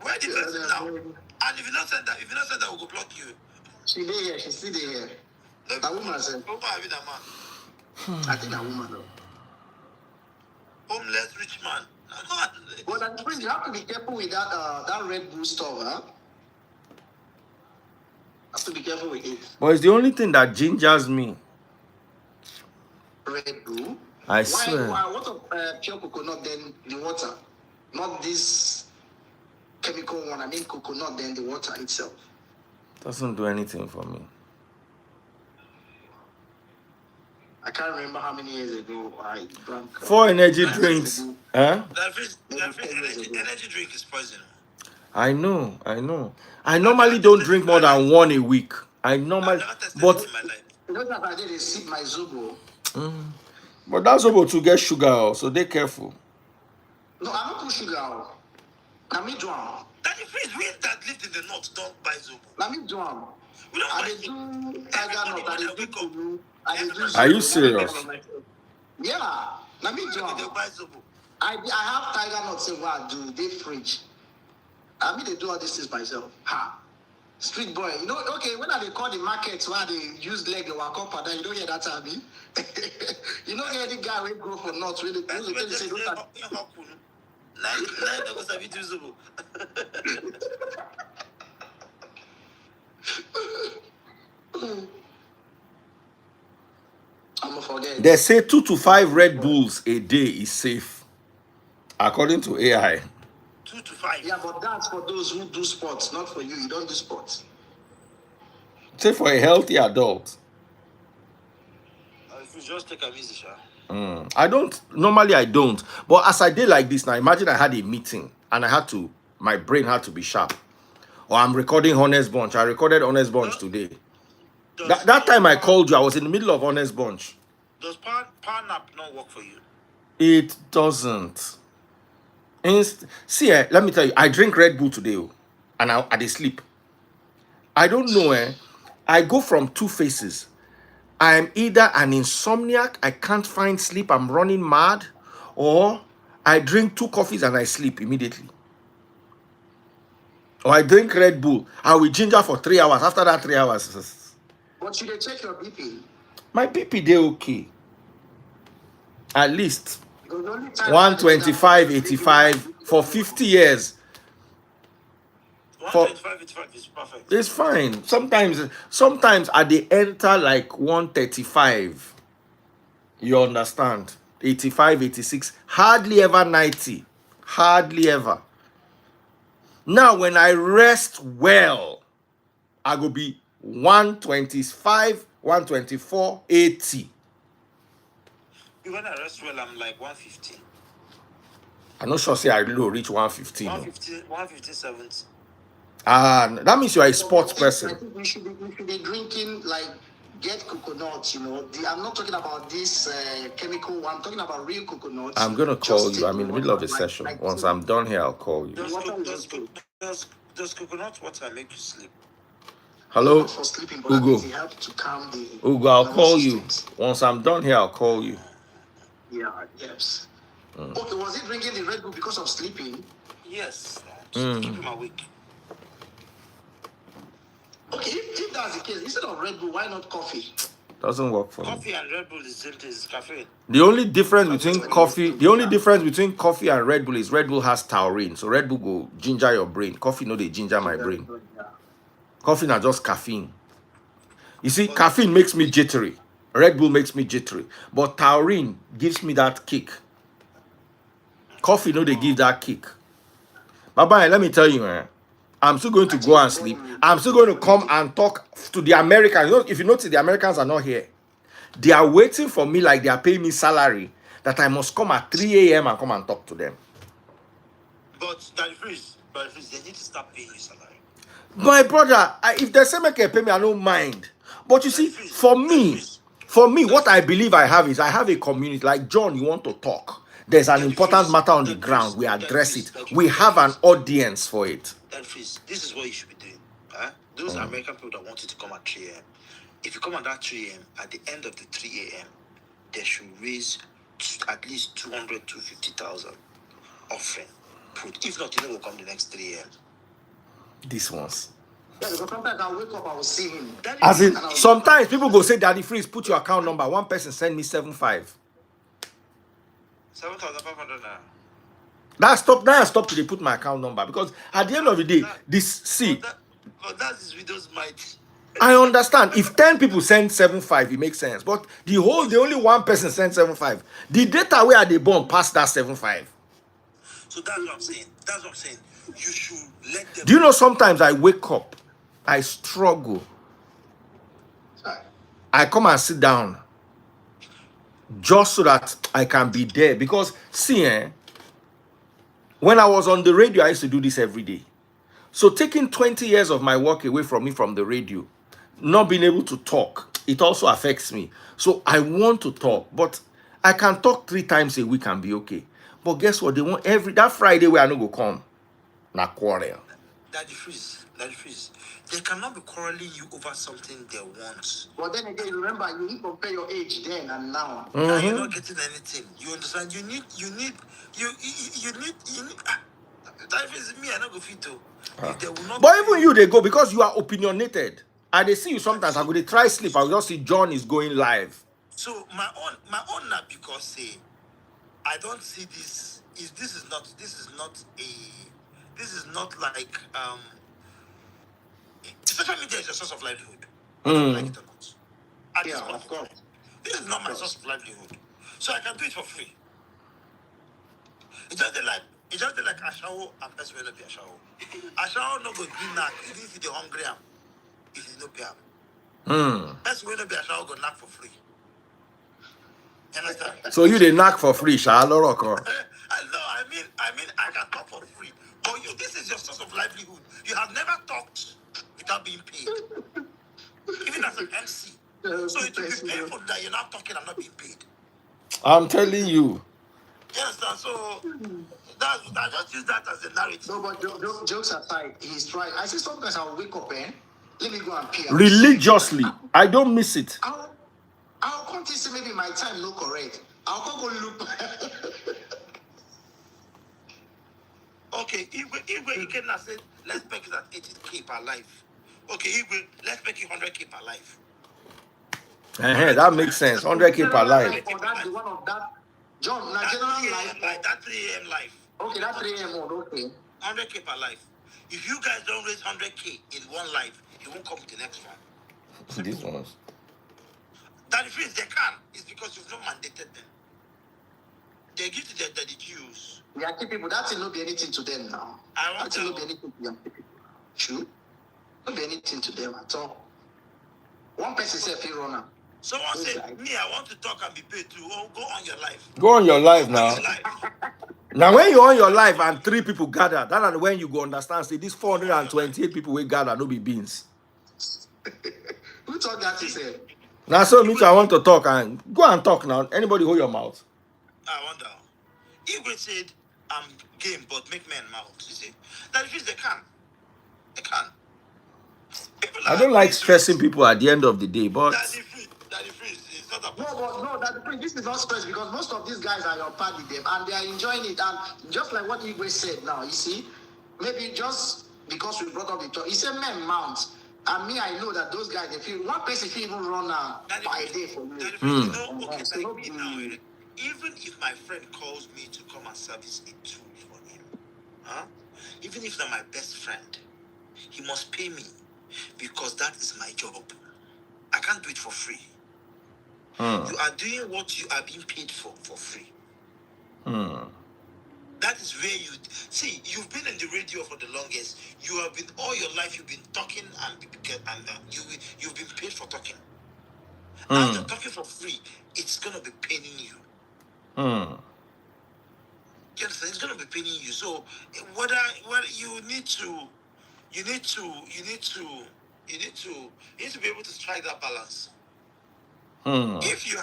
Where the person now? And if you not send that, we'll go block you. She dey here, she still dey here. That woman said, Who might be that man? I think that woman though. Homeless rich man. But at first, you have to be careful with that Red Bull stuff, huh? You have to be careful with it. But it's the only thing that gingers me. Red Bull. I swear. Why what of pure coconut then the water? Not this chemical one. I mean coconut then the water itself. Doesn't do anything for me. I can't remember how many years ago I drank. 4 energy drinks. Huh? Energy drink is poison. I know. I normally don't drink more than 1 a week. I normally, but You know that I did is sip my Zobo. but that's about to get sugar, so they careful. No, I don't put sugar. Let me drown. Daddy Freeze, we that live in the north don't buy Zobo. Let me drown. We don't I buy dey do tiger nut. I dey do kunu. I dey do. Are you serious? Yeah. Let me They drown. buy Zobo. I have tiger nuts in what I do. They fridge. I mean they do all these things myself. Ha. Street boy, you know, okay, when I they call the markets where they use leg and walk up and then you don't hear that Abby. You know any guy will go for nuts really say look at I'm gonna forget. They say 2 to 5 Red Bulls a day is safe, according to AI. 2 to 5. Yeah, but that's for those who do sports, not for you. You don't do sports. Say for a healthy adult. If you just take a easy, sir. I don't but as I did like this now, imagine I had a meeting and my brain had to be sharp, or I'm recording Honest Bunch. I recorded Honest Bunch today. That time I called you, I was in the middle of Honest Bunch. Does power nap not work for you? It doesn't. See, let me tell you, I drink Red Bull today, and I dey sleep. I don't know, I go from 2 phases. I am either an insomniac, I can't find sleep, I'm running mad, or I drink 2 coffees and I sleep immediately. Or I drink Red Bull, I will ginger for 3 hours. After that 3 hours, But should they check your BP? my BP dey okay. At least Because the only time 125, 85 for 50 years. For 125 is perfect. it's fine. Sometimes at the enter like 135. You understand? 85, 86, hardly ever 90. Hardly ever. Now, when I rest well, I go be 125, 124, 80. When I rest well, I'm like 150. I'm not sure say I will reach 115. 150, 70. That means you are a sports I person. think we should be drinking like get coconut. I'm not talking about this chemical one. I'm talking about real coconut. I'm gonna call you. I'm in the middle of a like- session. like Once tea. I'm done here, I'll call you. Does coconut water make you sleep? Hello, Not for sleeping, but Ugo. it helps to calm the Ugo, I'll nervous call you. systems. Once I'm done here, I'll call you. Yeah, yes. Okay, was he drinking the Red Bull because of sleeping? Yes. To keep him awake. Okay, if that's the case, instead of Red Bull, why not coffee? Doesn't work for me. Coffee and Red Bull is caffeine. The only difference between coffee and Red Bull is Red Bull has taurine. So Red Bull go ginger your brain. Coffee no they ginger my brain. Coffee not just caffeine. You see, caffeine makes me jittery. Red Bull makes me jittery. But taurine gives me that kick. Coffee no they give that kick. Bye-bye, let me tell you, man. I'm still going to go and sleep. I'm still going to come and talk to the Americans. If you notice, the Americans are not here. They are waiting for me like they are paying me salary that I must come at 3 a.m. and come and talk to them. But that freeze, they need to start paying you salary. My brother, if they say make a pay me, I don't mind. But you see, for me, what I believe I have is I have a community. Like John, you want to talk. There's an important matter on the ground. We address it. We have an audience for it. That freeze, this is what you should be doing. Huh? Those American people that want you to come at 3 a.m. If you come at that 3 a.m., at the end of the 3 a.m., they should raise at least 200 to 50,000 offering. If not, you know, will come the next 3 a.m. These ones. Yeah, because sometimes I wake up, I will see him. As in, sometimes people go say, Daddy Freeze, put your account number. One person send me 75. 7,500 now. Now I stop to put my account number because at the end of the day, But that is with those might. I understand. If 10 people send 75, it makes sense. But the only one person send 75. The data where they born past that 75. So that's what I'm saying. You should let them. Do you know sometimes I wake up, I struggle. I come and sit down just so that I can be there. Because see, when I was on the radio, I used to do this every day. So taking 20 years of my work away from me from the radio, not being able to talk, it also affects me. So I want to talk, but I can talk 3 times a week and be okay. But guess what? They want that Friday where I no go come. Na quarrel. Daddy Freeze. They cannot be quarreling you over something they want. But then again, remember, you need to compare your age then and now. And you're not getting anything. You understand? You need. That is me. I not go fit to. They will not. But even you, they go because you are opinionated. And they see you sometimes. I go they try sleep. I will just see John is going live. So my own not because say I don't see this. This is not like social media is a source of livelihood. I don't like it or not. At this point, of course. this is not my source of livelihood, so I can do it for free. It's just like Ashawo and person will not be Ashawo. Ashawo no go green knack even if you hungry am. If you no pay am. Person will not be Ashawo go knack for free. You understand? So you they knock for free, Shaloroko. I mean I can talk for free. But you, this is your source of livelihood. You have never talked without being paid. Even as an MC. So it will be painful that you're not talking and not being paid. I'm telling you. You understand? So I just use that as a narrative. No, but jokes aside, he's right. I see sometimes I'll wake up, let me go and pee. Religiously. I don't miss it. I'll come to say maybe my time no correct. I'll come go look. Okay, Igwe, you cannot say, let's make it at 80K per life. Okay, Igwe, let's make it 100K per life. That makes sense. 100K per life. Or that's the one of that. John, general life. That 3 a.m. life. Okay, that 3 a.m. one, okay. 100K per life. If you guys don't raise 100K in one life, it won't come with the next one. These ones. That the freeze, they can. It's because you've not mandated them. They give to the Jews. Yeah, people, that will not be anything to them now. That will not be anything to them. True. Not be anything to them at all. One person said, "Feel runner." Someone said, "Me, I want to talk and be paid too." Oh, go on your life. Go on your life now. Now, when you're on your life and 3 people gather, that is when you go understand. See, these 428 people will gather, no be beans. Who thought that he said? Now, so me too, I want to talk and go and talk now. Anybody hold your mouth? I wonder. Igwe said, "I'm game, but make men mouths." You see, that if they can, they can. I don't like stressing people at the end of the day, but That the freeze is not No, about. but no, this is not stress because most of these guys are your party them and they are enjoying it. And just like what Igwe said now, you see, maybe just because we brought up the talk, he said men mount. And me, I know that those guys, they feel one person feel even run by a day for me. Okay, So like me now, even if my friend calls me to come and service a tool for him, even if they're my best friend, he must pay me because that is my job. I can't do it for free. You are doing what you are being paid for free. That is where you see. You've been in the radio for the longest. You have been all your life. You've been talking and you've been paid for talking. Now you're talking for free. It's gonna be paining you. You understand? It's gonna be paining you. So whether you need to be able to strike that balance. If you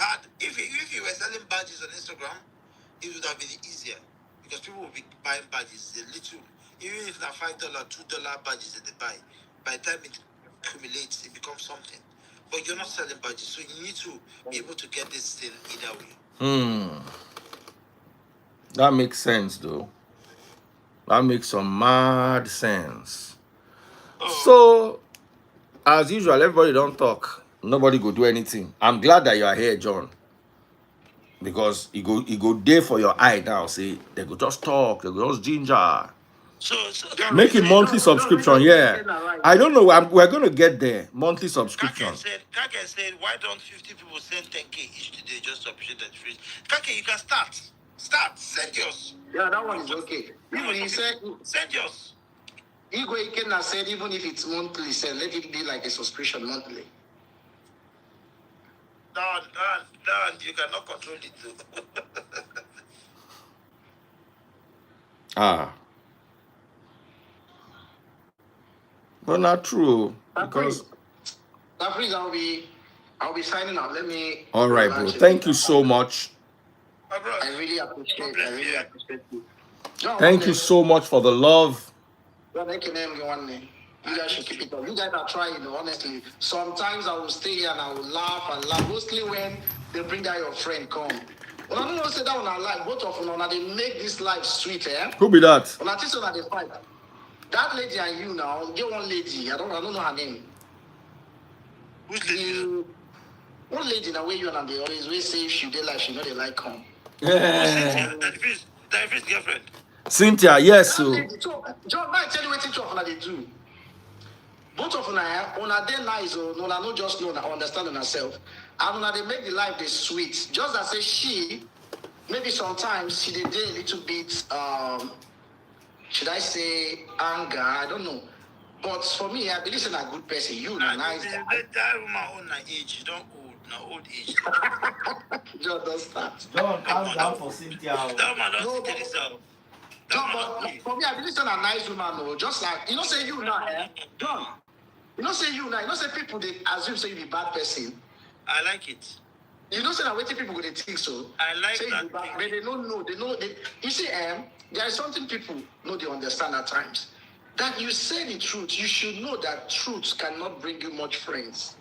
were selling badges on Instagram, it would have been easier because people will be buying badges a little, even if they're $5, $2 badges that they buy. By the time it accumulates, it becomes something. But you're not selling badges, so you need to be able to get this thing either way. That makes sense, though. That makes some mad sense. So, as usual, everybody don't talk. Nobody go do anything. I'm glad that you are here, John. Because you go there for your eye now. Say they go just talk, they go just ginger. So Make a monthly subscription, yeah. I don't know. We're gonna get there. Monthly subscription. Kake said, "Why don't 50 people send 10K each today just to appreciate that freeze?" Kake, you can start. Send yours. Yeah, that one is okay. Even he said, send yours. Igwe Ikenna said, even if it's monthly, said let it be like a subscription monthly. No, you cannot control it too. But not true. Because that freeze, I'll be signing out. Let me. All right, bro. Thank you so much. I really appreciate you. John, thank you so much for the love. You guys should keep it up. You guys are trying, honestly. Sometimes I will stay here and I will laugh. Mostly when they bring out your friend, come. When I don't say that on our life, both of them, they make this life sweet, eh? Who be that? When I think so that they fight. That lady and you now, get one lady. I don't know her name. Which lady? One lady now where you and they always say if she did like she know they like come. Yeah. That is girlfriend. Cynthia, yes, so. John, I tell you what each of them they do. Both of them, they nice, no, not just know, understand herself. And they make the life they sweet. Just as say she, maybe sometimes she did a little bit, should I say anger? I don't know. But for me, I believe in a good person. You nice. That woman own her age. Don't old. No old age. John, don't start. John, calm down for Cynthia. That woman don't tell herself. John, but for me, I believe in a nice woman, though. Just like, say you now, eh? John, say you now. Say people, they assume say you be a bad person. I like it. Say that waiting people they think so. I like say that. But they don't know. You see, there is something people know they understand at times. That you say the truth, you should know that truth cannot bring you much friends.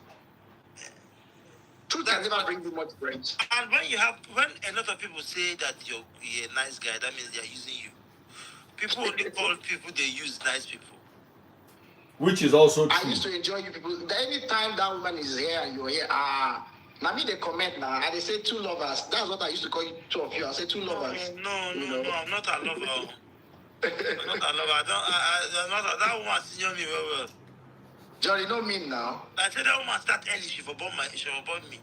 Truth can never bring you much friends. And when a lot of people say that you're a nice guy, that means they are using you. People only call people they use nice people. Which is also true. I used to enjoy you people. Anytime that woman is here and you're here, now me they comment now and they say 2 lovers. That's what I used to call you 2 of you. I say 2 lovers. No, I'm not a lover. That woman senior me well. John, you know me now. I said that woman start early. She for born me.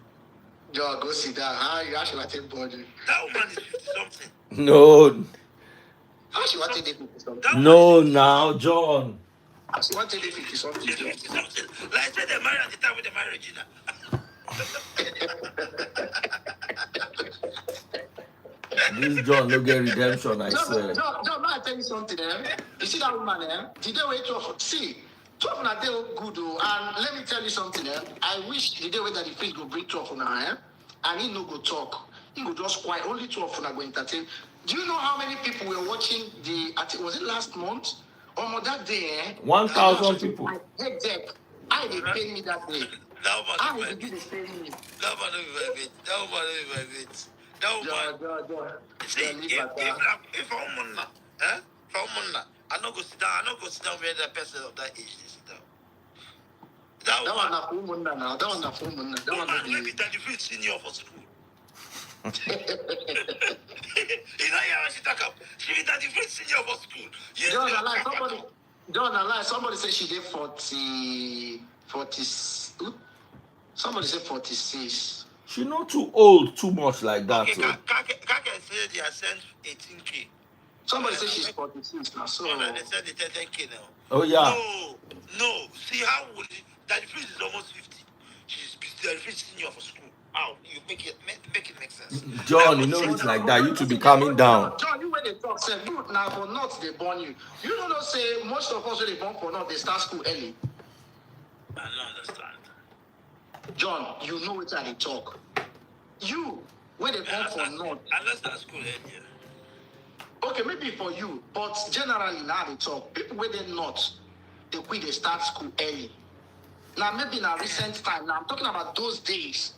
John, go sit down. How you actually take body? That woman is 50 something. No, How she want to take 50 something? That no, woman is now, John. How she want to take 50 something? she's 50 something. Like I said, they married at the time when they married Regina. This John no get redemption, I John, swear. may I tell you something, You see that woman, Did they wait 12? See, 12 na day good, and let me tell you something, I wish the day when that the priest go bring 12 now, and he no go talk. He go just quiet. Only 12 na go entertain. Do you know how many people were watching was it last month? Or that day, 1,000 people. I they pay me that day. That I woman they pay me. That woman don't be That woman don't be That woman. John. See, if a woman na, if a woman na, I no go sit down. I no go sit down where that person of that age they sit down. That That woman. one na full moon now. That one na full moon. That one Woman na maybe 33 senior for school. You know how she talk up. She be 33 senior for school. Yes, John, I lie. Somebody say she did 40. Somebody said 46. She not too old, too much like that. Okay, So. Kaka say they are sent 18K. Somebody said she's 46 now. So No, they said they 10K now. Oh yeah. No. See how would it? That freeze is almost 50. She's the freeze senior for school. How you make it make sense? John, you know it's like that. You to be calming down. John, you when they talk, say you now for not they born you. You don't know say most of us when they born for not they start school early. I don't understand. John, you know what they talk. You when they born for not. Unless that school earlier. Okay, maybe for you, but generally now they talk. People where they not, they quit they start school early. Now maybe in a recent time. Now I'm talking about those days.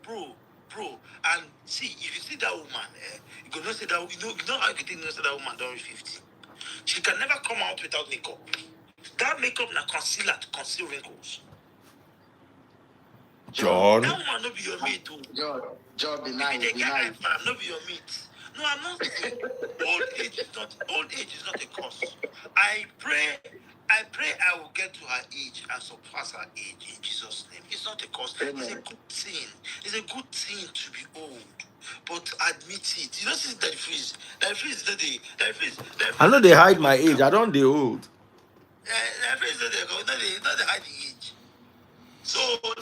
Bro, and see if you see that woman, you gonna say that you know how you can say that woman don't reach 50. She can never come out without makeup. That makeup na concealer to conceal wrinkles. John. That woman no be your mate too. John, be nice. They can't no be your mate. No, I'm not saying old age is not a cause. I pray I will get to her age and surpass her age in Jesus' name. It's not a cause. It's a good thing. It's a good thing to be old. But admit it. You know, since that freeze is not the I know they hide my age. I don't they old. that freeze is not the hide the age. So but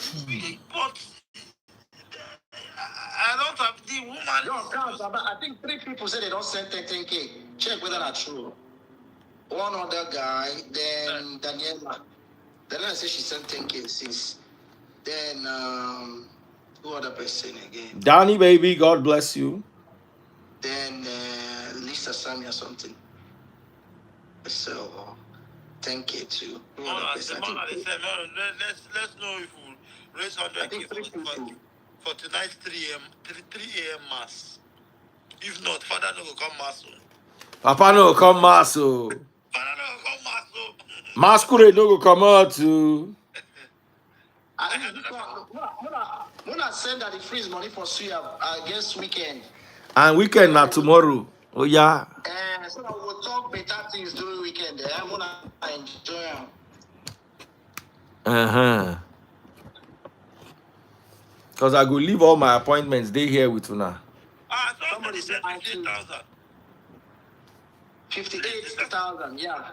I don't have the woman. I think 3 people said they don't send 10K. Check whether that's true. One other guy, then Daniela. Daniela said she sent 10K since. Then who other person again? Danny baby, God bless you. Then Lisa Sammy or something. So 10K too. Who other person? Let's know if we raise 100K for tonight's 3 a.m. mass. If not, Father no go come mass. Papa no come mass. Father no go come mass. Masquerade no go come out too. When I send that the freeze money for Suya against weekend. And weekend not tomorrow. Oh yeah. So I will talk better things during weekend. I'm gonna enjoy them. Because I go leave all my appointments. They here with Una. Somebody said 58,000. 58,000, yeah.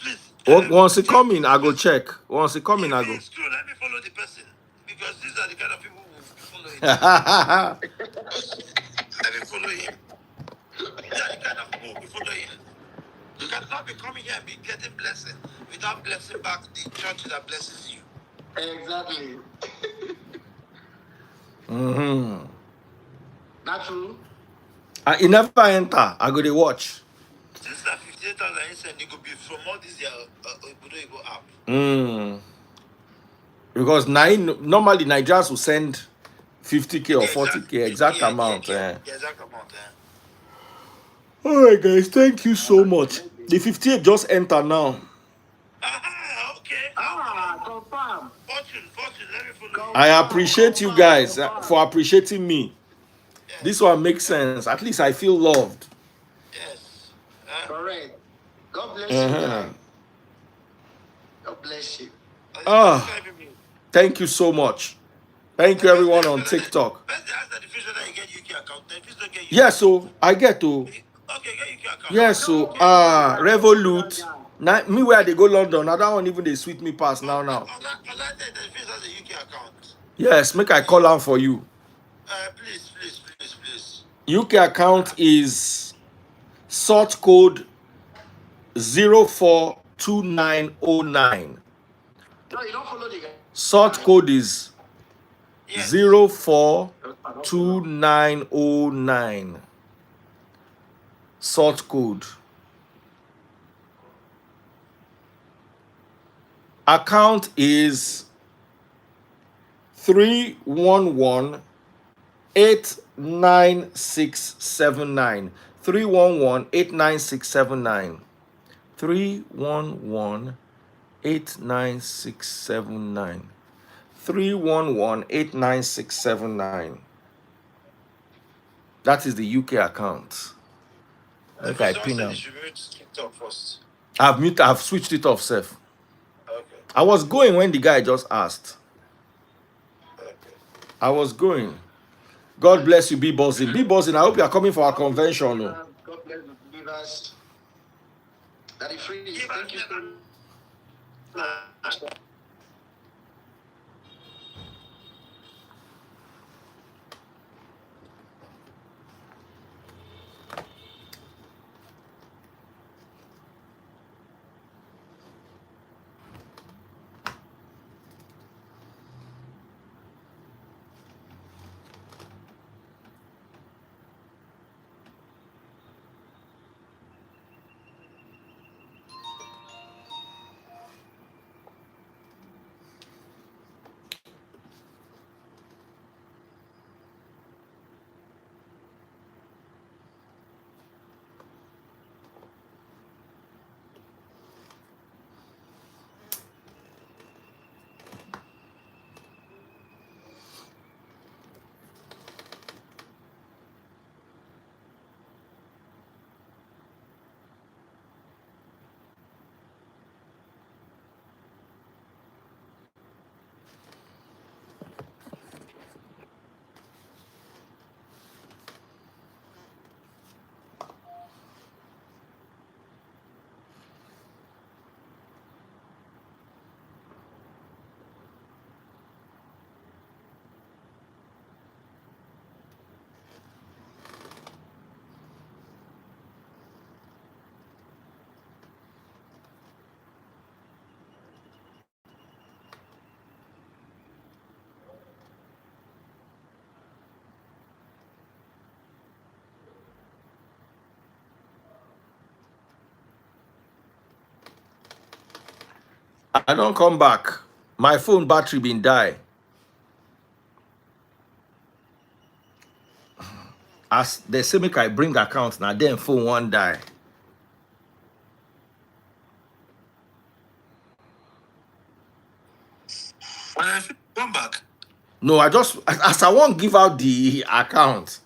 Please. Once it come in, I go check. Once it come in, I go. It's true. Let me follow the person. Because these are the kind of people who follow him. Let me follow him. These are the kind of people who follow him. You cannot be coming here and be getting blessing without blessing back the church that blesses you. Exactly. Not true. It never enter. I go to watch. Since that 58,000 inside, you could be from all these Igbo app. Because normally Nigerians will send 50K or 40K, exact amount. Yeah, exact amount. All right, guys, thank you so much. The 58 just enter now. Okay. Confirm. Fortune, let me follow you. I appreciate you guys for appreciating me. This one makes sense. At least I feel loved. Yes. Correct. God bless you, Uh-huh. guy. God bless you. Ah, thank you so much. Thank you, everyone on TikTok. Yes, so I get to. Okay, get UK account. Yes, so Revolut. Now, me where they go London. Now that one even they sweet me pass now. Yes, make I call out for you. Please. UK account is sort code 042909. No, you don't follow the guy. Sort code is Yes. 042909. Sort code. Account is 311-89679. 311-89679. 311-89679. 311-89679. That is the UK account. Okay, I pin now. I've switched it off, Seth. Okay. I was going when the guy just asked. I was going. God bless you, B Buzzing. B Buzzing, I hope you are coming for our convention. No? God bless the believers. Daddy Free, thank you so much. I don't come back. My phone battery been die. As they say make I bring account now, then phone one die. Come back. No, I just as I won't give out the account.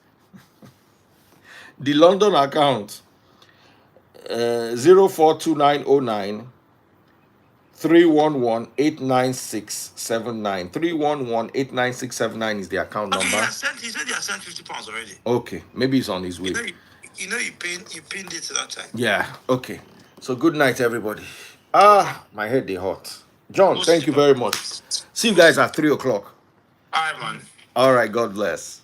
The London account. 042909 311-89679. 311-89679 is the account number. He said he has sent £50 already. Okay, maybe he's on his way. You pinned it to that time. Yeah, okay. So good night, everybody. My head they hot. John, thank you very much. See you guys at 3 o'clock. All right, man. All right, God bless.